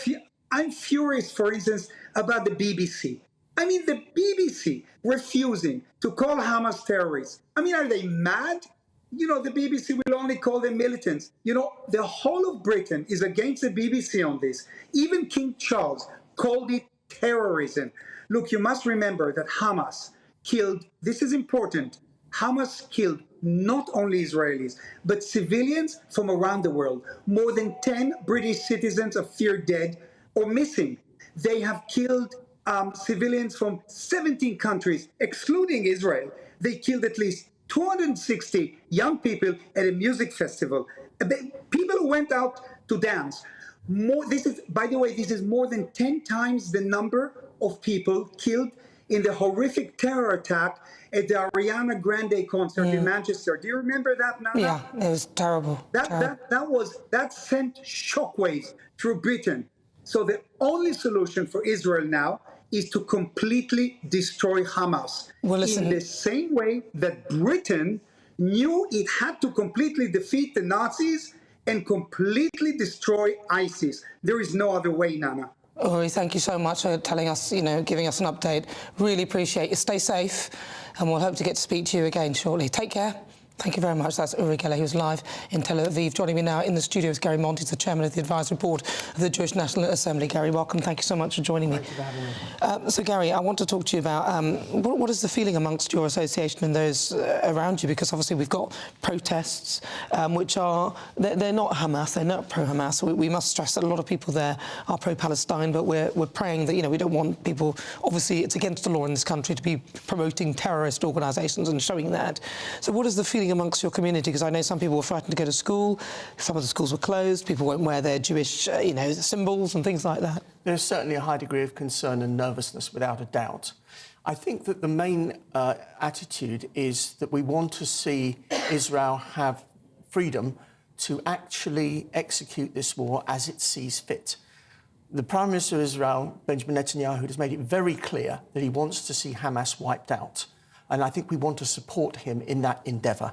S19: I'm furious, for instance, about the BBC. I mean, the BBC refusing to call Hamas terrorists. I mean, are they mad? You know, the BBC will only call them militants. You know, the whole of Britain is against the BBC on this. Even King Charles called it terrorism. Look, you must remember that Hamas killed, this is important, Hamas killed not only Israelis, but civilians from around the world. More than 10 British citizens are feared dead or missing. They have killed civilians from 17 countries, excluding Israel. They killed at least 260 young people at a music festival. People who went out to dance. This is, by the way, this is more than 10 times the number of people killed in the horrific terror attack at the Ariana Grande concert in Manchester. Do you remember that, Nana?
S17: Yeah, it was terrible.
S19: That sent shockwaves through Britain. So the only solution for Israel now is to completely destroy Hamas. Well, in the same way that Britain knew it had to completely defeat the Nazis and completely destroy ISIS. There is no other way, Nana.
S17: Uri, thank you so much for telling us, giving us an update. Really appreciate it. Stay safe, and we'll hope to get to speak to you again shortly. Take care. Thank you very much. That's Uri Geller, who's live in Tel Aviv. Joining me now in the studio is Gary Montes, the chairman of the advisory board of the Jewish National Assembly. Gary, welcome. Thank you so much for joining me.
S2: Thank you for having me.
S17: So, Gary, I want to talk to you about what is the feeling amongst your association and those around you? Because obviously we've got protests, which are they're not Hamas, they're not pro-Hamas. We must stress that a lot of people there are pro-Palestine, but we're praying that we don't want people. Obviously, it's against the law in this country to be promoting terrorist organisations and showing that. So, what is the feeling amongst your community? Because I know some people were frightened to go to school, some of the schools were closed, people won't wear their Jewish, symbols and things like that.
S2: There's certainly a high degree of concern and nervousness, without a doubt. I think that the main attitude is that we want to see Israel have freedom to actually execute this war as it sees fit. The Prime Minister of Israel, Benjamin Netanyahu, has made it very clear that he wants to see Hamas wiped out. And I think we want to support him in that endeavour.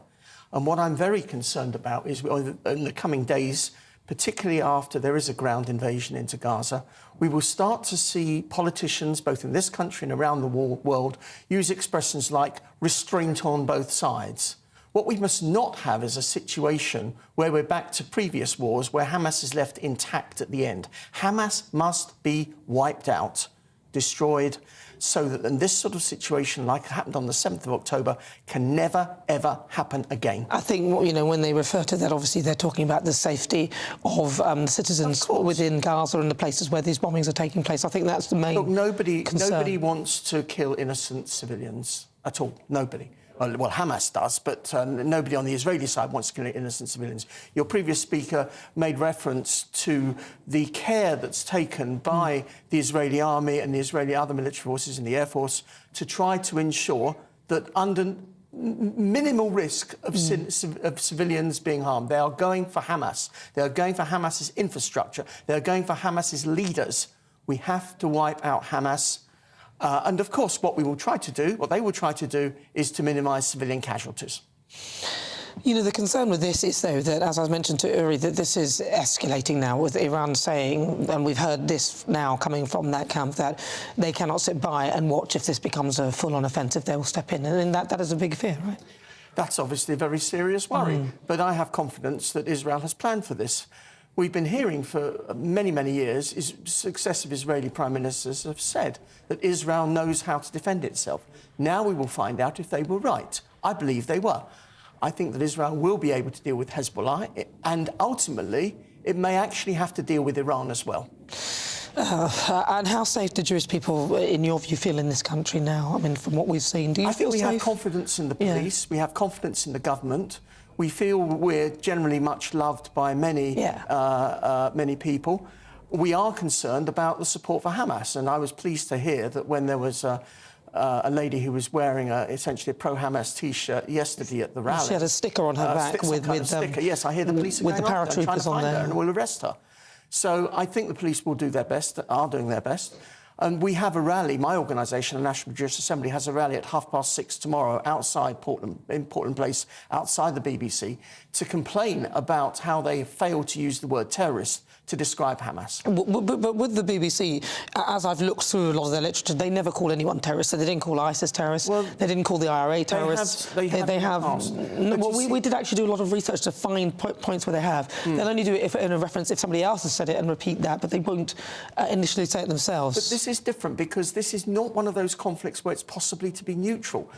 S2: And what I'm very concerned about is in the coming days, particularly after there is a ground invasion into Gaza, we will start to see politicians, both in this country and around the world, use expressions like restraint on both sides. What we must not have is a situation where we're back to previous wars where Hamas is left intact at the end. Hamas must be wiped out, destroyed, so that in this sort of situation, like happened on the 7th of October, can never, ever happen again.
S17: I think, when they refer to that, obviously they're talking about the safety of citizens within Gaza and the places where these bombings are taking place. I think that's the main concern.
S2: Nobody wants to kill innocent civilians at all. Nobody. Well, Hamas does, but nobody on the Israeli side wants to kill innocent civilians. Your previous speaker made reference to the care that's taken by the Israeli army and the Israeli other military forces and the Air Force to try to ensure that under minimal risk of civilians being harmed, they are going for Hamas. They are going for Hamas's infrastructure. They are going for Hamas's leaders. We have to wipe out Hamas. And, of course, what they will try to do is to minimise civilian casualties.
S17: The concern with this is, though, that, as I mentioned to Uri, that this is escalating now with Iran saying, and we've heard this now coming from that camp, that they cannot sit by and watch if this becomes a full-on offensive. They will step in. And that is a big fear, right?
S2: That's obviously a very serious worry. But I have confidence that Israel has planned for this. We've been hearing for many, many years, successive Israeli prime ministers have said that Israel knows how to defend itself. Now we will find out if they were right. I believe they were. I think that Israel will be able to deal with Hezbollah, and ultimately it may actually have to deal with Iran as well.
S17: And how safe do Jewish people, in your view, feel in this country now? I mean, from what we've seen, do you feel safe?
S2: I think we have confidence in the police. We have confidence in the government. We feel we're generally much loved by many people. We are concerned about the support for Hamas, and I was pleased to hear that when there was a lady who was wearing essentially a pro-Hamas T-shirt yesterday at the rally.
S17: She had a sticker on her back with
S2: sticker. Yes, I hear the police are
S17: with the
S2: going after her, trying to
S17: paratroopers on
S2: find
S17: there,
S2: her and will arrest her. So I think the police will do their best, are doing their best. And we have a rally, my organisation, the National Jewish Assembly, has a rally at 6:30 tomorrow outside in Portland Place, outside the BBC, to complain about how they failed to use the word terrorist to describe Hamas.
S17: But with the BBC, as I've looked through a lot of their literature, they never call anyone terrorist. So they didn't call ISIS terrorists. Well, they didn't call the IRA terrorists. We did actually do a lot of research to find points where they have. They'll only do it in a reference if somebody else has said it and repeat that, but they won't initially say it themselves.
S2: But this is different because this is not one of those conflicts where it's possibly to be neutral.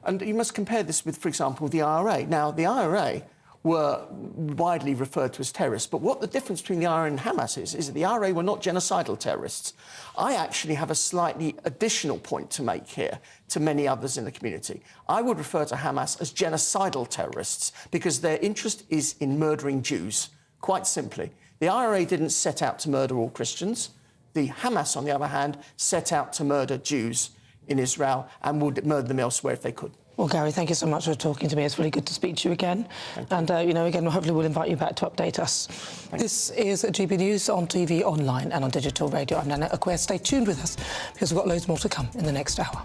S2: And you must compare this with, for example, the IRA. Now, the IRA were widely referred to as terrorists. But what the difference between the IRA and Hamas is that the IRA were not genocidal terrorists. I actually have a slightly additional point to make here to many others in the community. I would refer to Hamas as genocidal terrorists because their interest is in murdering Jews, quite simply. The IRA didn't set out to murder all Christians. The Hamas, on the other hand, set out to murder Jews in Israel and would murder them elsewhere if they could.
S17: Well, Gary, thank you so much for talking to me. It's really good to speak to you again. And, again, hopefully we'll invite you back to update us. This is GB News on TV, online and on digital radio. I'm Nana Akua. Stay tuned with us because we've got loads more to come in the next hour.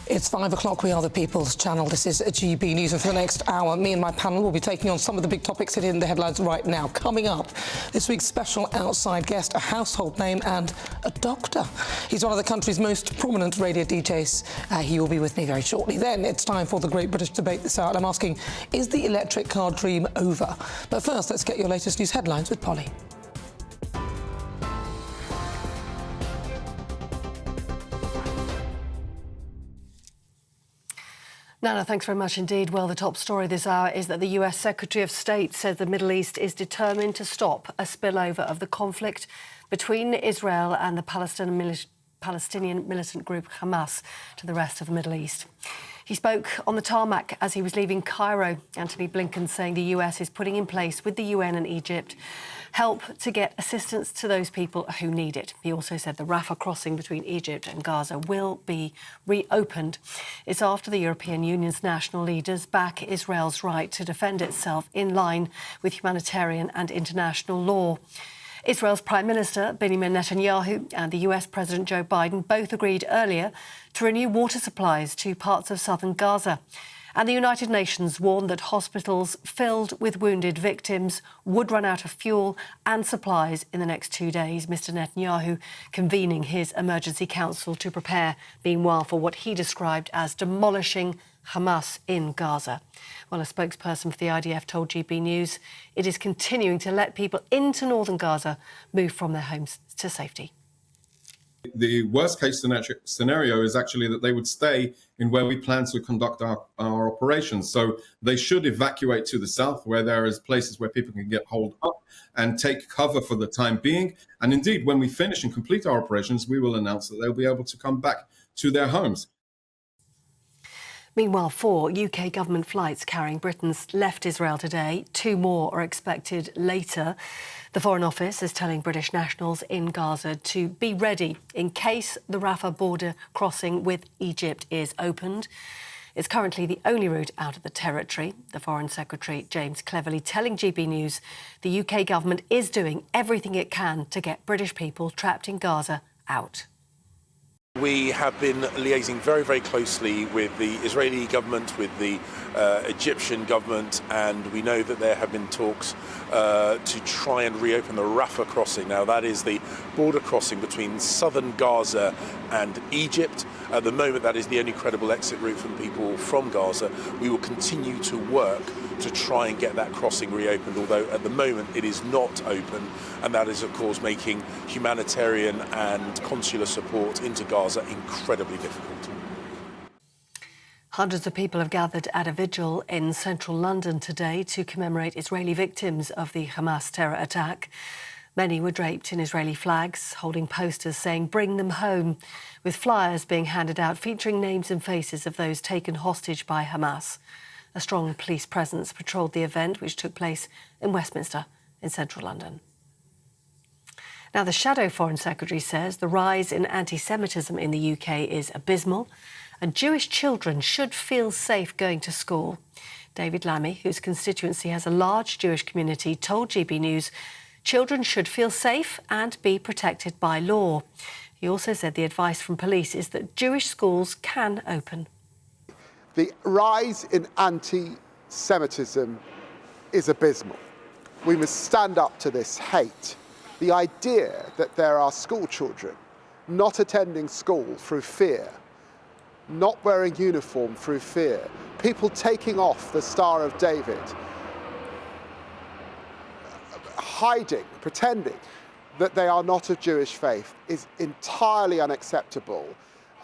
S17: It's 5 o'clock. We are the People's Channel. This is GB News. And for the next hour, me and my panel will be taking on some of the big topics hitting the headlines right now. Coming up, this week's special outside guest, a household name and a doctor. He's one of the country's most prominent radio DJs. He will be with me very shortly. Then it's time for the Great British Debate this hour. And I'm asking, is the electric car dream over? But first, let's get your latest news headlines with Polly.
S1: Nana, thanks very much indeed. Well, the top story this hour is that the US Secretary of State says the Middle East is determined to stop a spillover of the conflict between Israel and the Palestinian militant group Hamas to the rest of the Middle East. He spoke on the tarmac as he was leaving Cairo. Antony Blinken saying the US is putting in place with the UN and Egypt help to get assistance to those people who need it. He also said the Rafah crossing between Egypt and Gaza will be reopened. It's after the European Union's national leaders back Israel's right to defend itself in line with humanitarian and international law. Israel's Prime Minister Benjamin Netanyahu and the US President Joe Biden both agreed earlier to renew water supplies to parts of southern Gaza. And the United Nations warned that hospitals filled with wounded victims would run out of fuel and supplies in the next 2 days. Mr Netanyahu convening his emergency council to prepare, meanwhile, for what he described as demolishing Hamas in Gaza. Well, a spokesperson for the IDF told GB News it is continuing to let people into northern Gaza move from their homes to safety.
S3: The worst case scenario is actually that they would stay in where we plan to conduct our operations. So they should evacuate to the south, where there is places where people can get holed up and take cover for the time being. And indeed, when we finish and complete our operations, we will announce that they'll be able to come back to their homes.
S1: Meanwhile, 4 UK government flights carrying Britons left Israel today. 2 more are expected later. The Foreign Office is telling British nationals in Gaza to be ready in case the Rafah border crossing with Egypt is opened. It's currently the only route out of the territory. The Foreign Secretary, James Cleverly, telling GB News the UK government is doing everything it can to get British people trapped in Gaza out.
S20: We have been liaising very, very closely with the Israeli government, with the Egyptian government, and we know that there have been talks to try and reopen the Rafah crossing. Now, that is the border crossing between southern Gaza and Egypt. At the moment, that is the only credible exit route from people from Gaza. We will continue to work to try and get that crossing reopened, although at the moment it is not open, and that is of course making humanitarian and consular support into Gaza incredibly difficult.
S1: Hundreds of people have gathered at a vigil in central London today to commemorate Israeli victims of the Hamas terror attack. Many were draped in Israeli flags, holding posters saying "Bring them home," with flyers being handed out featuring names and faces of those taken hostage by Hamas. A strong police presence patrolled the event, which took place in Westminster in central London. Now, the Shadow Foreign Secretary says the rise in anti-Semitism in the UK is abysmal, and Jewish children should feel safe going to school. David Lammy, whose constituency has a large Jewish community, told GB News children should feel safe and be protected by law. He also said the advice from police is that Jewish schools can open.
S4: The rise in anti-Semitism is abysmal. We must stand up to this hate. The idea that there are school children not attending school through fear, not wearing uniform through fear, people taking off the Star of David, hiding, pretending that they are not of Jewish faith is entirely unacceptable.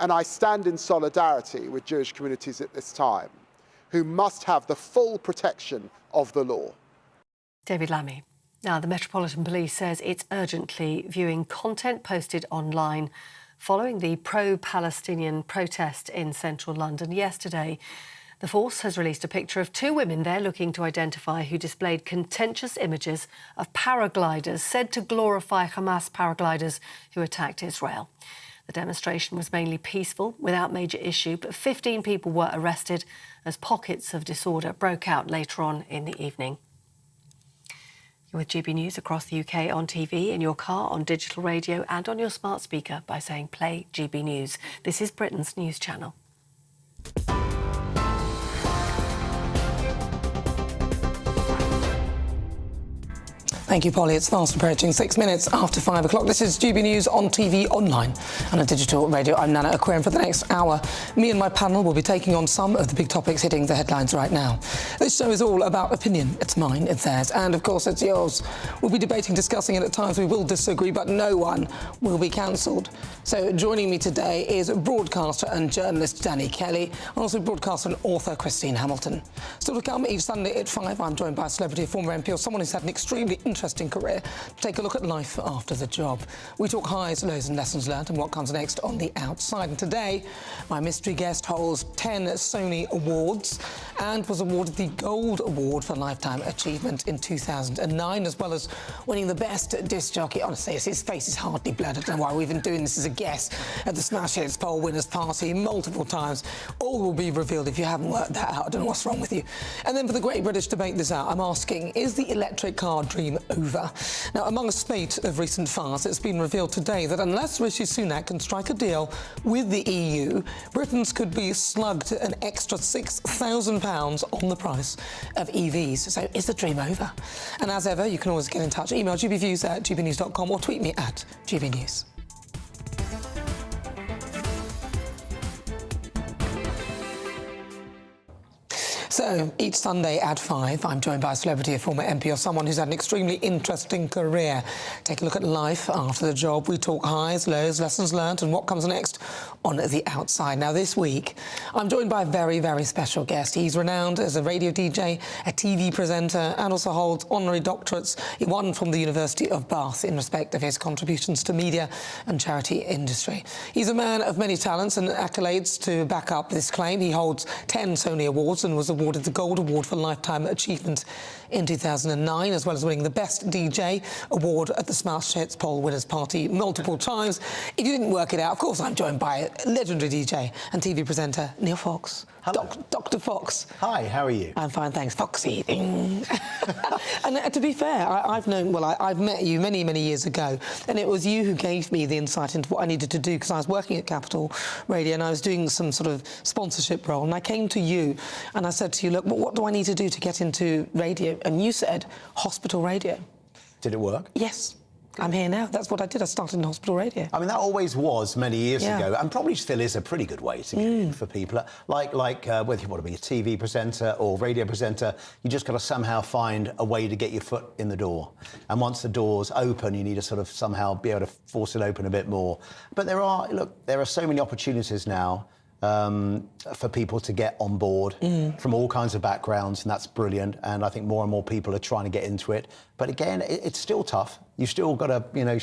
S4: And I stand in solidarity with Jewish communities at this time, who must have the full protection of the law.
S1: David Lammy. Now, the Metropolitan Police says it's urgently viewing content posted online following the pro-Palestinian protest in central London yesterday. The force has released a picture of two women there looking to identify who displayed contentious images of paragliders said to glorify Hamas paragliders who attacked Israel. The demonstration was mainly peaceful, without major issue, but 15 people were arrested as pockets of disorder broke out later on in the evening. You're with GB News across the UK on TV, in your car, on digital radio and on your smart speaker by saying play GB News. This is Britain's news channel.
S17: Thank you, Polly. It's fast approaching 6 minutes after 5 o'clock. This is GB News on TV, online and on digital radio. I'm Nana Akua, and for the next hour, me and my panel will be taking on some of the big topics hitting the headlines right now. This show is all about opinion. It's mine, it's theirs, and of course it's yours. We'll be debating, discussing, and at times we will disagree, but no one will be cancelled. So joining me today is broadcaster and journalist Danny Kelly, and also broadcaster and author Christine Hamilton. Still to come each Sunday at 5, I'm joined by a celebrity, a former MP, or someone who's had an extremely interesting career. Take a look at life after the job. We talk highs, lows and lessons learned and what comes next on the outside. And today, my mystery guest holds 10 Sony Awards and was awarded the Gold Award for Lifetime Achievement in 2009, as well as winning the Best Disc Jockey. Honestly, his face is hardly blurred. I don't know why we've been doing this as a guest at the Smash Hits Poll Winners Party multiple times. All will be revealed if you haven't worked that out. I don't know what's wrong with you. And then for the Great British Debate this hour, I'm asking, is the electric car dream over? Now, among a spate of recent fires, it's been revealed today that unless Rishi Sunak can strike a deal with the EU, Britons could be slugged an extra £6,000 on the price of EVs. So is the dream over? And as ever, you can always get in touch. Email gbviews@gbnews.com or tweet me at gbnews. So, each Sunday at 5, I'm joined by a celebrity, a former MP, or someone who's had an extremely interesting career. Take a look at life after the job. We talk highs, lows, lessons learned, and what comes next on the outside. Now, this week, I'm joined by a very, very special guest. He's renowned as a radio DJ, a TV presenter, and also holds honorary doctorates, one from the University of Bath, in respect of his contributions to media and charity industry. He's a man of many talents and accolades to back up this claim. He holds 10 Sony Awards and was awarded the Gold Award for Lifetime Achievement in 2009, as well as winning the Best DJ Award at the Smash Hits Poll Winners Party multiple times. If you didn't work it out, of course, I'm joined by legendary DJ and TV presenter Neil Fox.
S5: Hello.
S17: Dr. Fox.
S5: Hi, how are you?
S17: I'm fine, thanks. Foxy. And to be fair, I've met you many, many years ago, and it was you who gave me the insight into what I needed to do, because I was working at Capital Radio and I was doing some sort of sponsorship role, and I came to you and I said to you, look, what do I need to do to get into radio? And you said hospital radio.
S5: Did it work?
S17: Yes. I'm here now. That's what I did. I started in hospital radio.
S5: I mean, that always was many years ago, and probably still is a pretty good way to get in for people. Like whether you want to be a TV presenter or radio presenter, you just got to somehow find a way to get your foot in the door. And once the door's open, you need to sort of somehow be able to force it open a bit more. But there are so many opportunities now for people to get on board from all kinds of backgrounds, and that's brilliant. And I think more and more people are trying to get into it. But again, it's still tough. You've still got to,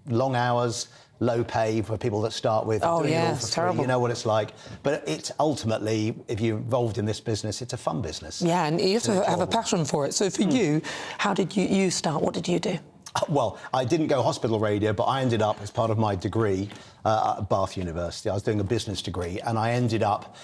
S5: long hours, low pay for people that start with.
S17: Oh,
S5: doing it
S17: yeah,
S5: all for
S17: it's
S5: free.
S17: terrible.
S5: You know what it's like. But it's ultimately, if you're involved in this business, it's a fun business.
S17: Yeah, and you have to have a passion for it. So for you, how did you start? What did you do?
S5: Well, I didn't go hospital radio, but I ended up, as part of my degree at Bath University, I was doing a business degree, and I ended up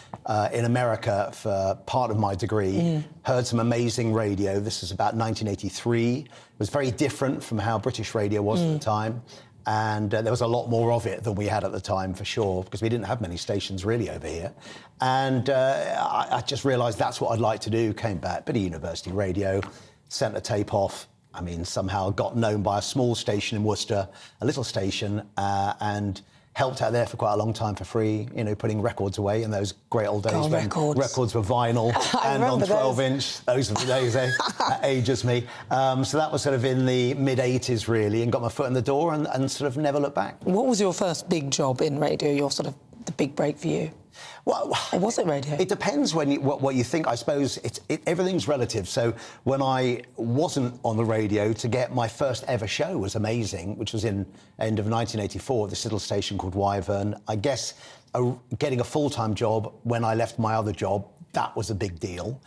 S5: in America for part of my degree, heard some amazing radio. This is about 1983. It was very different from how British radio was at the time. And there was a lot more of it than we had at the time, for sure, because we didn't have many stations really over here. And I just realised that's what I'd like to do. Came back, bit of university radio, sent a tape off. I mean, somehow got known by a small station in Worcester, a little station, and helped out there for quite a long time for free, putting records away in those great old days when records were vinyl and on 12-inch. Those were the days, that ages me. So that was sort of in the mid-'80s, really, and got my foot in the door and sort of never looked back.
S17: What was your first big job in radio, your sort of the big break for you?
S5: Well,
S17: or was it radio?
S5: It depends what you think. I suppose everything's relative. So when I wasn't on the radio, to get my first ever show was amazing, which was in end of 1984 at this little station called Wyvern. I guess getting a full-time job when I left my other job, that was a big deal.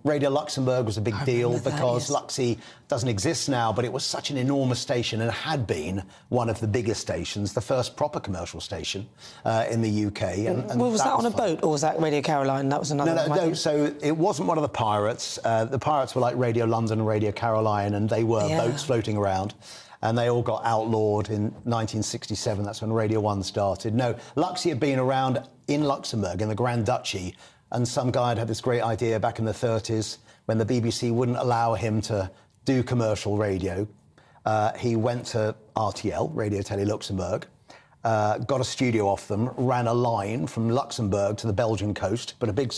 S5: Radio Luxembourg was a big deal because Luxy doesn't exist now, but it was such an enormous station and had been one of the biggest stations, the first proper commercial station in the UK. And
S17: was that on a boat, or was that Radio Caroline? That was another one.
S5: No, so it wasn't one of the pirates. The pirates were like Radio London and Radio Caroline, and they were boats floating around. And they all got outlawed in 1967. That's when Radio 1 started. No, Luxy had been around in Luxembourg, in the Grand Duchy, and some guy had this great idea back in the 30s when the BBC wouldn't allow him to do commercial radio. He went to RTL, Radio Télé Luxembourg, got a studio off them, ran a line from Luxembourg to the Belgian coast, put a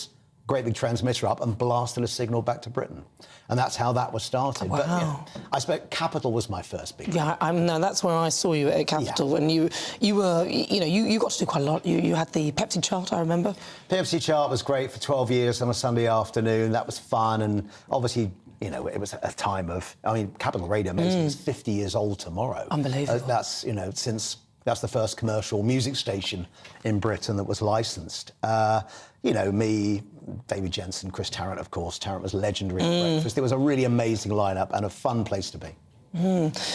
S5: great big transmitter up and blasted a signal back to Britain. And that's how that was started.
S17: Wow.
S5: But yeah, I suppose Capital was my first big.
S17: Yeah, no, that's where I saw you at Capital, and you were, you got to do quite a lot. You had the Pepsi chart, I remember.
S5: Pepsi chart was great for 12 years on a Sunday afternoon. That was fun, and obviously, it was a time of. I mean, Capital Radio is 50 years old tomorrow.
S17: Unbelievable.
S5: That's since. That's the first commercial music station in Britain that was licensed. Me, David Jensen, Chris Tarrant, of course. Tarrant was legendary at Breakfast. It was a really amazing lineup and a fun place to be.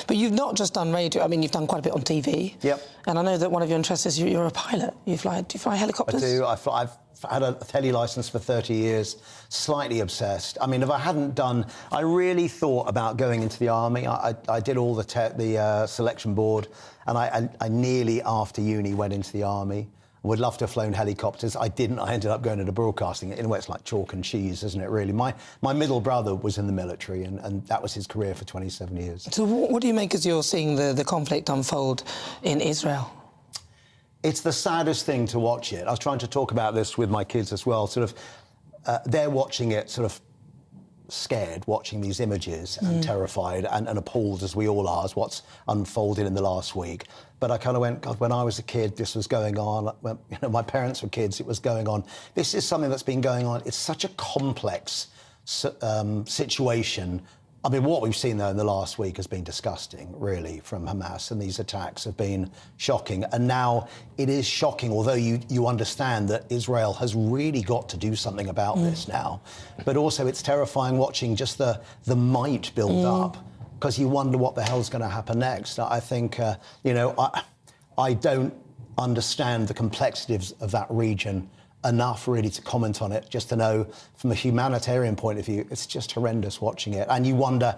S17: But you've not just done radio. I mean, you've done quite a bit on TV.
S5: Yep.
S17: And I know that one of your interests is you're a pilot. Do you fly helicopters?
S5: I do. I've had a telly licence for 30 years, slightly obsessed. I mean, if I hadn't done... I really thought about going into the army. I did all the selection board, and I nearly, after uni, went into the army. Would love to have flown helicopters. I didn't. I ended up going into broadcasting. In a way, it's like chalk and cheese, isn't it, really? My middle brother was in the military, and that was his career for 27 years.
S17: So what do you make as you're seeing the conflict unfold in Israel?
S5: It's the saddest thing to watch it. I was trying to talk about this with my kids as well. Sort of, they're watching it sort of scared, watching these images and terrified and appalled, as we all are, as what's unfolded in the last week. But I kind of went, God, when I was a kid, this was going on. When my parents were kids, it was going on. This is something that's been going on. It's such a complex situation. I mean, what we've seen, though, in the last week has been disgusting, really, from Hamas, and these attacks have been shocking. And now it is shocking, although you understand that Israel has really got to do something about this now. But also it's terrifying watching just the might build up, because you wonder what the hell's going to happen next. I think, I don't understand the complexities of that region enough really to comment on it, just to know from a humanitarian point of view, it's just horrendous watching it. And you wonder,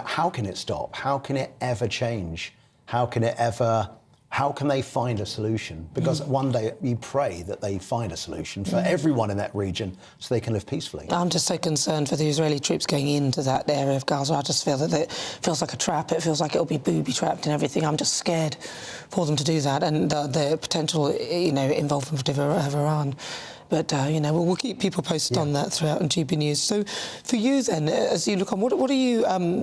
S5: how can it stop? How can it ever change? How can it ever how can they find a solution? Because one day you pray that they find a solution for everyone in that region so they can live peacefully.
S17: I'm just so concerned for the Israeli troops going into that area of Gaza. I just feel that it feels like a trap. It feels like it'll be booby-trapped and everything. I'm just scared for them to do that, and the potential, involvement of Iran. But, we'll keep people posted on that throughout on GB News. So for you then, as you look on, what are you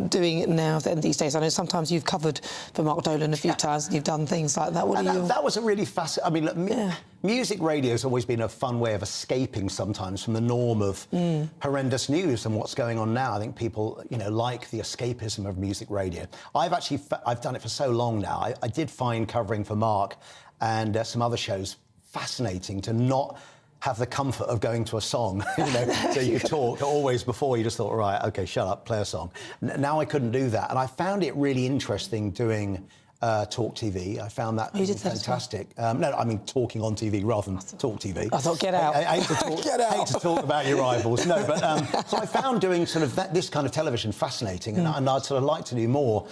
S17: doing now then these days? I know sometimes you've covered for Mark Dolan a few times and you've done things like that.
S5: That was a really fascinating... I mean, look, music radio has always been a fun way of escaping sometimes from the norm of horrendous news and what's going on now. I think people, like the escapism of music radio. I've done it for so long now. I did find covering for Mark and some other shows fascinating to not have the comfort of going to a song, so you could talk. Always before, you just thought, right, OK, shut up, play a song. Now I couldn't do that. And I found it really interesting doing Talk TV. I found that fantastic. No, I mean talking on TV rather than Talk TV.
S17: I thought, get out.
S5: I hate to talk about your rivals. No, but so I found doing sort of this kind of television fascinating, and I'd sort of like to do more.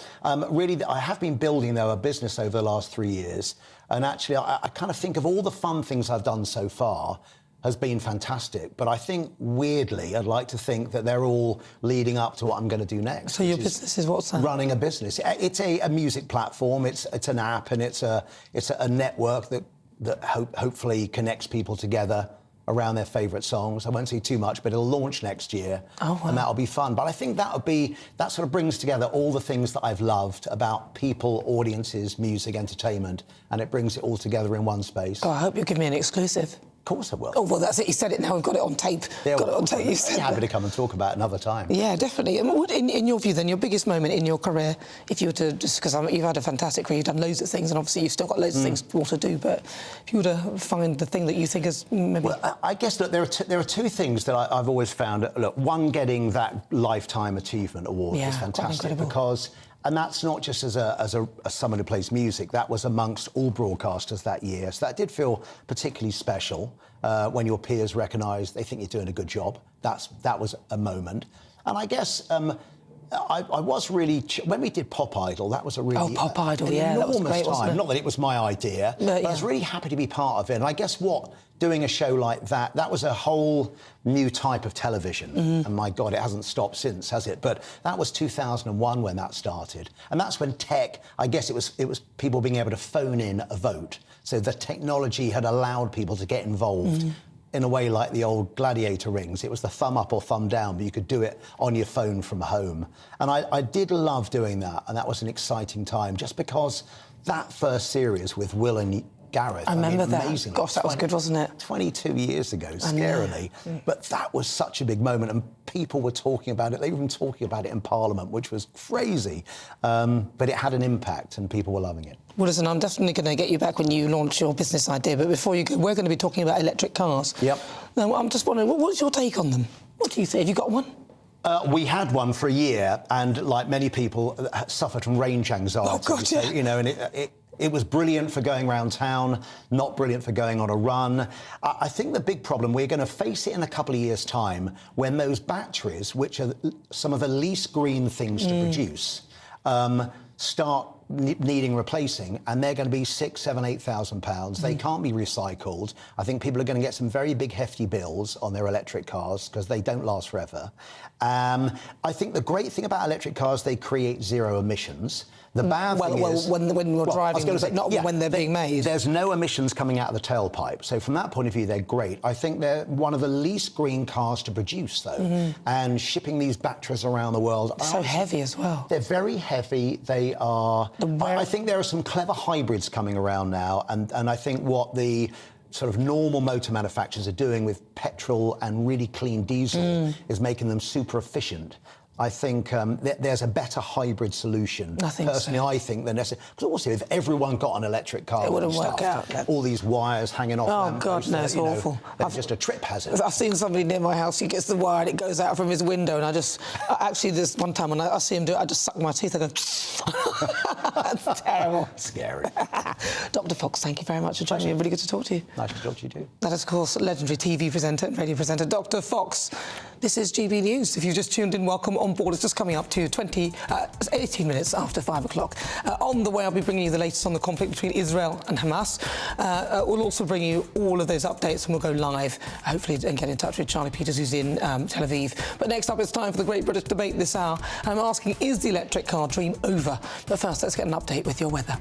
S5: Really, I have been building, though, a business over the last 3 years. And actually, I kind of think of all the fun things I've done so far has been fantastic. But I think, weirdly, I'd like to think that they're all leading up to what I'm going to do next.
S17: So your business is what's that?
S5: Running a business. It's a music platform. It's an app, and it's a network that hopefully connects people together around their favourite songs. I won't say too much, but it'll launch next year, and that'll be fun. But I think that sort of brings together all the things that I've loved about people, audiences, music, entertainment, and it brings it all together in one space.
S17: Oh, I hope you'll give me an exclusive.
S5: Of course I will.
S17: Oh, well, that's it. You said it now. We've got it on tape.
S5: Got it on tape. You said happy to come and talk about it another time.
S17: Yeah, definitely. And what, in your view, then, your biggest moment in your career, if you were to, just because you've had a fantastic career, you've done loads of things, and obviously you've still got loads of things more to do, but if you were to find the thing that you think is maybe...
S5: Well, I guess, look, there are two things that I've always found. Look, one, getting that Lifetime Achievement Award was fantastic because... And that's not just as someone who plays music. That was amongst all broadcasters that year. So that did feel particularly special when your peers recognise they think you're doing a good job. That was a moment. And I guess I was really... when we did Pop Idol, that was a really...
S17: Oh, Pop Idol, yeah, that was great, wasn't it?
S5: Not that it was my idea, but I was really happy to be part of it. And I guess doing a show like that was a whole new type of television. And my God, it hasn't stopped since, has it? But that was 2001 when that started. And that's when tech, I guess it was people being able to phone in a vote. So the technology had allowed people to get involved in a way like the old gladiator rings. It was the thumb up or thumb down, but you could do it on your phone from home. And I did love doing that, and that was an exciting time, just because that first series with Will and Gareth...
S17: I remember that.
S5: Amazing.
S17: Gosh, that was good, wasn't it?
S5: 22 years ago, scarily. But that was such a big moment, and people were talking about it. They were even talking about it in Parliament, which was crazy. But it had an impact, and people were loving it.
S17: Well, listen, I'm definitely going to get you back when you launch your business idea, but before you go, we're going to be talking about electric cars.
S5: Yep.
S17: Now, I'm just wondering, what's your take on them? What do you think? Have you got one?
S5: We had one for a year, and like many people, suffered from range anxiety.
S17: Oh, God, yeah.
S5: So, and it was brilliant for going around town, not brilliant for going on a run. I think the big problem, we're going to face it in a couple of years' time, when those batteries, which are some of the least green things to produce, start needing replacing, and they're going to be £6,000, £7,000, £8,000. They can't be recycled. I think people are going to get some very big, hefty bills on their electric cars because they don't last forever. I think the great thing about electric cars, they create zero emissions. The bad thing is...
S17: when you're driving, not when they're being made.
S5: There's no emissions coming out of the tailpipe. So from that point of view, they're great. I think they're one of the least green cars to produce, though. And shipping these batteries around the world...
S17: So heavy as well.
S5: They're very heavy. They are... I think there are some clever hybrids coming around now, and I think what the sort of normal motor manufacturers are doing with petrol and really clean diesel is making them super efficient. I think there's a better hybrid solution. I think than necessary. Because also, if everyone got an electric car,
S17: it wouldn't work out.
S5: All these wires hanging off.
S17: Oh God, no, it's awful.
S5: It's just a trip hazard.
S17: I've seen somebody near my house. He gets the wire and it goes out from his window, and actually, this one time when I see him do it, I just suck my teeth. I go. That's terrible.
S5: Scary.
S17: Dr. Fox, thank you very much for joining me. Really good to talk to you.
S5: Nice to talk to you too.
S17: That is, of course, legendary TV presenter and radio presenter Dr. Fox. This is GB News. If you've just tuned in, welcome on board. It's just coming up to 18 minutes after 5 o'clock. On the way, I'll be bringing you the latest on the conflict between Israel and Hamas. We'll also bring you all of those updates, and we'll go live, hopefully, and get in touch with Charlie Peters, who's in Tel Aviv. But next up, it's time for the Great British Debate this hour. And I'm asking, is the electric car dream over? But first, let's get an update with your weather.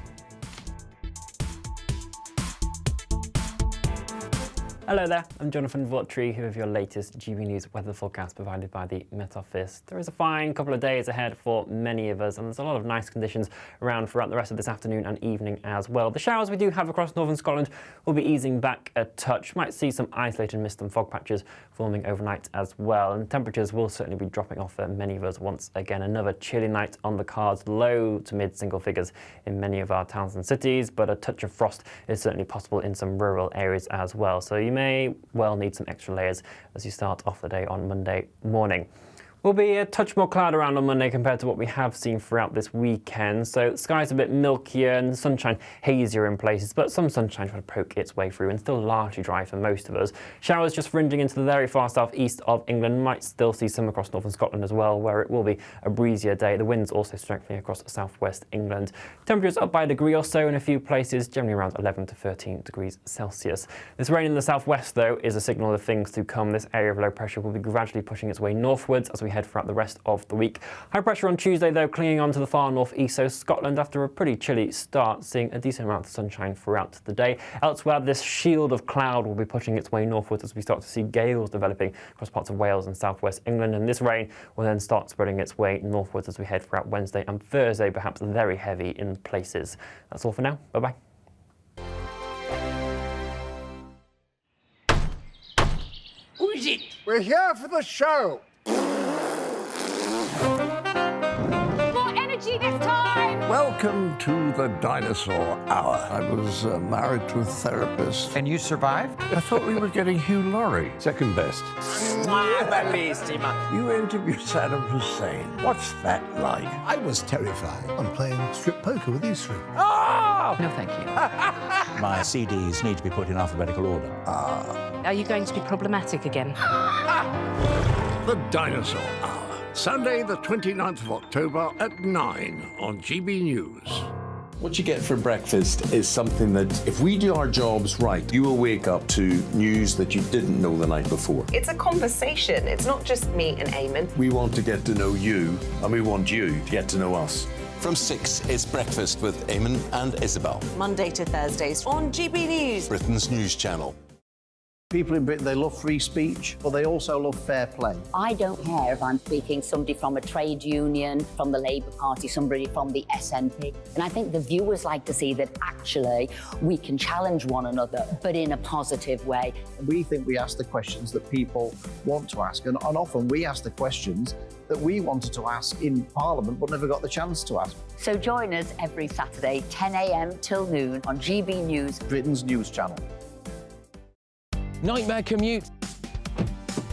S14: Hello there, I'm Jonathan Vautry here with your latest GB News weather forecast provided by the Met Office. There is a fine couple of days ahead for many of us, and there's a lot of nice conditions around throughout the rest of this afternoon and evening as well. The showers we do have across northern Scotland will be easing back a touch. Might see some isolated mist and fog patches forming overnight as well, and temperatures will certainly be dropping off for many of us once again. Another chilly night on the cards, low to mid single figures in many of our towns and cities, but a touch of frost is certainly possible in some rural areas as well. So you may well need some extra layers as you start off the day on Monday morning. Will be a touch more cloud around on Monday compared to what we have seen throughout this weekend. So the sky's a bit milkier and sunshine hazier in places, but some sunshine trying to poke its way through and still largely dry for most of us. Showers just fringing into the very far southeast of England. Might still see some across northern Scotland as well, where it will be a breezier day. The wind's also strengthening across southwest England. Temperatures up by a degree or so in a few places, generally around 11 to 13 degrees Celsius. This rain in the southwest, though, is a signal of things to come. This area of low pressure will be gradually pushing its way northwards as we head throughout the rest of the week. High pressure on Tuesday, though, clinging on to the far northeast, so Scotland, after a pretty chilly start, seeing a decent amount of sunshine throughout the day. Elsewhere, this shield of cloud will be pushing its way northwards as we start to see gales developing across parts of Wales and southwest England, and this rain will then start spreading its way northwards as we head throughout Wednesday and Thursday, perhaps very heavy in places. That's all for now. Bye-bye.
S16: Who is it? We're here for the show.
S12: More energy this time!
S16: Welcome to the Dinosaur Hour. I was married to a therapist.
S18: And you survived?
S16: I thought we were getting Hugh Laurie.
S18: Second best.
S16: You interviewed Saddam Hussein. What's that like?
S21: I was terrified. I'm playing strip poker with you three.
S16: Oh!
S18: No, thank you.
S21: My CDs need to be put in alphabetical order.
S12: Are you going to be problematic again?
S16: The Dinosaur Hour. Sunday, the 29th of October at 9 on GB News.
S25: What you get for breakfast is something that, if we do our jobs right, you will wake up to news that you didn't know the night before.
S26: It's a conversation. It's not just me and Eamon.
S25: We want to get to know you, and we want you to get to know us.
S27: From 6, it's Breakfast with Eamon and Isabel.
S26: Monday to Thursdays on GB News.
S27: Britain's news channel.
S28: People in Britain, they love free speech, but they also love fair play.
S29: I don't care if I'm speaking somebody from a trade union, from the Labour Party, somebody from the SNP. And I think the viewers like to see that actually we can challenge one another, but in a positive way.
S28: We think we ask the questions that people want to ask, and often we ask the questions that we wanted to ask in Parliament but never got the chance to ask.
S29: So join us every Saturday, 10 a.m. till noon on GB News,
S28: Britain's news channel.
S13: Nightmare commute.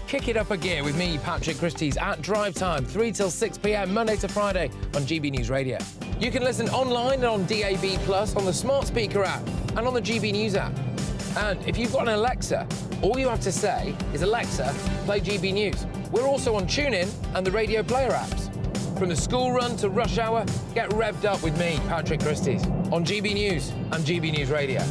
S13: Kick it up a gear with me, Patrick Christies, at drive time, 3 till 6 p.m, Monday to Friday on GB News Radio. You can listen online and on DAB+, on the smart speaker app and on the GB News app. And if you've got an Alexa, all you have to say is, Alexa, play GB News. We're also on TuneIn and the Radio Player apps. From the school run to rush hour, get revved up with me, Patrick Christies, on GB News and GB News Radio.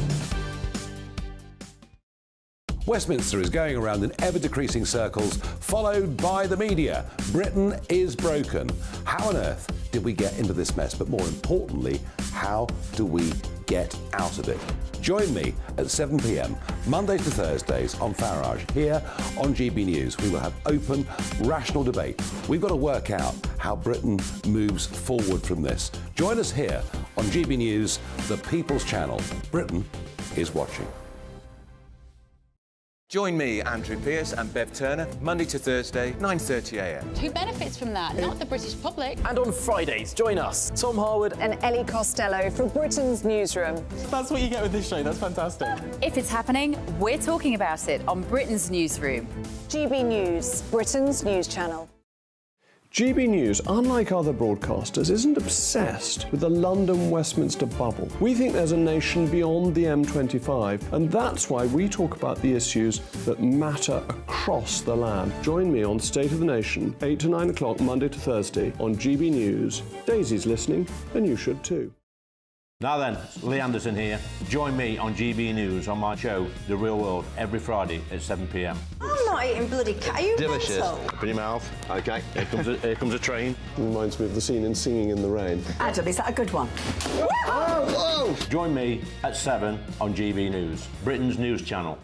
S30: Westminster is going around in ever-decreasing circles, followed by the media. Britain is broken. How on earth did we get into this mess? But more importantly, how do we get out of it? Join me at 7 p.m, Mondays to Thursdays on Farage. Here on GB News, we will have open, rational debate. We've got to work out how Britain moves forward from this. Join us here on GB News, the People's Channel. Britain is watching.
S31: Join me, Andrew Pearce and Bev Turner, Monday to Thursday, 9:30 a.m.
S32: Who benefits from that? Not the British public.
S31: And on Fridays, join us, Tom Harwood
S32: And Ellie Costello from Britain's Newsroom.
S31: That's what you get with this show. That's fantastic.
S32: If it's happening, we're talking about it on Britain's Newsroom. GB News, Britain's news channel.
S6: GB News, unlike other broadcasters, isn't obsessed with the London-Westminster bubble. We think there's a nation beyond the M25, and that's why we talk about the issues that matter across the land. Join me on State of the Nation, 8 to 9 o'clock, Monday to Thursday, on GB News. Daisy's listening, and you should too.
S21: Now then, Lee Anderson here. Join me on GB News on my show, The Real World, every Friday at 7 p.m.
S7: I'm not eating bloody cat. Are you
S28: Delicious.
S7: mental?
S28: Open your mouth. OK, here comes a train.
S6: Reminds me of the scene in Singing in the Rain.
S7: Adam, is that a good one?
S28: Whoa!
S21: Join me at 7 on GB News, Britain's news channel.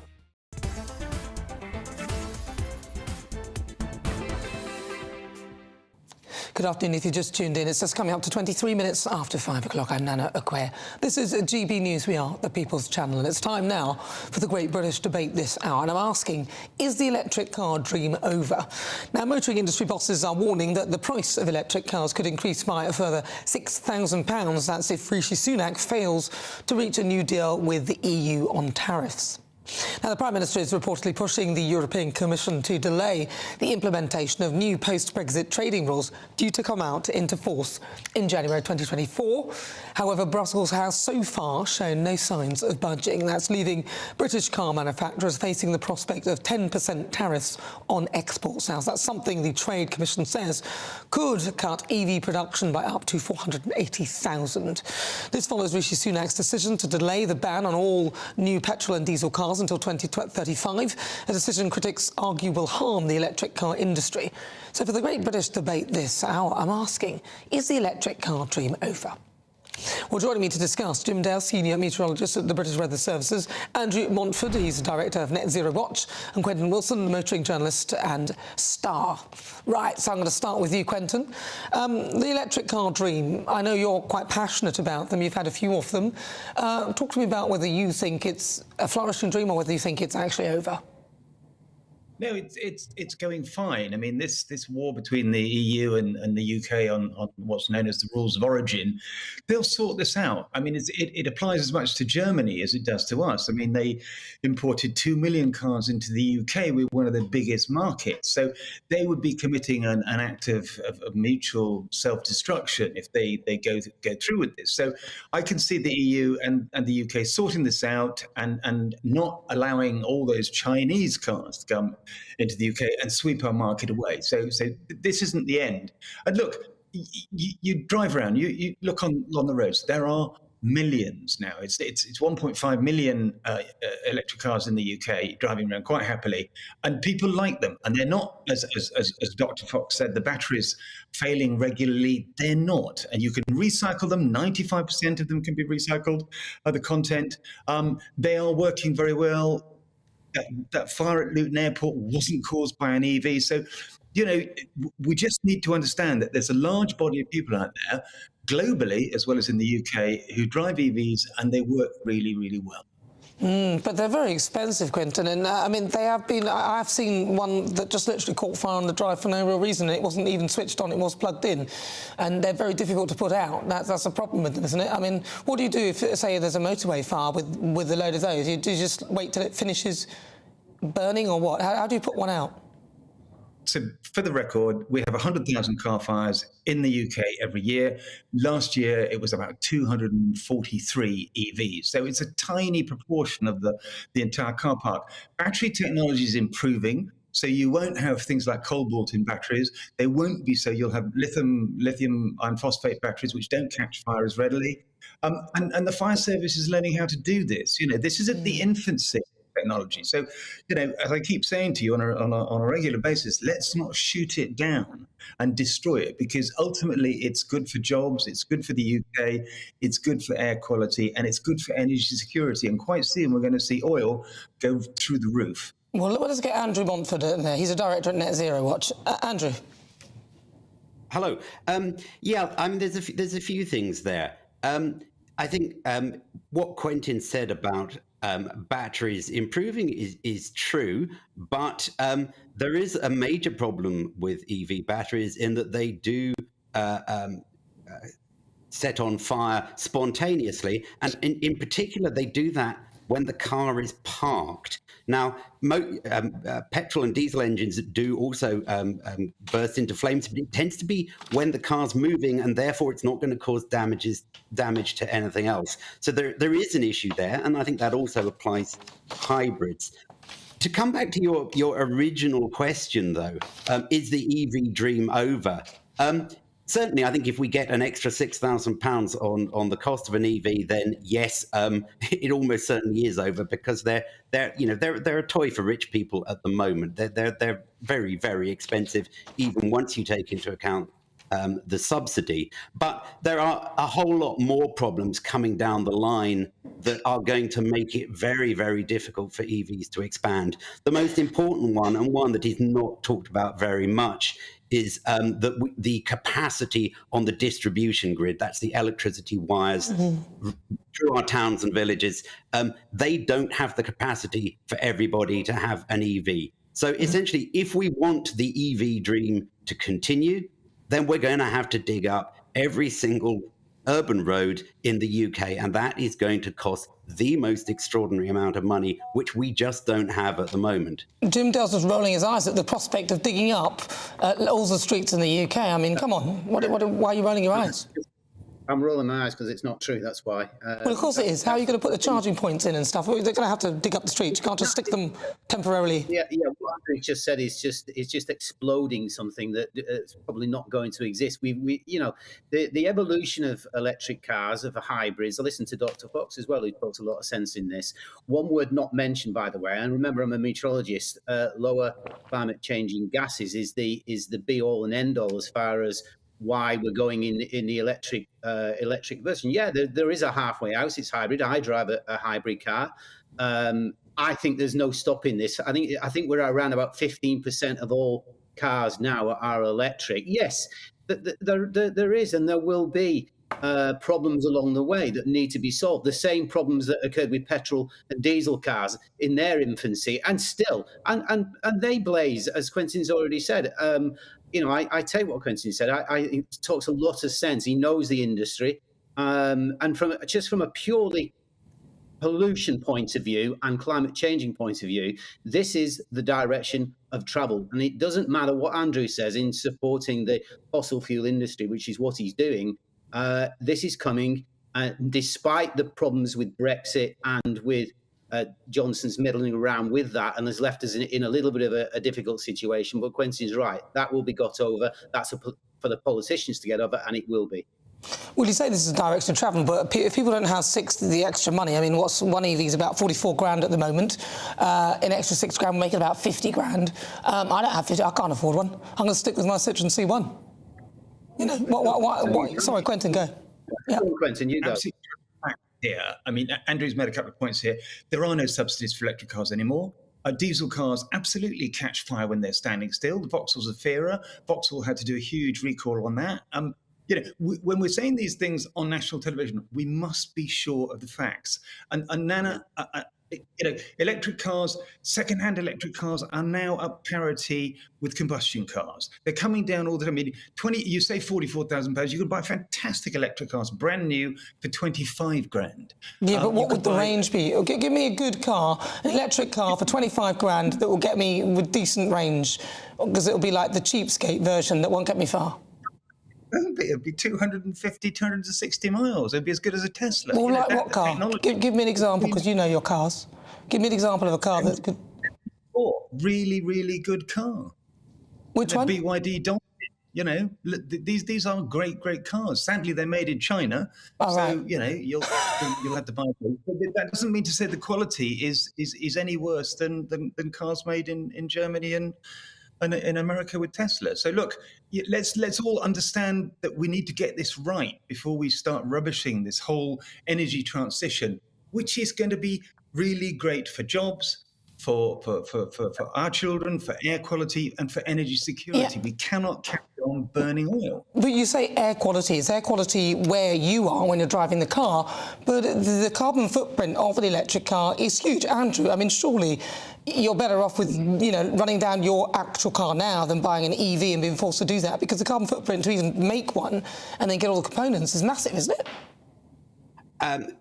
S17: Good afternoon. If you just tuned in, it's just coming up to 23 minutes after 5 o'clock. I'm Nana Akua. This is GB News. We are the People's Channel, and it's time now for the Great British Debate this hour. And I'm asking, is the electric car dream over? Now, motoring industry bosses are warning that the price of electric cars could increase by a further £6,000. That's if Rishi Sunak fails to reach a new deal with the EU on tariffs. Now, the Prime Minister is reportedly pushing the European Commission to delay the implementation of new post-Brexit trading rules due to come out into force in January 2024. However, Brussels has so far shown no signs of budging. That's leaving British car manufacturers facing the prospect of 10% tariffs on export sales. That's something the Trade Commission says could cut EV production by up to 480,000. This follows Rishi Sunak's decision to delay the ban on all new petrol and diesel cars until 2035, a decision critics argue will harm the electric car industry. So for the Great British Debate this hour, I'm asking, is the electric car dream over? Well, joining me to discuss, Jim Dale, Senior Meteorologist at the British Weather Services, Andrew Montford, he's Director of Net Zero Watch, and Quentin Wilson, motoring journalist and star. Right, so I'm going to start with you, Quentin. The electric car dream, I know you're quite passionate about them, you've had a few of them. Talk to me about whether you think it's a flourishing dream or whether you think it's actually over.
S8: No, it's going fine. I mean, this war between the EU and the UK on what's known as the rules of origin, they'll sort this out. I mean, it applies as much to Germany as it does to us. I mean, they imported 2 million cars into the UK. We're one of the biggest markets. So they would be committing an act of mutual self-destruction if they go through with this. So I can see the EU and the UK sorting this out and not allowing all those Chinese cars to come into the UK and sweep our market away. So this isn't the end. And look, you drive around, you look on the roads, there are millions now. It's 1.5 million electric cars in the UK driving around quite happily, and people like them. And they're not, as Dr. Fox said, the batteries failing regularly. They're not, and you can recycle them. 95% of them can be recycled. The content, they are working very well. That fire at Luton Airport wasn't caused by an EV. So, you know, we just need to understand that there's a large body of people out there, globally as well as in the UK, who drive EVs and they work really, really well.
S17: But they're very expensive, Quentin, and I mean, they have been. I've seen one that just literally caught fire on the drive for no real reason. It wasn't even switched on; it was plugged in, and they're very difficult to put out. That's a problem with them, isn't it? I mean, what do you do if, say, there's a motorway fire with a load of those? Do you just wait till it finishes burning, or what? How do you put one out?
S8: So, for the record, we have 100,000 car fires in the UK every year. Last year, it was about 243 EVs. So it's a tiny proportion of the entire car park. Battery technology is improving. So you won't have things like cobalt in batteries. They won't be so. You'll have lithium iron phosphate batteries, which don't catch fire as readily. And the fire service is learning how to do this. You know, this is at the infancy. Technology. So, you know, as I keep saying to you on a regular basis, let's not shoot it down and destroy it, because ultimately it's good for jobs, it's good for the UK, it's good for air quality, and it's good for energy security. And quite soon we're going to see oil go through the roof.
S17: Well, let's get Andrew Montford in there. He's a director at Net Zero Watch. Andrew.
S9: Hello. Yeah, I mean, there's a few things there. I think what Quentin said about batteries improving is true, but there is a major problem with EV batteries in that they do set on fire spontaneously, and in particular they do that when the car is parked. Now, petrol and diesel engines do also burst into flames, but it tends to be when the car's moving, and therefore it's not going to cause damage to anything else. So there is an issue there, and I think that also applies to hybrids. To come back to your original question, though, is the EV dream over? Certainly, I think if we get an extra £6,000 on the cost of an EV, then yes, it almost certainly is over, because they're a toy for rich people at the moment. They're very, very expensive, even once you take into account the subsidy. But there are a whole lot more problems coming down the line that are going to make it very, very difficult for EVs to expand. The most important one, and one that is not talked about very much, is the capacity on the distribution grid. That's the electricity wires through our towns and villages. They don't have the capacity for everybody to have an EV. So essentially, if we want the EV dream to continue, then we're going to have to dig up every single urban road in the UK, and that is going to cost the most extraordinary amount of money, which we just don't have at the moment.
S17: Jim Dales was rolling his eyes at the prospect of digging up all the streets in the UK. I mean, come on, why are you rolling your eyes?
S2: I'm rolling my eyes because it's not true, that's why.
S17: Well, of course it is. How are you going to put the charging points in and stuff? They're going to have to dig up the streets. You can't just stick them temporarily.
S2: Yeah. What Andrew just said is just exploding something that is probably not going to exist. The evolution of electric cars, of hybrids. I listened to Dr. Fox as well, who talks a lot of sense in this. One word not mentioned, by the way, and remember, I'm a meteorologist. Lower climate changing gases is the be all and end all as far as why we're going in the electric version. Yeah, there is a halfway house. It's hybrid. I drive a hybrid car. I think there's no stopping this. I think we're around about 15% of all cars now are electric. Yes, there is, and there will be problems along the way that need to be solved. The same problems that occurred with petrol and diesel cars in their infancy, and still, and they blaze, as Quentin's already said. I take what Quentin said. He talks a lot of sense. He knows the industry, and from a purely pollution point of view and climate changing point of view, this is the direction of travel. And it doesn't matter what Andrew says in supporting the fossil fuel industry, which is what he's doing. This is coming, despite the problems with Brexit and with Johnson's meddling around with that, and has left us in a little bit of a difficult situation. But Quentin's right. That will be got over. That's for the politicians to get over, and it will be.
S17: Well, you say this is a direction of travel, but if people don't have the extra money, I mean, one EV is about 44 grand at the moment. An extra 6 grand will make it about 50 grand. I don't have 50. I can't afford one. I'm going to stick with my Citroen C1. You know, why? Sorry, Quentin, go.
S2: Yeah. Quentin, you go.
S8: Absolutely. Here, I mean, Andrew's made a couple of points here. There are no subsidies for electric cars anymore. Diesel cars absolutely catch fire when they're standing still. The Vauxhalls are fairer. Vauxhall had to do a huge recall on that. When we're saying these things on national television, we must be sure of the facts. And Nana, electric cars, second-hand electric cars are now up parity with combustion cars. They're coming down all the time. I mean, you say £44,000, you can buy fantastic electric cars, brand new, for 25 grand.
S17: Yeah, but what would the range be? Give me a good car, an electric car for 25 grand that will get me with decent range, because it'll be like the cheapskate version that won't get me far.
S8: It'd be 250, 260 miles. It'd be as good as a Tesla.
S17: Well, what car? Give me an example, because you know your cars. Give me an example of a car that could...
S8: Really, really good car.
S17: Which one?
S8: BYD Dolphin. These are great cars. Sadly, they're made in China,
S17: right.
S8: You'll have to buy them. But that doesn't mean to say the quality is any worse than cars made in Germany and in America with Tesla. So look, let's all understand that we need to get this right before we start rubbishing this whole energy transition, which is going to be really great for jobs, for our children, for air quality, and for energy security. Yeah. We cannot carry on burning oil.
S17: But you say air quality. It's air quality where you are when you're driving the car, but the carbon footprint of an electric car is huge. Andrew, I mean, surely you're better off with, running down your actual car now than buying an EV and being forced to do that, because the carbon footprint to even make one and then get all the components is massive, isn't it?
S9: The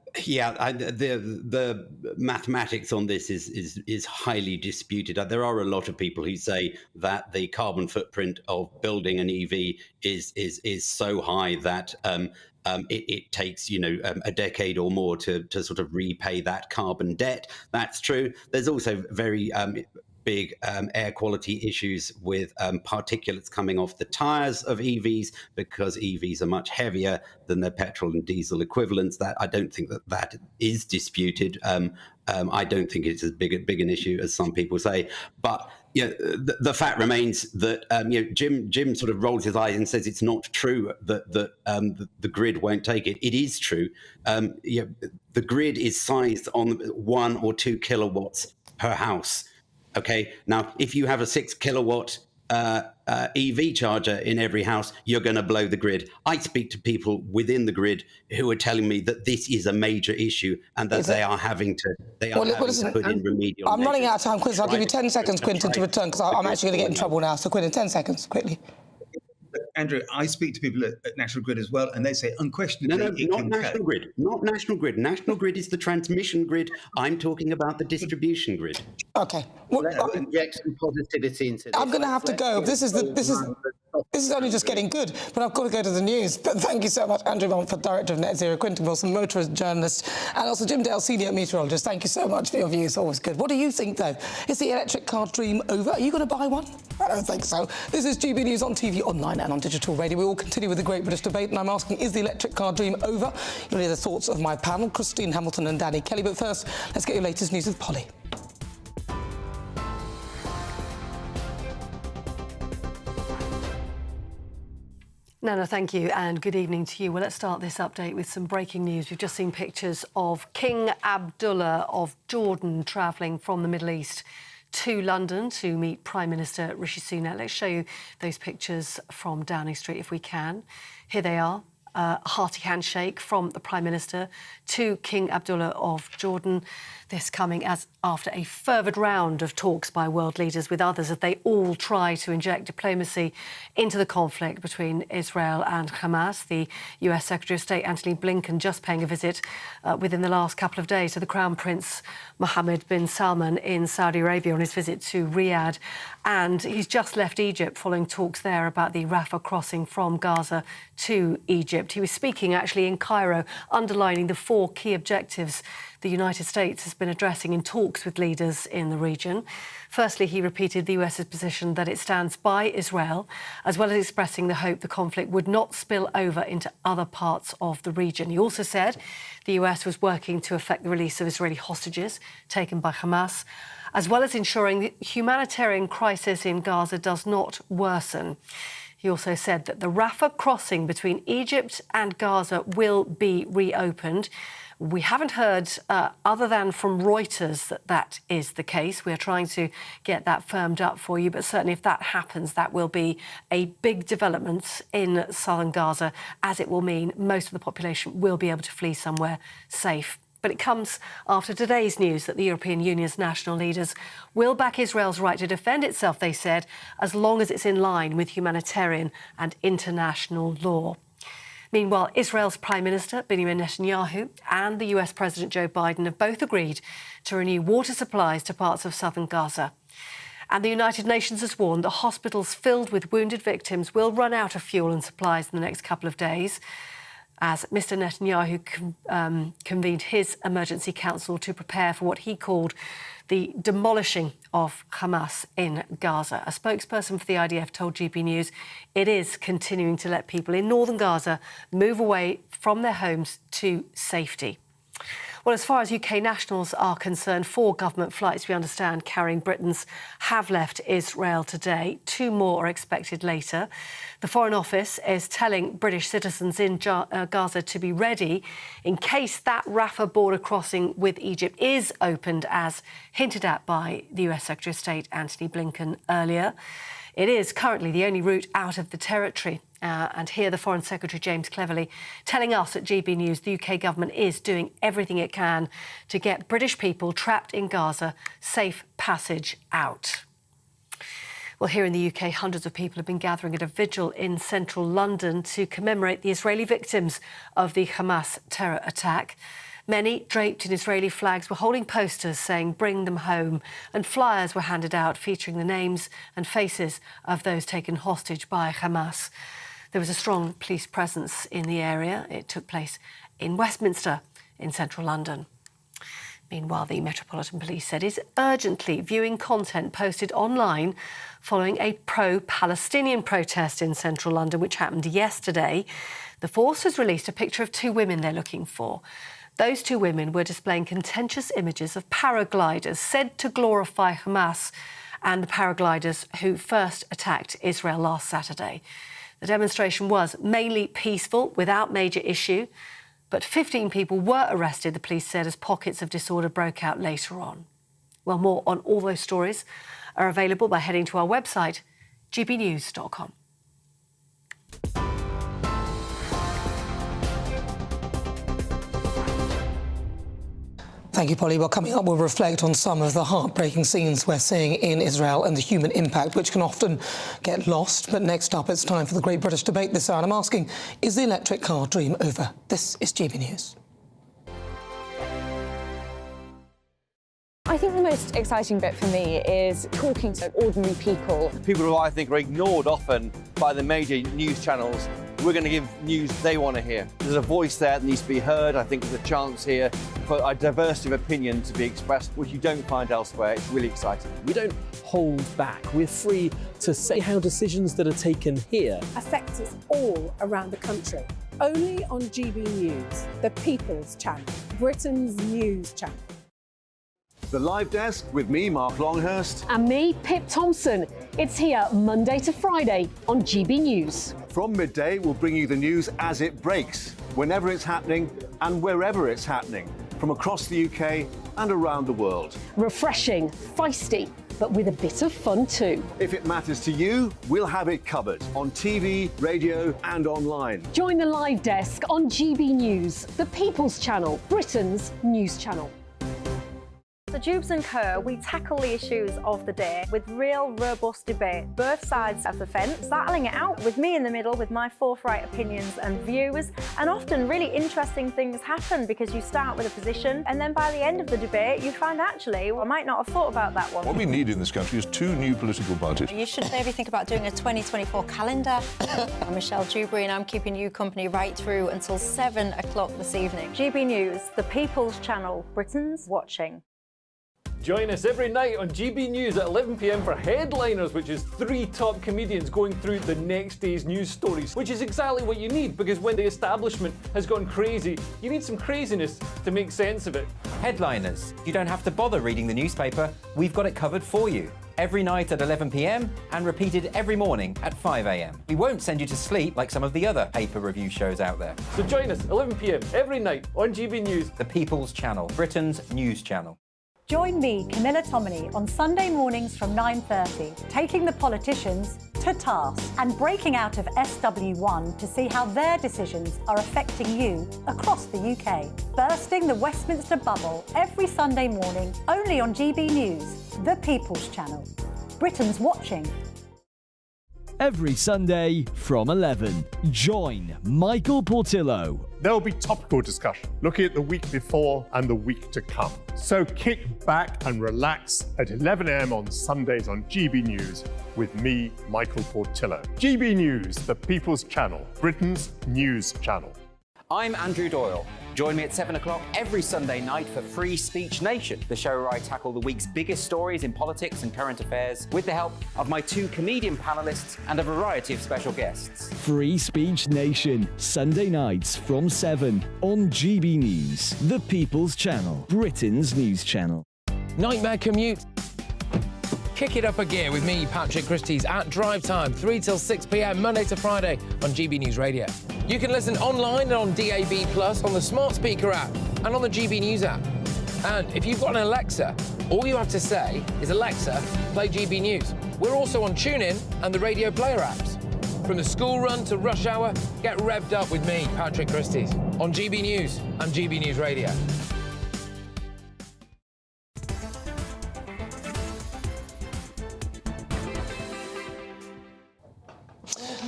S9: mathematics on this is highly disputed. There are a lot of people who say that the carbon footprint of building an EV is so high that it takes a decade or more to sort of repay that carbon debt. That's true. There's also very big air quality issues with particulates coming off the tires of EVs, because EVs are much heavier than their petrol and diesel equivalents. That I don't think that is disputed. I don't think it's as big an issue as some people say. But the fact remains that Jim sort of rolls his eyes and says it's not true that the grid won't take it. It is true. The grid is sized on 1 or 2 kilowatts per house. Okay, now if you have a 6 kilowatt EV charger in every house, you're going to blow the grid. I speak to people within the grid who are telling me that this is a major issue and that they are having to put in remedial
S17: I'm running out of time, Quintin. I'll give you 10 seconds,
S9: to
S17: Quintin, to return, because I'm actually going to get in trouble now. So, Quintin, 10 seconds, quickly.
S8: Andrew, I speak to people at National Grid as well, and they say unquestionably
S9: not National Grid. Not National Grid. National Grid is the transmission grid. I'm talking about the distribution grid.
S17: Okay.
S2: Let's inject some positivity into this.
S17: I'm going to have to go. This is only just getting good, but I've got to go to the news. But thank you so much, Andrew Romp, Director of Net Zero, Quintin Wilson, motorist journalist, and also Jim Dale, Senior Meteorologist. Thank you so much for your views. Always good. What do you think, though? Is the electric car dream over? Are you going to buy one? I don't think so. This is GB News on TV, online and on digital radio. We will continue with the Great British Debate, and I'm asking, is the electric car dream over? You'll hear the thoughts of my panel, Christine Hamilton and Danny Kelly. But first, let's get your latest news with Polly.
S1: Nana, thank you, and good evening to you. Well, let's start this update with some breaking news. We've just seen pictures of King Abdullah of Jordan travelling from the Middle East to London to meet Prime Minister Rishi Sunak. Let's show you those pictures from Downing Street if we can. Here they are. A hearty handshake from the Prime Minister to King Abdullah of Jordan. This coming after a fervid round of talks by world leaders with others as they all try to inject diplomacy into the conflict between Israel and Hamas. The US Secretary of State Antony Blinken just paying a visit within the last couple of days to the Crown Prince Mohammed bin Salman in Saudi Arabia on his visit to Riyadh. And he's just left Egypt following talks there about the Rafah crossing from Gaza to Egypt. He was speaking actually in Cairo, underlining the 4 key objectives the United States has been addressing in talks with leaders in the region. Firstly, he repeated the US's position that it stands by Israel, as well as expressing the hope the conflict would not spill over into other parts of the region. He also said the US was working to effect the release of Israeli hostages taken by Hamas, as well as ensuring the humanitarian crisis in Gaza does not worsen. He also said that the Rafah crossing between Egypt and Gaza will be reopened. We haven't heard, other than from Reuters, that is the case. We're trying to get that firmed up for you, but certainly if that happens, that will be a big development in southern Gaza, as it will mean most of the population will be able to flee somewhere safe. But it comes after today's news that the European Union's national leaders will back Israel's right to defend itself, they said, as long as it's in line with humanitarian and international law. Meanwhile, Israel's Prime Minister Benjamin Netanyahu and the US President Joe Biden have both agreed to renew water supplies to parts of southern Gaza. And the United Nations has warned that hospitals filled with wounded victims will run out of fuel and supplies in the next couple of days, as Mr Netanyahu convened his emergency council to prepare for what he called the demolishing of Hamas in Gaza. A spokesperson for the IDF told GB News it is continuing to let people in northern Gaza move away from their homes to safety. Well, as far as UK nationals are concerned, 4 government flights, we understand, carrying Britons have left Israel today. 2 more are expected later. The Foreign Office is telling British citizens in Gaza to be ready in case that Rafah border crossing with Egypt is opened, as hinted at by the US Secretary of State Antony Blinken earlier. It is currently the only route out of the territory. And here the Foreign Secretary, James Cleverly, telling us at GB News the UK government is doing everything it can to get British people trapped in Gaza safe passage out. Well, here in the UK, hundreds of people have been gathering at a vigil in central London to commemorate the Israeli victims of the Hamas terror attack. Many, draped in Israeli flags, were holding posters saying "Bring them home," and flyers were handed out featuring the names and faces of those taken hostage by Hamas. There was a strong police presence in the area. It took place in Westminster in central London. Meanwhile, the Metropolitan Police said it's urgently viewing content posted online following a pro-Palestinian protest in central London, which happened yesterday. The force has released a picture of two women they're looking for. Those two women were displaying contentious images of paragliders said to glorify Hamas and the paragliders who first attacked Israel last Saturday. The demonstration was mainly peaceful, without major issue, but 15 people were arrested, the police said, as pockets of disorder broke out later on. Well, more on all those stories are available by heading to our website, gbnews.com.
S17: Thank you, Polly. Well, coming up, we'll reflect on some of the heartbreaking scenes we're seeing in Israel and the human impact, which can often get lost. But next up, it's time for the Great British Debate this hour. And I'm asking, is the electric car dream over? This is GB News.
S32: I think the most exciting bit for me is talking to ordinary people.
S31: People who I think are ignored often by the major news channels. We're going to give news they want to hear. There's a voice there that needs to be heard. I think there's a chance here for a diversity of opinion to be expressed, which you don't find elsewhere. It's really exciting.
S3: We don't hold back. We're free to say how decisions that are taken here
S4: affect us all around the country. Only on GB News, the People's Channel, Britain's news channel.
S30: The Live Desk with me, Mark Longhurst.
S12: And me, Pip Thompson. It's here Monday to Friday on GB News.
S30: From midday, we'll bring you the news as it breaks, whenever it's happening and wherever it's happening, from across the UK and around the world.
S12: Refreshing, feisty, but with a bit of fun too.
S30: If it matters to you, we'll have it covered on TV, radio and online.
S12: Join the Live Desk on GB News, the People's Channel, Britain's news channel.
S5: So Jubes and Kerr, we tackle the issues of the day with real, robust debate, both sides of the fence, battling it out with me in the middle with my forthright opinions and views. And often really interesting things happen because you start with a position and then by the end of the debate you find actually, well, I might not have thought about that one.
S10: What we need in this country is two new political parties.
S11: You should maybe think about doing a 2024 calendar. I'm Michelle Dewberry and I'm keeping you company right through until 7 o'clock this evening.
S5: GB News, the People's Channel, Britain's watching.
S15: Join us every night on GB News at 11 p.m. for Headliners, which is 3 top comedians going through the next day's news stories, which is exactly what you need, because when the establishment has gone crazy, you need some craziness to make sense of it.
S18: Headliners. You don't have to bother reading the newspaper. We've got it covered for you. Every night at 11 p.m. and repeated every morning at 5 a.m. We won't send you to sleep like some of the other paper review shows out there.
S15: So join us 11 p.m. every night on GB News.
S18: The People's Channel, Britain's news channel.
S5: Join me, Camilla Tominey, on Sunday mornings from 9:30, taking the politicians to task and breaking out of SW1 to see how their decisions are affecting you across the UK. Bursting the Westminster bubble every Sunday morning, only on GB News, the People's Channel. Britain's watching.
S19: Every Sunday from 11, join Michael Portillo.
S20: There will be topical discussion, looking at the week before and the week to come. So kick back and relax at 11 a.m. on Sundays on GB News with me, Michael Portillo. GB News, the People's Channel, Britain's news channel.
S18: I'm Andrew Doyle. Join me at 7 o'clock every Sunday night for Free Speech Nation, the show where I tackle the week's biggest stories in politics and current affairs with the help of my 2 comedian panellists and a variety of special guests.
S19: Free Speech Nation, Sunday nights from 7 on GB News, the People's Channel, Britain's news channel.
S13: Nightmare commute. Kick it up a gear with me, Patrick Christies, at drive time, 3 till 6 p.m, Monday to Friday on GB News Radio. You can listen online and on DAB+, on the smart speaker app and on the GB News app. And if you've got an Alexa, all you have to say is, Alexa, play GB News. We're also on TuneIn and the Radio Player apps. From the school run to rush hour, get revved up with me, Patrick Christies, on GB News and GB News Radio.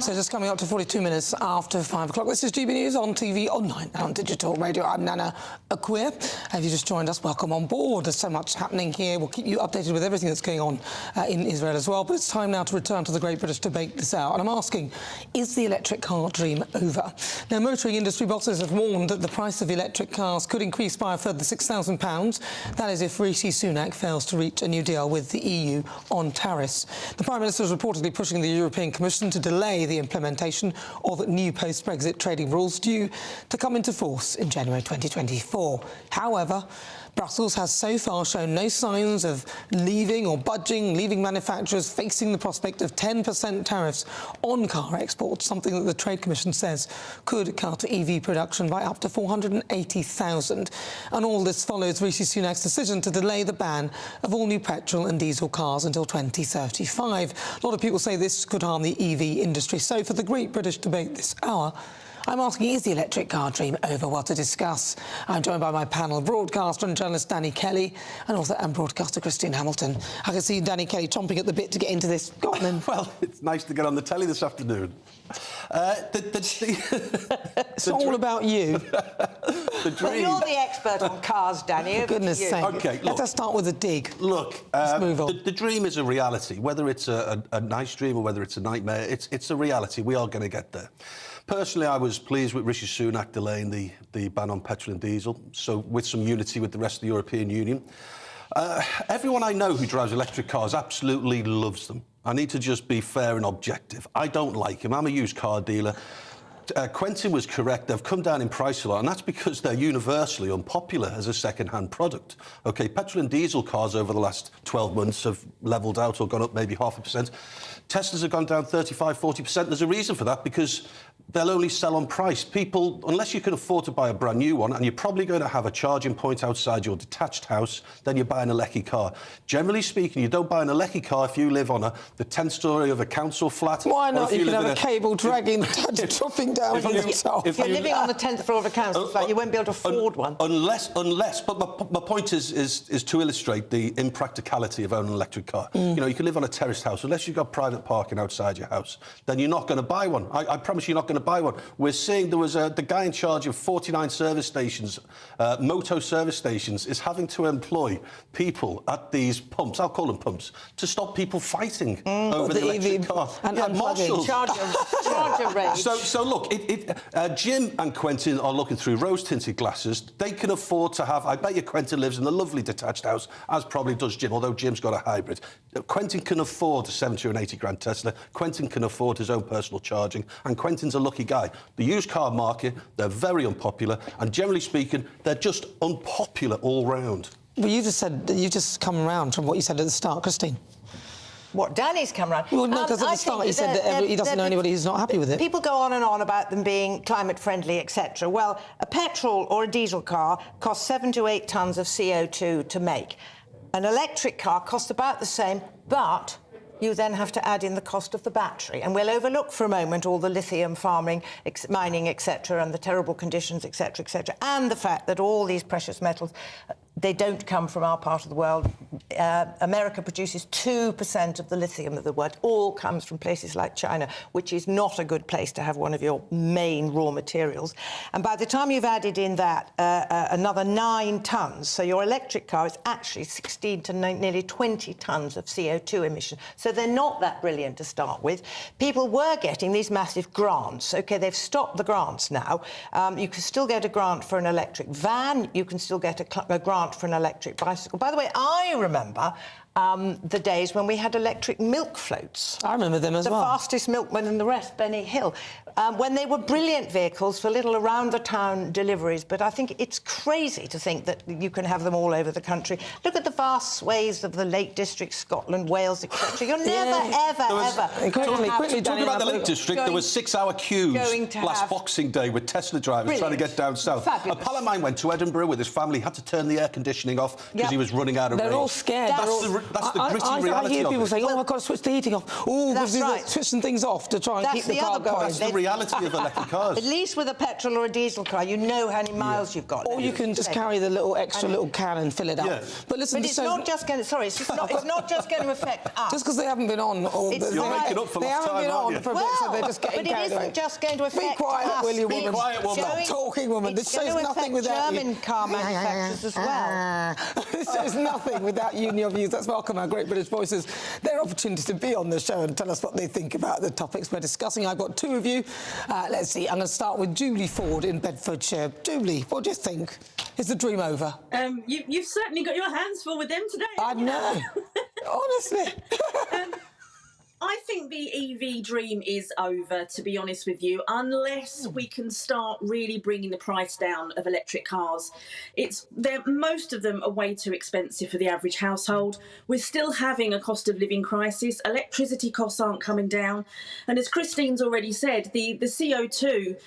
S17: So just coming up to 42 minutes after 5 o'clock. This is GB News on TV, online and on digital radio. I'm Nana Akua. Have you just joined us? Welcome on board. There's so much happening here. We'll keep you updated with everything that's going on in Israel as well. But it's time now to return to the Great British Debate this hour. And I'm asking, is the electric car dream over? Now, motoring industry bosses have warned that the price of electric cars could increase by a further £6,000. That is if Rishi Sunak fails to reach a new deal with the EU on tariffs. The Prime Minister is reportedly pushing the European Commission to delay the implementation of new post-Brexit trading rules due to come into force in January 2024. However, Brussels has so far shown no signs of leaving or budging, leaving manufacturers facing the prospect of 10% tariffs on car exports, something that the Trade Commission says could cut EV production by up to 480,000. And all this follows Rishi Sunak's decision to delay the ban of all new petrol and diesel cars until 2035. A lot of people say this could harm the EV industry. So for the Great British Debate this hour, I'm asking, is the electric car dream over? Well, to discuss, I'm joined by my panel, broadcaster and journalist Danny Kelly, and author and broadcaster Christian Hamilton. I can see Danny Kelly chomping at the bit to get into this. Go on then.
S6: Well, it's nice to get on the telly this afternoon.
S17: It's all about you.
S6: The dream.
S7: Well, you're the expert on cars, Danny.
S17: For goodness sake.
S6: OK,
S17: let us start with a dig.
S6: Look,
S17: let's move on.
S6: The dream is a reality. Whether it's a nice dream or whether it's a nightmare, it's a reality. We are going to get there. Personally, I was pleased with Rishi Sunak delaying the ban on petrol and diesel, so with some unity with the rest of the European Union. Everyone I know who drives electric cars absolutely loves them. I need to just be fair and objective. I don't like them. I'm a used car dealer. Quentin was correct. They've come down in price a lot, and that's because they're universally unpopular as a second-hand product. OK, petrol and diesel cars over the last 12 months have levelled out or gone up maybe 0.5%. Teslas have gone down 35, 40%. There's a reason for that, because they'll only sell on price. People, unless you can afford to buy a brand new one, and you're probably going to have a charging point outside your detached house, then you're buying a lecky car. Generally speaking, you don't buy an lecky car if you live on the 10th storey of a council flat.
S17: Why not? You can have a cable dragging, dropping down yourself.
S7: If you're living on the 10th floor of a council flat, you won't be able to afford one.
S6: Unless. But my point is to illustrate the impracticality of owning an electric car. You know, you can live on a terraced house. Unless you've got private parking outside your house, then you're not going to buy one. I promise you're not going to buy one. We're seeing there was the guy in charge of 49 service stations, moto service stations, is having to employ people at these pumps, I'll call them pumps, to stop people fighting over the electric car.
S7: And
S6: marshals.
S7: Charger range.
S6: So look, Jim and Quentin are looking through rose-tinted glasses. They can afford to have, I bet you Quentin lives in a lovely detached house, as probably does Jim, although Jim's got a hybrid. Quentin can afford a 70 or an 80 grand Tesla. Quentin can afford his own personal charging, and Quentin's a lucky guy. The used car market, they're very unpopular, and generally speaking, they're just unpopular all round.
S17: Well, you just come around from what you said at the start, Christine.
S7: What, Danny's come round?
S17: Well, no, because at the start he said that he doesn't know anybody who's not happy with it.
S7: People go on and on about them being climate-friendly, etc. Well, a petrol or a diesel car costs 7 to 8 tonnes of CO2 to make. An electric car costs about the same, but you then have to add in the cost of the battery. And we'll overlook for a moment all the lithium farming, mining, etc., and the terrible conditions, etc., etc., and the fact that all these precious metals, they don't come from our part of the world. America produces 2% of the lithium of the world. All comes from places like China, which is not a good place to have one of your main raw materials. And by the time you've added in that another 9 tonnes, so your electric car is actually 16 to nearly 20 tonnes of CO2 emission. So they're not that brilliant to start with. People were getting these massive grants. OK, they've stopped the grants now. You can still get a grant for an electric van. You can still get a grant for an electric bicycle. By the way, I remember the days when we had electric milk floats.
S17: I remember them as well.
S7: The fastest milkman in the rest, Benny Hill. When they were brilliant vehicles for little around-the-town deliveries, but I think it's crazy to think that you can have them all over the country. Look at the vast swathes of the Lake District, Scotland, Wales, etc. You're never, ever...
S6: Quickly, talking about the Lake District, there were 6-hour queues last Boxing Day with Tesla drivers trying to get down south.
S7: Fabulous.
S6: A pal of mine went to Edinburgh with his family, had to turn the air conditioning off because he was running out of range.
S17: They're all scared head.
S6: That's the gritty reality
S17: I hear
S6: of
S17: people
S6: it.
S17: saying, "Oh, I've got to switch the heating off." Oh,
S7: That's right.
S17: switching things off to try and
S7: That's
S17: keep the
S7: the
S17: car
S7: other
S17: going.
S7: point.
S6: That's the reality of electric cars.
S7: At least with a petrol or a diesel car, you know how many miles you've got.
S17: Or you can just carry the little extra little can and fill it up.
S6: Yeah.
S17: But listen,
S7: But it's not just going to. Sorry, it's not just going to affect us.
S17: just because they haven't been on, or
S7: It's
S6: You're making up for
S17: they
S6: lost
S17: haven't
S6: time,
S17: been
S6: aren't
S17: on
S6: you?
S17: for a bit, so they're just getting
S7: but it
S17: carried away.
S7: isn't just going to affect
S17: Be quiet,
S7: us.
S17: will you, woman?
S6: Be quiet, woman.
S17: Stop talking, woman. This says nothing without
S7: German car manufacturers as well.
S17: This says nothing without you and your views. Let's welcome our great British voices. Their opportunity to be on the show and tell us what they think about the topics we're discussing. I've got two of you. Let's see. I'm going to start with Julie Ford in Bedfordshire. Julie, what do you think? Is the dream over?
S8: You've certainly got your hands full with them today.
S17: I know. Honestly.
S8: I think the EV dream is over, to be honest with you, unless we can start really bringing the price down of electric cars. Most of them are way too expensive for the average household. We're still having a cost of living crisis. Electricity costs aren't coming down. And as Christine's already said, the CO2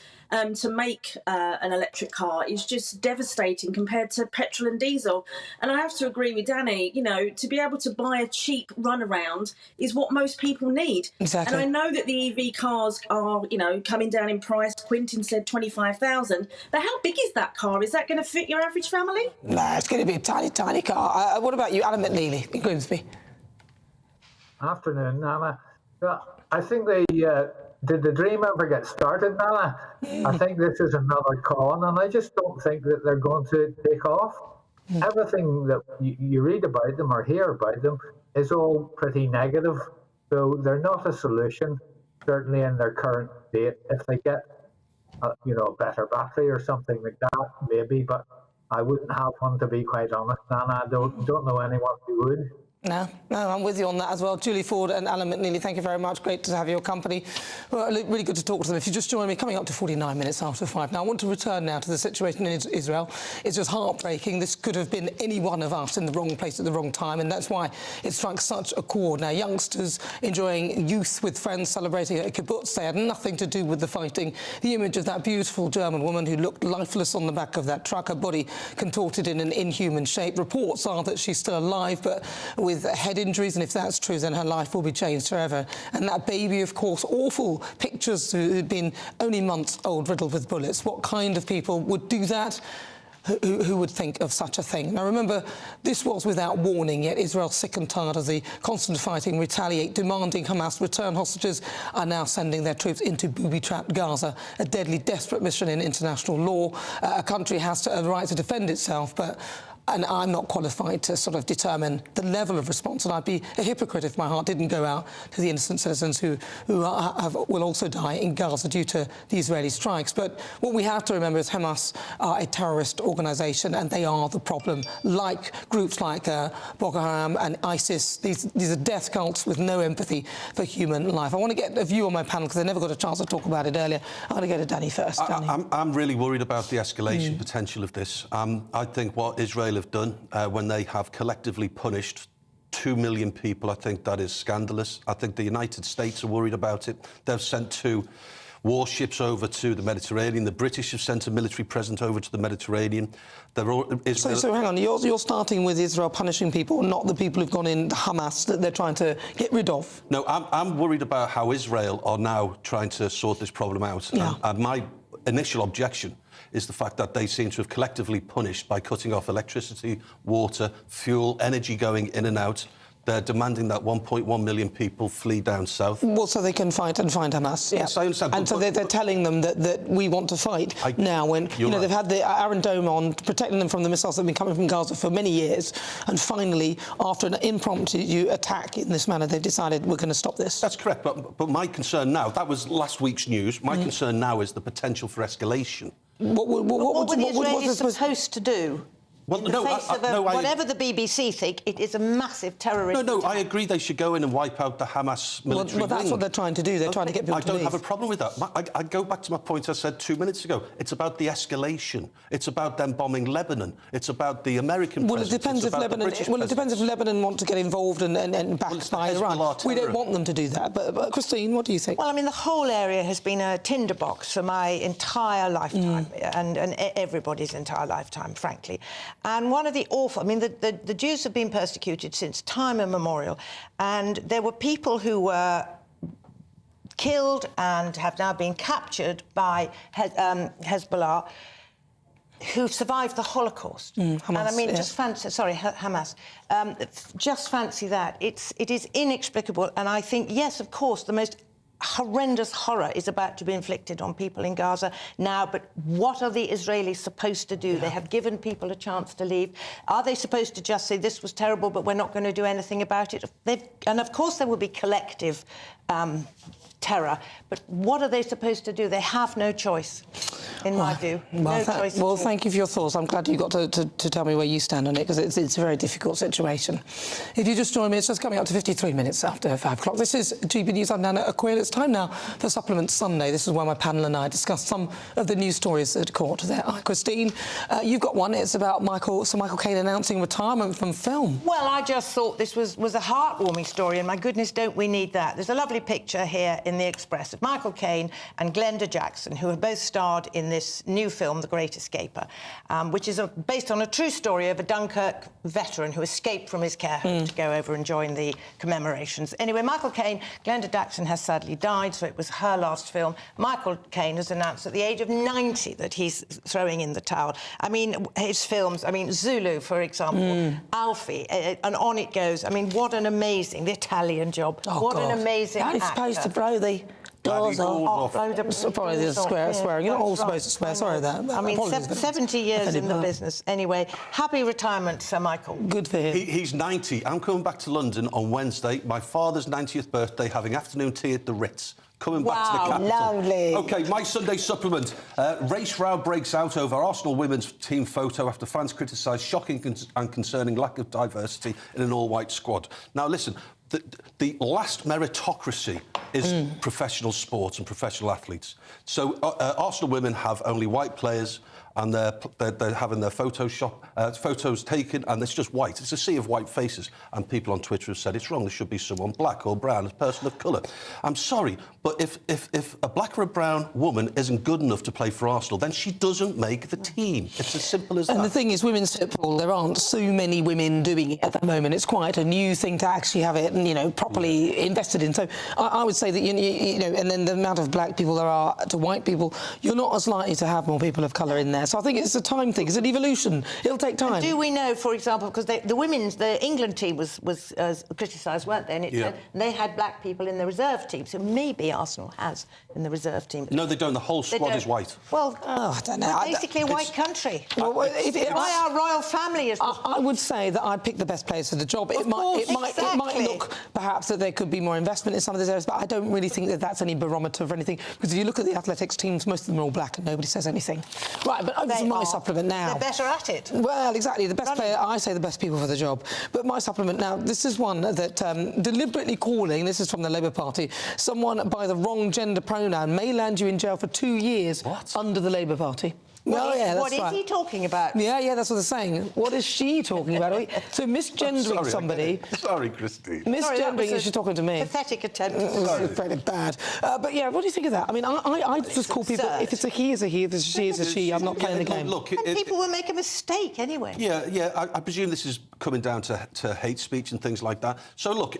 S8: to make an electric car is just devastating compared to petrol and diesel. And I have to agree with Danny, to be able to buy a cheap runaround is what most people need.
S17: Exactly.
S8: And I know that the EV cars are, coming down in price. Quintin said 25,000. But how big is that car? Is that going to fit your average family?
S17: Nah, it's going to be a tiny, tiny car. What about you, Alan McNeely in Grimsby?
S14: Afternoon, Nana. I think did the dream ever get started, Nana? I think this is another con, and I just don't think that they're going to take off. Everything that you read about them or hear about them is all pretty negative, so they're not a solution, certainly in their current state. If they get, a better battery or something like that, maybe, but I wouldn't have one, to be quite honest, Nana. I don't know anyone who would.
S17: No, I'm with you on that as well. Julie Ford and Alan McNeely, thank you very much. Great to have your company. Well, really good to talk to them. If you just join me, coming up to 49 minutes after 5. Now, I want to return now to the situation in Israel. It's just heartbreaking. This could have been any one of us in the wrong place at the wrong time, and that's why it struck such a chord. Now, youngsters enjoying youth with friends celebrating a kibbutz. They had nothing to do with the fighting. The image of that beautiful German woman who looked lifeless on the back of that truck, her body contorted in an inhuman shape. Reports are that she's still alive, but with head injuries, and if that's true, then her life will be changed forever. And that baby, of course, awful pictures who'd been only months old, riddled with bullets. What kind of people would do that? Who would think of such a thing? Now, remember, this was without warning, yet Israel, sick and tired of the constant fighting, retaliate, demanding Hamas return hostages, are now sending their troops into booby-trapped Gaza, a deadly, desperate mission in international law. A country has a right to defend itself, and I'm not qualified to sort of determine the level of response, and I'd be a hypocrite if my heart didn't go out to the innocent citizens who will also die in Gaza due to the Israeli strikes. But what we have to remember is Hamas are a terrorist organisation, and they are the problem. Like groups like Boko Haram and ISIS, these are death cults with no empathy for human life. I want to get a view on my panel because I never got a chance to talk about it earlier. I'm going to go to Danny first. Danny.
S6: I'm really worried about the escalation potential of this. I think what Israel have done when they have collectively punished 2 million people, I think that is scandalous. I think the United States are worried about it. They've sent 2 warships over to the Mediterranean. The British have sent a military presence over to the Mediterranean.
S17: So hang on, you're starting with Israel punishing people, not the people who've gone in Hamas that they're trying to get rid of.
S6: No, I'm worried about how Israel are now trying to sort this problem out.
S17: Yeah.
S6: And my initial objection is the fact that they seem to have collectively punished by cutting off electricity, water, fuel, energy going in and out. They're demanding that 1.1 million people flee down south.
S17: Well, so they can fight Hamas.
S6: Yes, I understand.
S17: And so they're telling them that we want to fight now when, they've had the Iron Dome on, protecting them from the missiles that have been coming from Gaza for many years. And finally, after an impromptu attack in this manner, they've decided we're going to stop this.
S6: That's correct. But my concern now, that was last week's news. My concern now is the potential for escalation.
S7: What were the Israelis supposed to do?
S6: Well,
S7: in the face of whatever the BBC think, it is a massive terrorist attack.
S6: I agree they should go in and wipe out the Hamas military
S17: Well, that's what they're trying to do. They're trying to get people to leave.
S6: I don't have a problem with that. I go back to my point I said 2 minutes ago. It's about the escalation. It's about them bombing Lebanon. It's about the American presence.
S17: It depends if Lebanon. It depends if Lebanon want to get involved and backed by Iran. We don't want them to do that. But Christine, what do you think?
S7: Well, I mean, the whole area has been a tinderbox for my entire lifetime, and everybody's entire lifetime, frankly. And one of the awful... I mean, the Jews have been persecuted since time immemorial, and there were people who were killed and have now been captured by Hezbollah who survived the Holocaust.
S17: Hamas,
S7: and I mean,
S17: yeah.
S7: just fancy... Sorry, Hamas. Just fancy that. It is inexplicable, and I think, yes, of course, the most horrendous horror is about to be inflicted on people in Gaza now, but what are the Israelis supposed to do? They have given people a chance to leave. Are they supposed to just say, this was terrible, but we're not going to do anything about it? And, of course, there will be collective terror, but what are they supposed to do? They have no choice, in my view. No choice.
S17: Well, thank you for your thoughts. I'm glad you got to tell me where you stand on it, because it's a very difficult situation. If you just join me, it's just coming up to 53 minutes after 5 o'clock. This is GB News. I'm Nana Akua. It's time now for Supplement Sunday. This is where my panel and I discuss some of the news stories that caught their eye. Christine, you've got one. It's about Sir Michael Caine announcing retirement from film.
S7: Well, I just thought this was a heartwarming story, and my goodness, don't we need that? There's a lovely picture here in the Express of Michael Caine and Glenda Jackson, who have both starred in this new film, The Great Escaper, which is based on a true story of a Dunkirk veteran who escaped from his care home to go over and join the commemorations. Anyway, Michael Caine, Glenda Jackson has sadly died, so it was her last film. Michael Caine has announced at the age of 90 that he's throwing in the towel. I mean, his films, I mean, Zulu, for example, Alfie, and on it goes. I mean, what an amazing, The Italian Job.
S17: Oh,
S7: what
S17: God.
S7: an amazing
S17: You're
S7: actor.
S17: supposed to blow the doors off. Probably the swearing. You're not all supposed to swear. Sorry that.
S7: I mean, 70 years in the business. Anyway, happy retirement, Sir Michael.
S17: Good for him.
S6: He's 90. I'm coming back to London on Wednesday, my father's 90th birthday, having afternoon tea at the Ritz. Coming back to the capital.
S7: Lovely.
S6: OK, my Sunday supplement. Race row breaks out over Arsenal women's team photo after fans criticise shocking and concerning lack of diversity in an all-white squad. Now, listen, the last meritocracy is professional sports and professional athletes. So Arsenal women have only white players, and they're having their photos taken, and it's just white. It's a sea of white faces. And people on Twitter have said it's wrong. There should be someone black or brown, a person of colour. I'm sorry, but if a black or a brown woman isn't good enough to play for Arsenal, then she doesn't make the team. It's as simple as that.
S17: And the thing is, women's football, there aren't so many women doing it at the moment. It's quite a new thing to actually have it, properly invested in. So I would say that, and then the amount of black people there are to white people, you're not as likely to have more people of colour in there. So I think it's a time thing. It's an evolution. It'll take time.
S7: And do we know, for example, because the England team was criticised, weren't they? And they had black people in the reserve team. So maybe Arsenal has in the reserve team.
S6: No, they don't. The whole squad is white.
S7: Well,
S17: I don't know.
S7: Basically a white country.
S17: Well,
S7: why our royal family is...
S17: I would say that I'd pick the best players for the job. It might look perhaps that there could be more investment in some of these areas, but I don't really think that that's any barometer for anything, because if you look at the athletics teams, most of them are all black and nobody says anything. Right, but over to my supplement now.
S7: They're better at it.
S17: Well, exactly. The best player, I say the best people for the job. But my supplement now, this is one that deliberately calling, this is from the Labour Party, someone by the wrong gender pronoun may land you in jail for 2 years under the Labour Party.
S7: What
S17: that's
S7: is
S17: right.
S7: he talking about?
S17: Yeah, that's what they're saying. What is she talking about? So misgendering somebody...
S6: Sorry, Christine.
S17: Misgendering is she's talking to me.
S7: Pathetic attempt.
S17: It's very bad. But yeah, what do you think of that? I mean, I just call people... If it's a he, it's a he. If it's a she, it's a she. I'm not playing the game.
S6: Look,
S7: and people will make a mistake anyway.
S6: Yeah. I presume this is coming down to hate speech and things like that. So, look,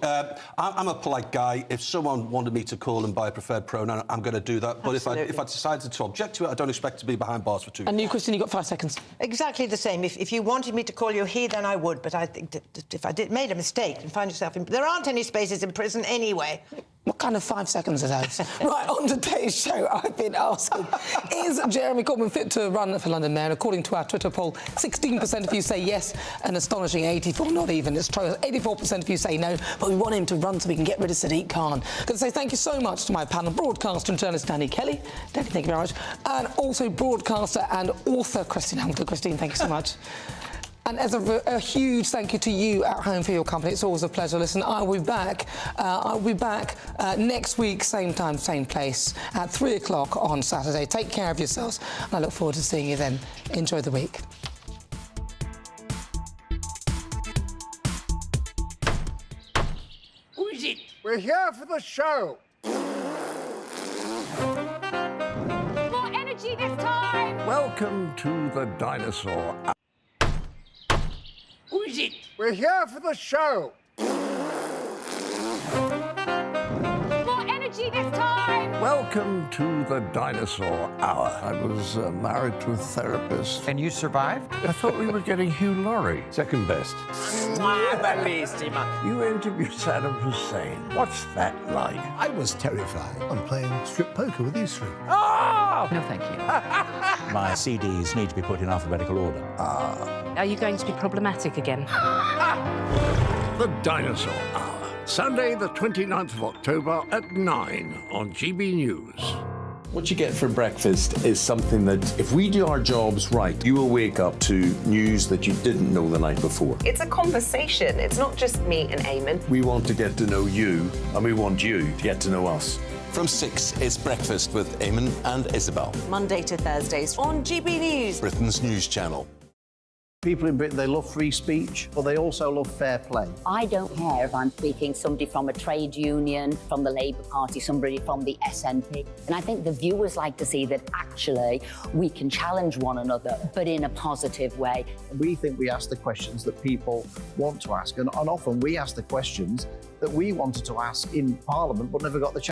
S6: I'm a polite guy. If someone wanted me to call them by a preferred pronoun, I'm going to do that. But if I decided to object to it, I don't expect to be behind bars for 2 years.
S17: And you, Christine, you've got 5 seconds.
S7: Exactly the same. If you wanted me to call you he, then I would. But I think that if I made a mistake and find yourself in... There aren't any spaces in prison anyway.
S17: What kind of 5 seconds are those? Right, on today's show, I've been asking, is Jeremy Corbyn fit to run for London Mayor? And according to our Twitter poll, 16% of you say yes, an astonishing 84%, not even. It's true, 84% of you say no, but we want him to run so we can get rid of Sadiq Khan. I'm going to say thank you so much to my panel, broadcaster and journalist Danny Kelly. Danny, thank you very much. And also broadcaster and author Christine Hamilton. Christine, thank you so much. And as a huge thank you to you at home for your company. It's always a pleasure. Listen, I'll be back next week, same time, same place, at 3 o'clock on Saturday. Take care of yourselves, and I look forward to seeing you then. Enjoy the week.
S2: Who is it? We're here for the show.
S12: More energy this time!
S10: Welcome to the Dinosaur Hour.
S2: We're here for the show.
S12: More energy this time!
S1: Welcome to the Dinosaur Hour. I was married to a therapist.
S9: And you survived?
S1: I thought we were getting Hugh Laurie.
S30: Second best.
S1: You interviewed Saddam Hussein. What's that like?
S16: I was terrified. I'm playing strip poker with these three.
S9: Oh! No, thank you.
S21: My CDs need to be put in alphabetical order.
S12: Are you going to be problematic again?
S1: The Dinosaur Hour. Sunday, the 29th of October at 9 on GB News.
S22: What you get for breakfast is something that, if we do our jobs right, you will wake up to news that you didn't know the night before.
S23: It's a conversation. It's not just me and Eamon.
S22: We want to get to know you, and we want you to get to know us.
S24: From 6, it's Breakfast with Eamon and Isabel.
S23: Monday to Thursdays on GB News.
S24: Britain's news channel.
S25: People in Britain, they love free speech, but they also love fair play.
S26: I don't care if I'm speaking somebody from a trade union, from the Labour Party, somebody from the SNP. And I think the viewers like to see that actually we can challenge one another, but in a positive way.
S25: We think we ask the questions that people want to ask, and often we ask the questions that we wanted to ask in Parliament but never got the chance.